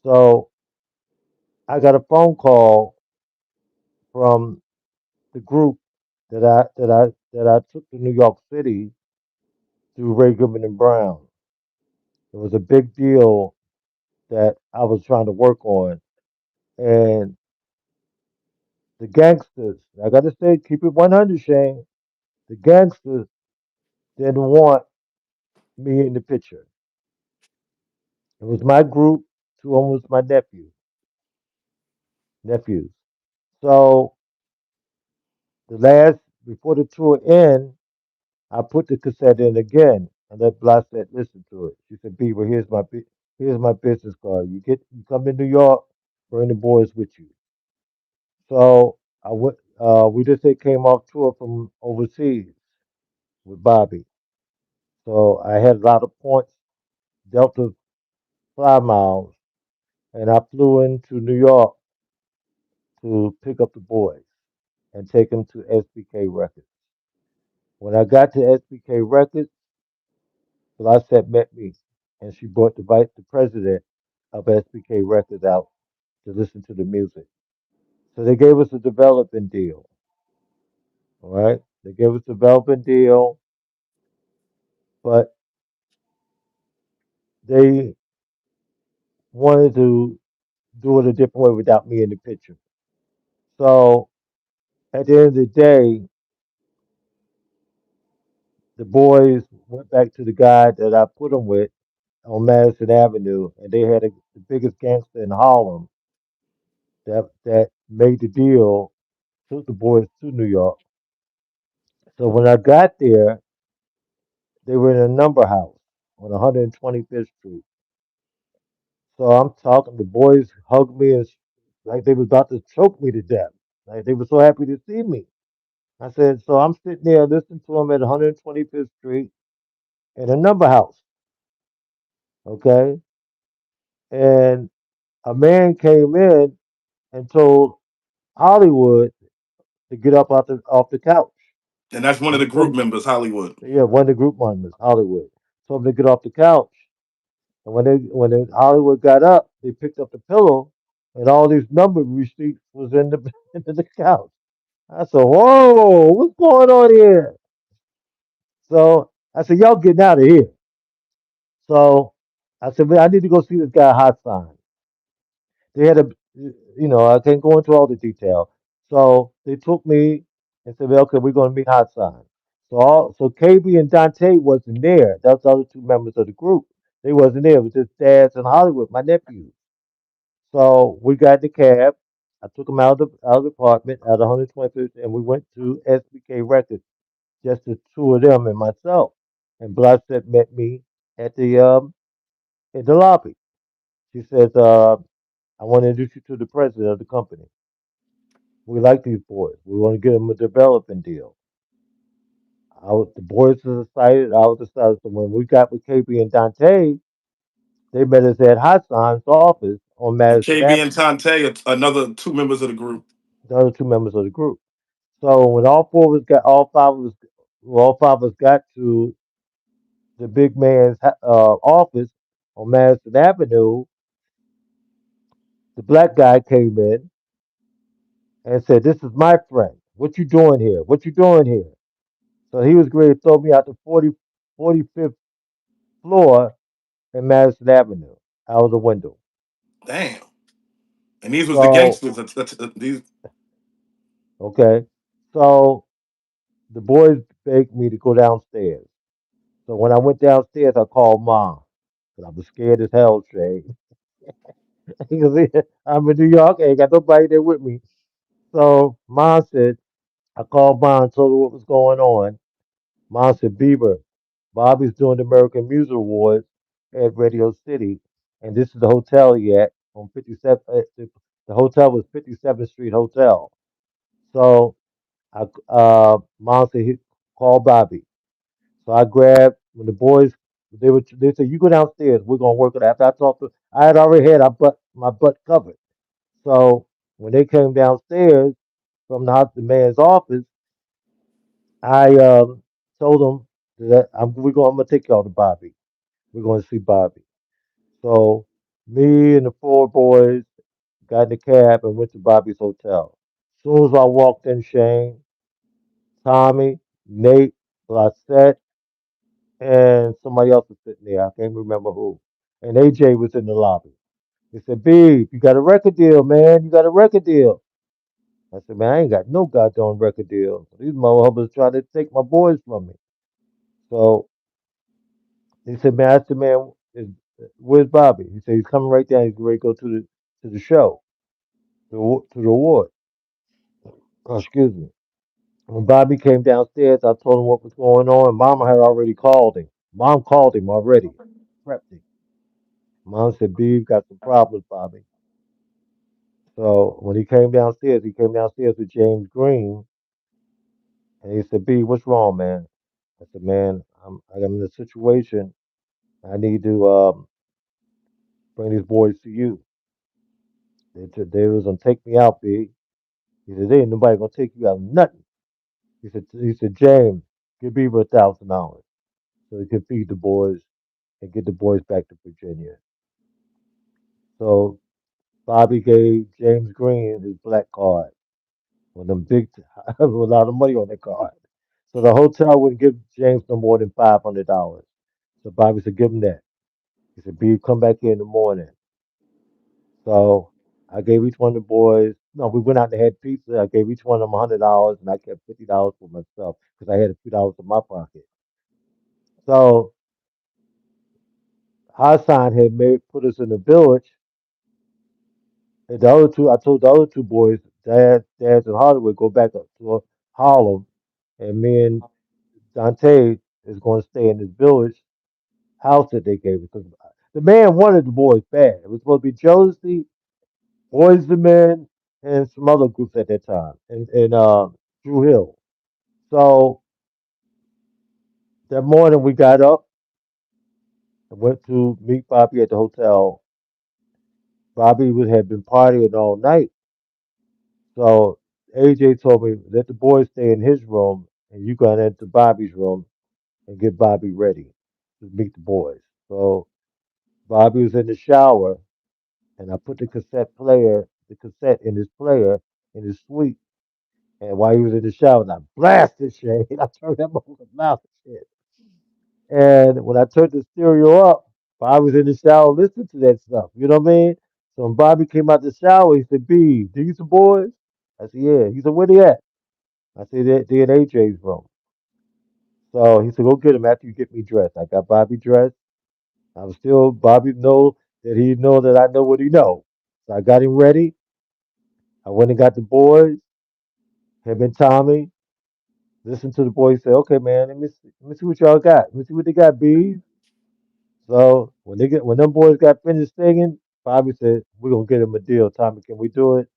So I got a phone call from the group that I took to New York City through Ray Goodman and Brown. It was a big deal that I was trying to work on, and the gangsters. I got to say, keep it 100, Shane. The gangsters didn't want me in the picture. It was my group. Two of them was my nephews. So the last before the tour end, I put the cassette in again and let Blyset listen to it. She said, "Beaver, here's my business card. You come to New York, bring the boys with you." So I went. We just came off tour from overseas with Bobby. So I had a lot of points, Delta fly miles, and I flew into New York to pick up the boys and take them to SBK Records. When I got to SBK Records, Blyset met me, and she brought the president of SBK Records out to listen to the music. So they gave us a development deal. All right, they gave us a development deal, but they wanted to do it a different way without me in the picture. So at the end of the day, the boys went back to the guy that I put them with on Madison Avenue, and they had the biggest gangster in Harlem that made the deal, took the boys to New York. So when I got there, they were in a number house on 125th Street. So I'm talking, the boys hugged me as like they was about to choke me to death. Like they were so happy to see me. I said, so I'm sitting there listening to them at 125th Street in a number house, okay? And a man came in and told Hollywood to get up off the couch. And that's one of And the he group told members, Hollywood. yeah, one of the group members, Hollywood, told him to get off the couch. And Hollywood got up, they picked up the pillow, and all these number receipts was in the into the couch. I said, "Whoa, what's going on here?" So I said, "Y'all getting out of here." So I said, "Man, I need to go see this guy Hot Sign." They had I can't go into all the detail. So they took me and said, well, "Okay, we're going to meet Hot Sign." So KB and Dante wasn't there. That's the other two members of the group. They wasn't there. It was just Daz and Hollywood, my nephews. So we got in the cab. I took them out of the apartment at 125th, and we went to SBK Records just the two of them and myself. And Bloodsett met me at the in the lobby. She says, "I want to introduce you to the president of the company. We like these boys. We want to get them a development deal." The boys was excited. I was excited. So when we got with KB and Dante, they met us at Hassan's office on And Madison KB and Avenue. Tante, another two members of the group. The other two members of the group. So when all five of us got to the big man's office on Madison Avenue, the black guy came in and said, "This is my friend. What you doing here? What you doing here?" So he was ready to throw me out the 45th floor in Madison Avenue out of the window. Damn. And these was the So, gangsters. These. okay. So the boys begged me to go downstairs. So when I went downstairs, I called mom because I was scared as hell, Shay. Because I'm in New York, I ain't got nobody there with me. So mom said, I called mom, told her what was going on. Mom said, Beaver, Bobby's doing the American Music Awards at Radio City, and this is the hotel he at on 57. The hotel was 57th Street Hotel. So mom said, call Bobby. So I grabbed when the boys they said you go downstairs, we're gonna work it out. After I talked to I had already had my butt covered. So when they came downstairs from the man's office, I told them that I'm gonna take y'all to Bobby. We're gonna see Bobby. So me and the four boys got in the cab and went to Bobby's hotel. As soon as I walked in, Shane, Tommy, Nate, Blissett, and somebody else was sitting there. I can't remember who. And AJ was in the lobby. He said, B, you got a record deal, man. You got a record deal. I said, man, I ain't got no goddamn record deal. These motherfuckers trying to take my boys from me. So he said, man, I said, man, where's Bobby? He said, he's coming right down. He's ready to go to the show, to the award. Oh, excuse me. When Bobby came downstairs, I told him what was going on. Mama had already called him. Mom called him already, prepped him. Mom said, B, got some problems, Bobby. So when he came downstairs with James Green, and he said, B, what's wrong, man? I said, man, I'm in a situation. I need to bring these boys to you. They was gonna take me out, B. He said, there ain't nobody gonna take you out of nothing. He said, James, give Beaver $1,000 so he can feed the boys and get the boys back to Virginia. So Bobby gave James Green his black card with them big, with a lot of money on that card. So the hotel wouldn't give James no more than $500. So Bobby said, give him that. He said, B, come back here in the morning. So I gave each one of the boys, no, we went out and had pizza. I gave each one of them $100 and I kept $50 for myself because I had a few dollars in my pocket. So Hassan had put us in the village. And the other two, I told the other two boys, Dad's in Hollywood, go back up to Harlem. And me and Dante is going to stay in this village house that they gave us. Because the man wanted the boys bad. It was supposed to be Josie, Boys the Men, and some other groups at that time, and Drew Hill. So that morning we got up and went to meet Bobby at the hotel. Bobby had been partying all night. So AJ told me, let the boys stay in his room and you go into Bobby's room and get Bobby ready to meet the boys. So Bobby was in the shower and I put the cassette in his player in his suite. And while he was in the shower, I blasted shit. I turned that motherfucker's mouth and shit. And when I turned the stereo up, Bobby was in the shower listening to that stuff. You know what I mean? So when Bobby came out the shower, he said, B, these the boys? I said, yeah. He said, where they at? I said, they in AJ's room. So he said, go get him after you get me dressed. I got Bobby dressed. I was still, Bobby know that he know that I know what he know. So I got him ready. I went and got the boys, him and Tommy. Listen to the boys say, okay, man, let me see what y'all got. Let me see what they got, bees. So when them boys got finished singing, Bobby said, we're gonna get him a deal. Tommy, can we do it?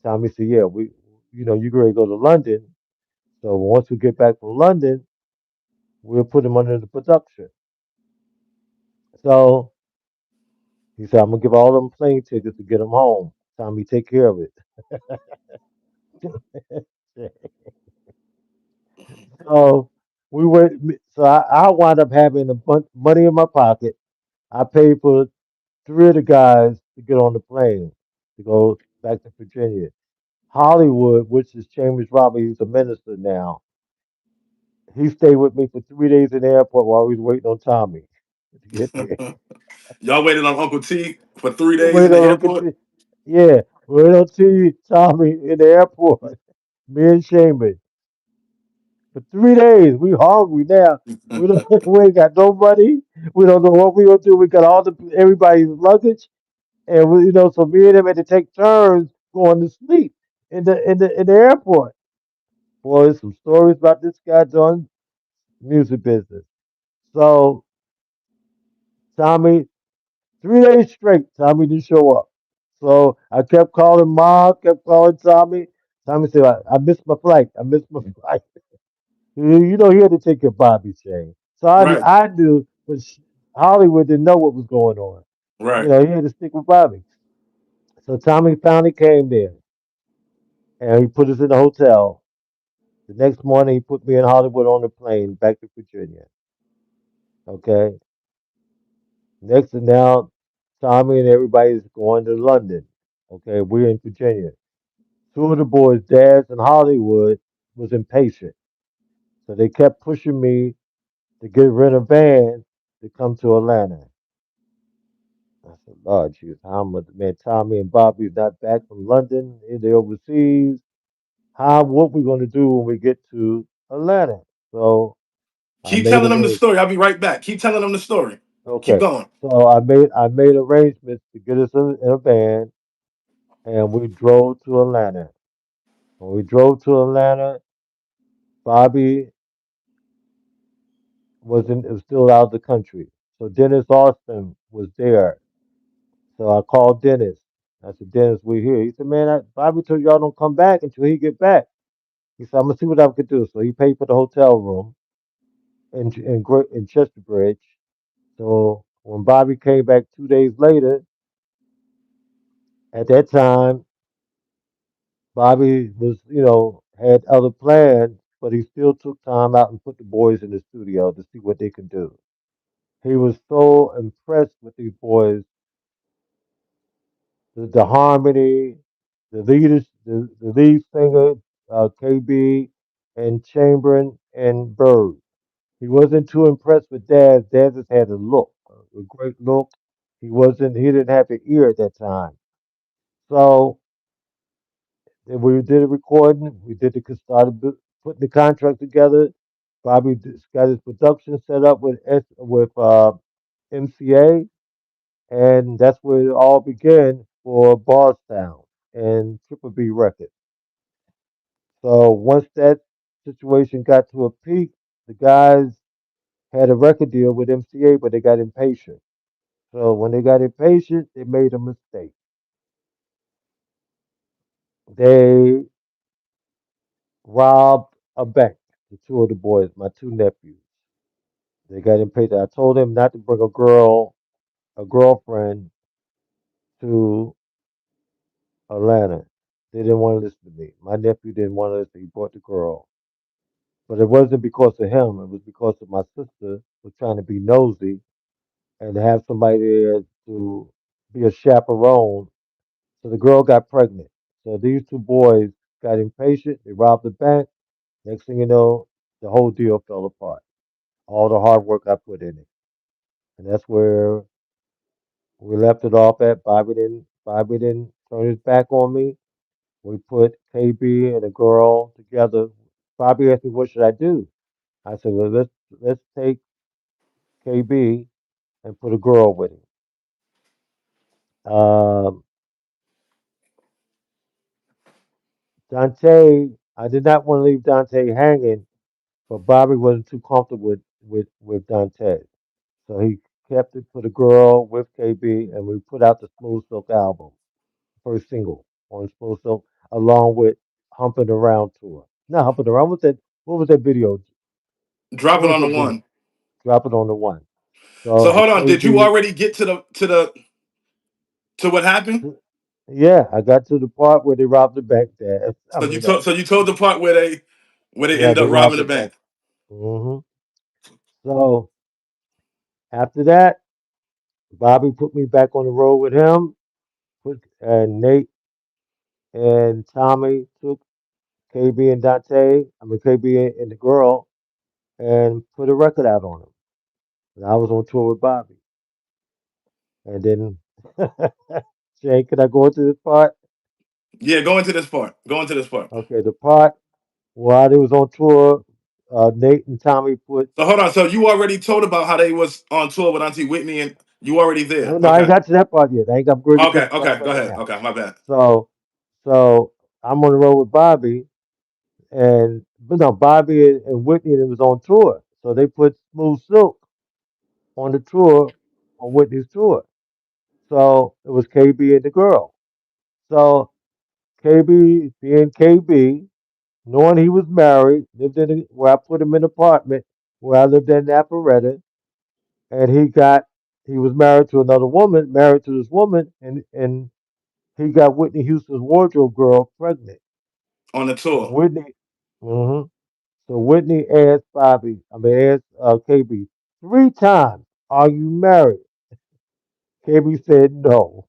Tommy said, yeah, you ready to go to London. So once we get back from London, we'll put him under the production. So he said, I'm gonna give all them plane tickets to get him home. Tommy, take care of it. So we went. So I wound up having a bunch money in my pocket. I paid for three of the guys to get on the plane to go back to Virginia. Hollywood, which is Chambers Robert, he's a minister now. He stayed with me for 3 days in the airport while we was waiting on Tommy to get there. Y'all waited on Uncle T for 3 days in Wait the on Uncle airport. T. Yeah, wait on T. Tommy in the airport. Me and Chambers for 3 days. We hungry now. We don't. We ain't got no money. We don't know what we gonna do. We got all the everybody's luggage, and so me and him had to take turns going to sleep in the airport. Boy, there's some stories about this guy doing music business. So Tommy, 3 days straight, Tommy didn't show up. So I kept calling Mom, kept calling Tommy. Tommy said, I missed my flight. I missed my flight. He had to take care of Bobby Shane. So Right, I knew, but Hollywood didn't know what was going on. right. He had to stick with Bobby. So Tommy finally came there and he put us in the hotel. The next morning, he put me in Hollywood on a plane back to Virginia. Okay. Next, and now Tommy and everybody's going to London. Okay. We're in Virginia. Two of the boys, Daz and Hollywood, was impatient. So they kept pushing me to get rent a van to come to Atlanta. I said, Lord Jesus, how much, man, Tommy and Bobby's not back from London, they're overseas. What we going to do when we get to Atlanta? So I Keep made telling them the arrangements. story. I'll be right back. Keep telling them the story. Keep Okay. going. So I made arrangements to get us in a van and we drove to Atlanta. When we drove to Atlanta, Bobby was still out of the country. So Dennis Austin was there. So I called Dennis. I said, Dennis, we're here. He said, man, Bobby told y'all don't come back until he get back. He said, I'm gonna see what I can do. So he paid for the hotel room in Chester Bridge. So when Bobby came back 2 days later, at that time, Bobby had other plans, but he still took time out and put the boys in the studio to see what they could do. He was so impressed with these boys, the harmony, the lead singer, KB, and Chamberlain and Bird. He wasn't too impressed with Daz. Daz just had a look, a great look. He didn't have an ear at that time. So then we did a recording. We putting the contract together. Bobby got his production set up with MCA, and that's where it all began for Bardstown and Triple B Records. So once that situation got to a peak, the guys had a record deal with MCA, but they got impatient. So when they got impatient, they made a mistake. They robbed a bank. The two of the boys, my two nephews, they got impatient. I told them not to bring a girlfriend to Atlanta. They didn't want to listen to me. My nephew didn't want to listen. He brought the girl. But it wasn't because of him. It was because of my sister was trying to be nosy and to have somebody there to be a chaperone. So the girl got pregnant. So these two boys got impatient. They robbed the bank. Next thing you know, the whole deal fell apart. All the hard work I put in it. And that's where we left it off at. Bobby didn't turn his back on me. We put KB and a girl together. Bobby asked me, what should I do? I said, well, let's take KB and put a girl with him. Um, Dante, I did not want to leave Dante hanging. but Bobby wasn't too comfortable with Dante. So he kept it for the girl with KB, and we put out the Smooth Silk album, first single on Smooth Silk, along with Humping Around tour. Not Humping Around. What was that video? Drop What it was on the that video? one. Drop it on the one. So So hold on. Did you KB, already get to what happened? yeah, I got to the part where they robbed the bank. There, I So you mean, told the part where they yeah, end they up robbing robbed the the bank. bank hmm So after that, Bobby put me back on the road with him. And Nate and Tommy took KB and Dante, I mean KB and the girl, and put a record out on them. And I was on tour with Bobby. And then, Shane, can I go into this part? Yeah, go into this part. Go into this part. Okay, the part while they was on tour, Nate and Tommy put. So hold on. So you already told about how they was on tour with Auntie Whitney, and you already there. No, no, I ain't Okay. got to that part yet. I ain't got. I'm going to Okay. get to that Okay. part Go right ahead. now. Okay. My bad. So, so I'm on the road with Bobby, and but no, Bobby and Whitney was on tour, so they put Smooth Silk on the tour on Whitney's tour. So it was KB and the girl. So KB being KB, knowing he was married, lived in where I put him in an apartment where I lived in Alpharetta, and he was married to another woman, married to this woman, and he got Whitney Houston's wardrobe girl pregnant. On the So tour. Whitney, hmm so Whitney asked asked KB 3 times, "Are you married?" KB said no.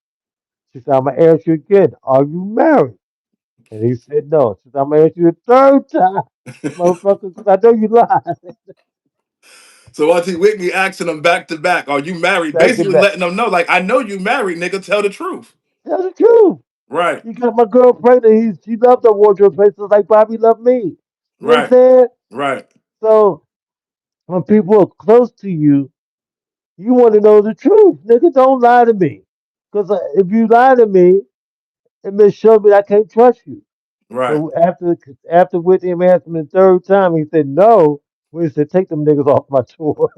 She said, "I'm gonna ask you again, are you married?" And he said no. She said, "I'm gonna ask you a third time, motherfucker, because I know you lied." So Auntie Whitney asking them back to back, "Are you married?" Back to Basically back. letting them know, like, I know you married, nigga. Tell the truth. Tell the truth. Right. You got my girl pregnant. She loved her wardrobe places like Bobby loved me. You know what I'm Right. saying? Right. So when people are close to you, you want to know the truth. Nigga, don't lie to me. Because if you lie to me, it may show me I can't trust you. Right. So after Whitney asked him the third time, he said no. We said, take them niggas off my tour.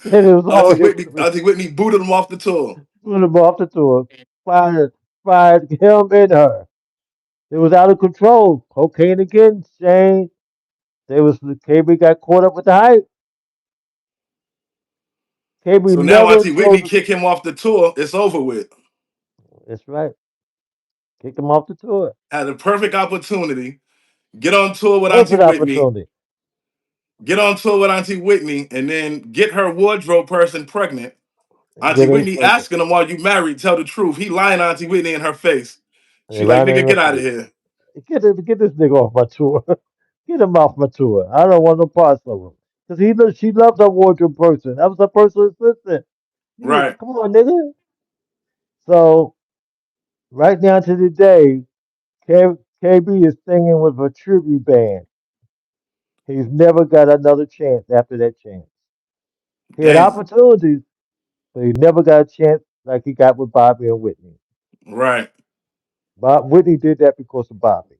And it was already agreed. Auntie Whitney booted him off the tour. Put him off the tour. Fired, fired him and her. It was out of control. Cocaine again, Shane. They was KB got caught up with the hype. KB So now never Auntie Whitney told us. kick him off the tour. It's over with. That's right. Kicked him off the tour. Had a perfect opportunity. Get on tour with Auntie Perfect Whitney. opportunity. Get on tour with Auntie Whitney, and then get her wardrobe person pregnant. Auntie Get him Whitney pregnant. asking him, "Are you married?" Tell the truth. He lying to Auntie Whitney in her face. She And like, line in "Nigga, her get out of face. here." Get this nigga off my tour. Get him off my tour. I don't want no parts of him. Because she loved her wardrobe person. That was her personal assistant. Right. Come on, nigga. So, right now to the day, KB is singing with a tribute band. He's never got another chance after that chance. He had Damn. opportunities, but he never got a chance like he got with Bobby and Whitney. Right. Whitney did that because of Bobby,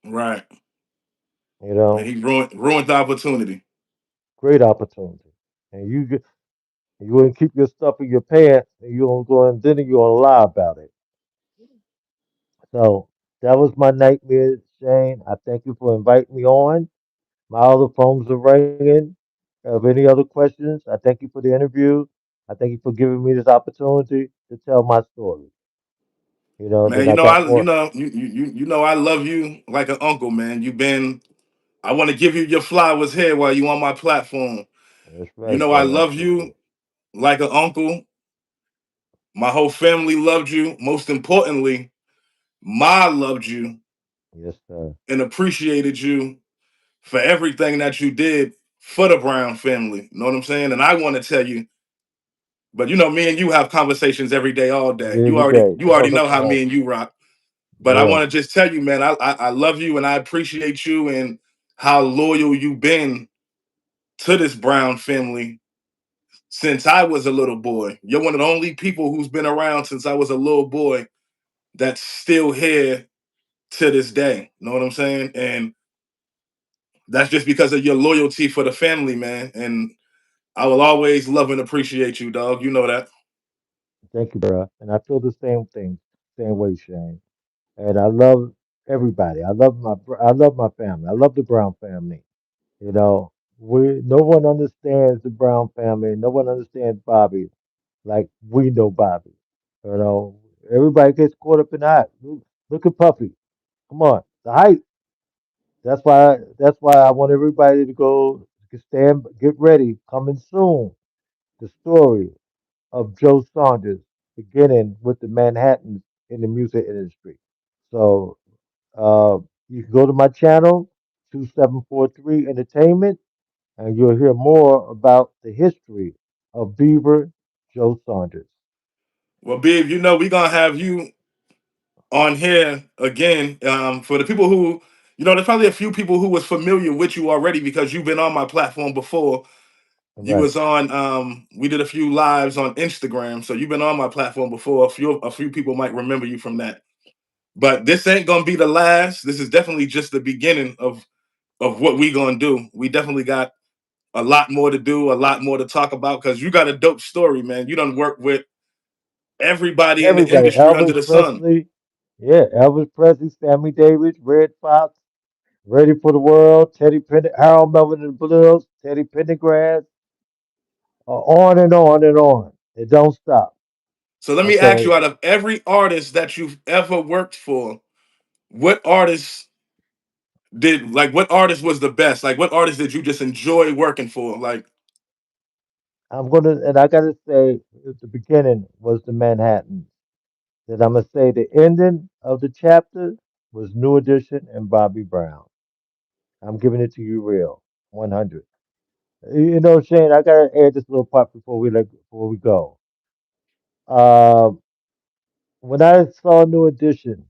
Right. you And know, he ruined the opportunity. great opportunity. And you wouldn't keep your stuff in your pants and you don't go and then you gonna lie about it. So that was my nightmare, Shane. I thank you for inviting me on. My other phones are ringing. Of any other questions, I thank you for the interview. I thank you for giving me this opportunity to tell my story. Man, Then I got more. you know I love you like an uncle, man. You've been I want to give you your flowers here while you on my platform. That's You right, know I brother. I love appreciate you it. like an uncle. My whole family loved you. Most importantly, Ma loved you Yes, sir. and appreciated you for everything that you did for the Brown family. You know what I'm saying? And I want to tell you, but you know, me and you have conversations every day, all day. Every day, You all already the know how me time. and you rock. But I Yeah. want to just tell you, man, I love you and I appreciate you and how loyal you've been to this Brown family since I was a little boy. You're one of the only people who's been around since I was a little boy that's still here to this day. You know what I'm saying? And That's just because of your loyalty for the family, man. And I will always love and appreciate you, dog. You know that. Thank you, bro. And I feel the same thing, same way, Shane. And I love everybody. I love my family. I love the Brown family. You know, we no one understands the Brown family. No one understands Bobby like we know Bobby. You know, everybody gets caught up in that. Look at Puffy. Come on, the height. That's why I want everybody to go stand, get ready, coming soon. The story of Joe Saunders, beginning with the Manhattans in the music industry. So you can go to my channel, 2743 Entertainment, and you'll hear more about the history of Beaver Joe Saunders. Well, Bib, you know we're gonna have you on here again. For the people who, there's probably a few people who was familiar with you already because you've been on my platform before. All You right. was on. We did a few lives on Instagram, so you've been on my platform before. A few people might remember you from that. But this ain't gonna be the last. This is definitely just the beginning of what we gonna do. We definitely got a lot more to do, a lot more to talk about because you got a dope story, man. You done work with everybody in the Everybody, industry under Elvis the sun. Presley, yeah, Elvis Presley, Sammy Davis, Red Fox, Ready for the World, Teddy Pendergrass, Harold Melvin and the Blues, Teddy Pendergrass, on and on and on. It don't stop. So let I me tell ask you, you, out of every artist that you've ever worked for, what artist what artist was the best? Like what artist did you just enjoy working for? Like, and I gotta say, at the beginning was the Manhattan. Then I'm gonna say the ending of the chapter was New Edition and Bobby Brown. I'm giving it to you real, 100. You know, Shane, I gotta add this little part before we go. Uh, when I saw New Edition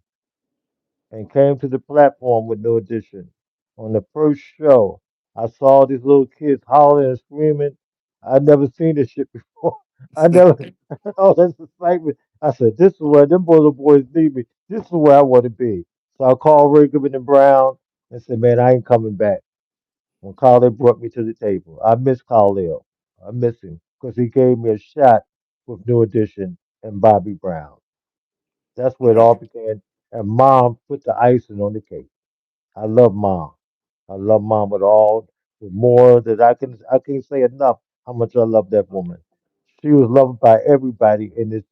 and came to the platform with New Edition on the first show, I saw these little kids hollering and screaming. I'd never seen this shit before. I never, oh, that's excitement. I said, this is where them little boys need me. This is where I want to be. So I called Ray Goodman and Brown and said, man, I ain't coming back. When Carole brought me to the table, I miss Carole. I miss him because he gave me a shot with New Edition and Bobby Brown. That's where it all right, began. And Mom put the icing on the cake. I love Mom. I love Mom with more that I can't say enough how much I love that woman. She was loved by everybody in the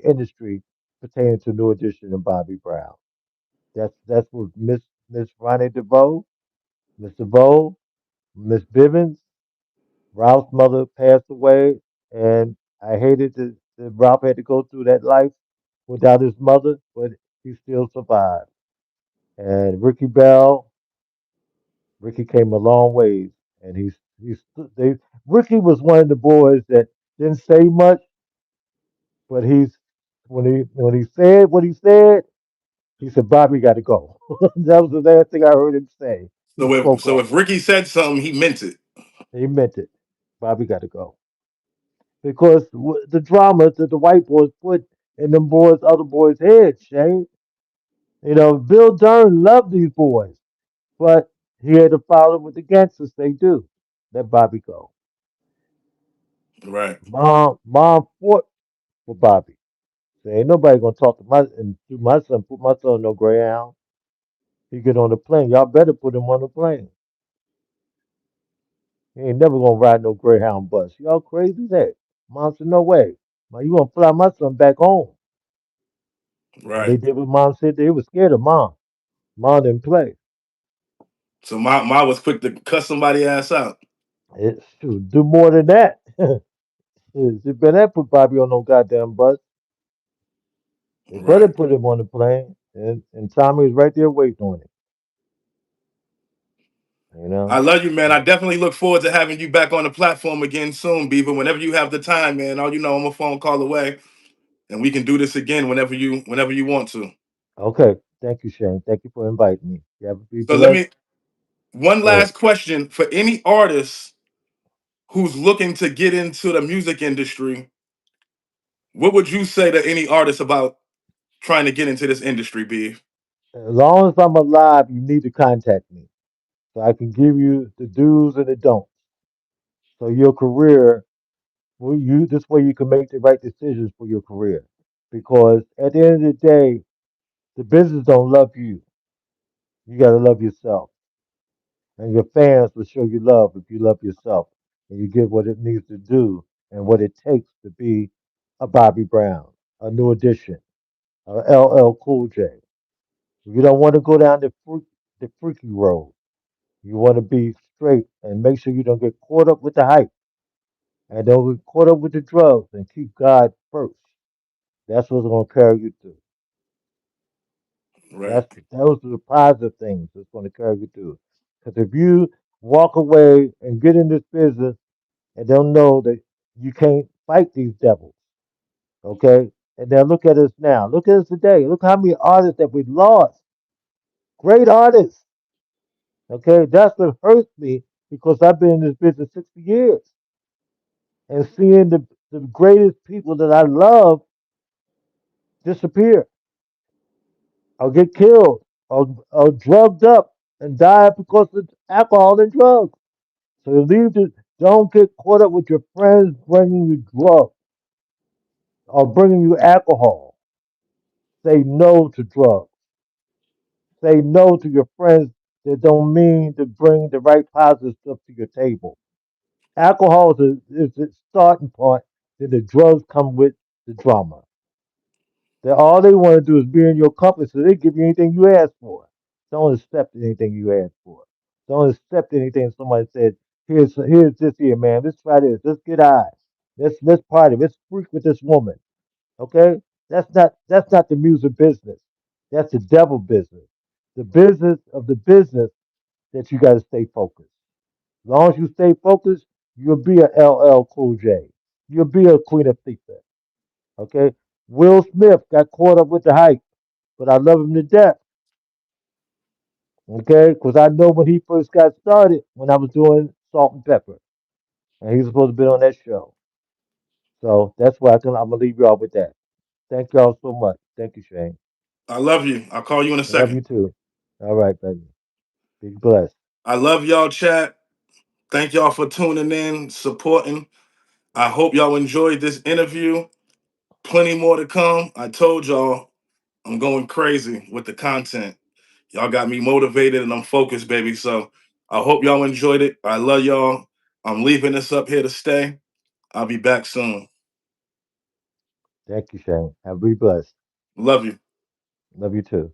industry pertaining to New Edition and Bobby Brown. That's what Miss Ronnie DeVoe, Miss DeVoe, Miss Bivens. Ralph's mother passed away, and I hated that Ralph had to go through that life without his mother, but he still survived. And Ricky came a long ways, and Ricky was one of the boys that didn't say much, but when he said what he said, he said, "Bobby got to go." That was the last thing I heard him say. He so if spoke so up. if Ricky said something, he meant it. He meant it. Bobby got to go because the drama that the white boys put in them other boys' heads, Shane. You know, Bill Dern loved these boys, but he had to follow with the gangsters. They do. Let Bobby go. Right, Mom fought for Bobby. So ain't nobody gonna talk to my son. Put my son on no Greyhound. He get on the plane. Y'all better put him on the plane. He ain't never gonna ride no Greyhound bus. Y'all crazy that? Mom said, no way. Man, you gonna fly my son back home? And they right. did what Mom said. They was scared of Mom. Mom didn't play. So my was quick to cuss somebody ass out. Shoot, do more than that. They better put Bobby on no goddamn bus. They better Right. put him on the plane. And Tommy was right there waiting on him. You I know. love you, man. I definitely look forward to having you back on the platform again soon, Beaver. Whenever you have the time, man. All you know, I'm a phone call away, and we can do this again whenever you want to. Okay. Thank you, Shane. Thank you for inviting me. You have be So let blessed. me one Go ahead. last question for any artist who's looking to get into the music industry. What would you say to any artist about trying to get into this industry, Beav? As long as I'm alive, you need to contact me. So I can give you the do's and the don'ts. So your career, well, you this way you can make the right decisions for your career. Because at the end of the day, the business don't love you. You got to love yourself. And your fans will show you love if you love yourself and you give what it needs to do and what it takes to be a Bobby Brown, a New Edition, a LL Cool J. If you don't want to go down the freaky road, you want to be straight and make sure you don't get caught up with the hype and don't get caught up with the drugs and keep God first. That's what's going to carry you through. Right. Those are the positive things that's going to carry you through. Because if you walk away and get in this business and don't know that you can't fight these devils, okay? And now look at us now. Look at us today. Look how many artists that we lost. Great artists, okay? That's what hurts me because I've been in this business 60 years and seeing the greatest people that I love disappear or get killed or drugged up and die because of alcohol and drugs. So don't get caught up with your friends bringing you drugs or bringing you alcohol. Say no to drugs. Say no to your friends that don't mean to bring the right positive stuff to your table. Alcohol is the starting point, then the drugs come with the drama. That all they want to do is be in your company so they give you anything you ask for. Don't accept anything you ask for. Don't accept anything somebody said, here's this here, man. Let's try this. Let's get high. Let's party. Let's freak with this woman. Okay? That's not the music business. That's the devil business. The business of the business that you gotta stay focused. As long as you stay focused, you'll be a LL Cool J. You'll be a Queen of Theta. Okay? Will Smith got caught up with the hype, but I love him to death. Okay? Because I know when he first got started, when I was doing Salt and Pepper, and he was supposed to be on that show. So that's why I'm gonna leave y'all with that. Thank y'all so much. Thank you, Shane. I love you. I'll call you in a I love second. you too. All right, baby. Be blessed. I love y'all, chat. Thank y'all for tuning in, supporting. I hope y'all enjoyed this interview. Plenty more to come. I told y'all I'm going crazy with the content. Y'all got me motivated and I'm focused, baby. So I hope y'all enjoyed it. I love y'all. I'm leaving this up here to stay. I'll be back soon. Thank you, Shane. Have be blessed. Love you. Love you too.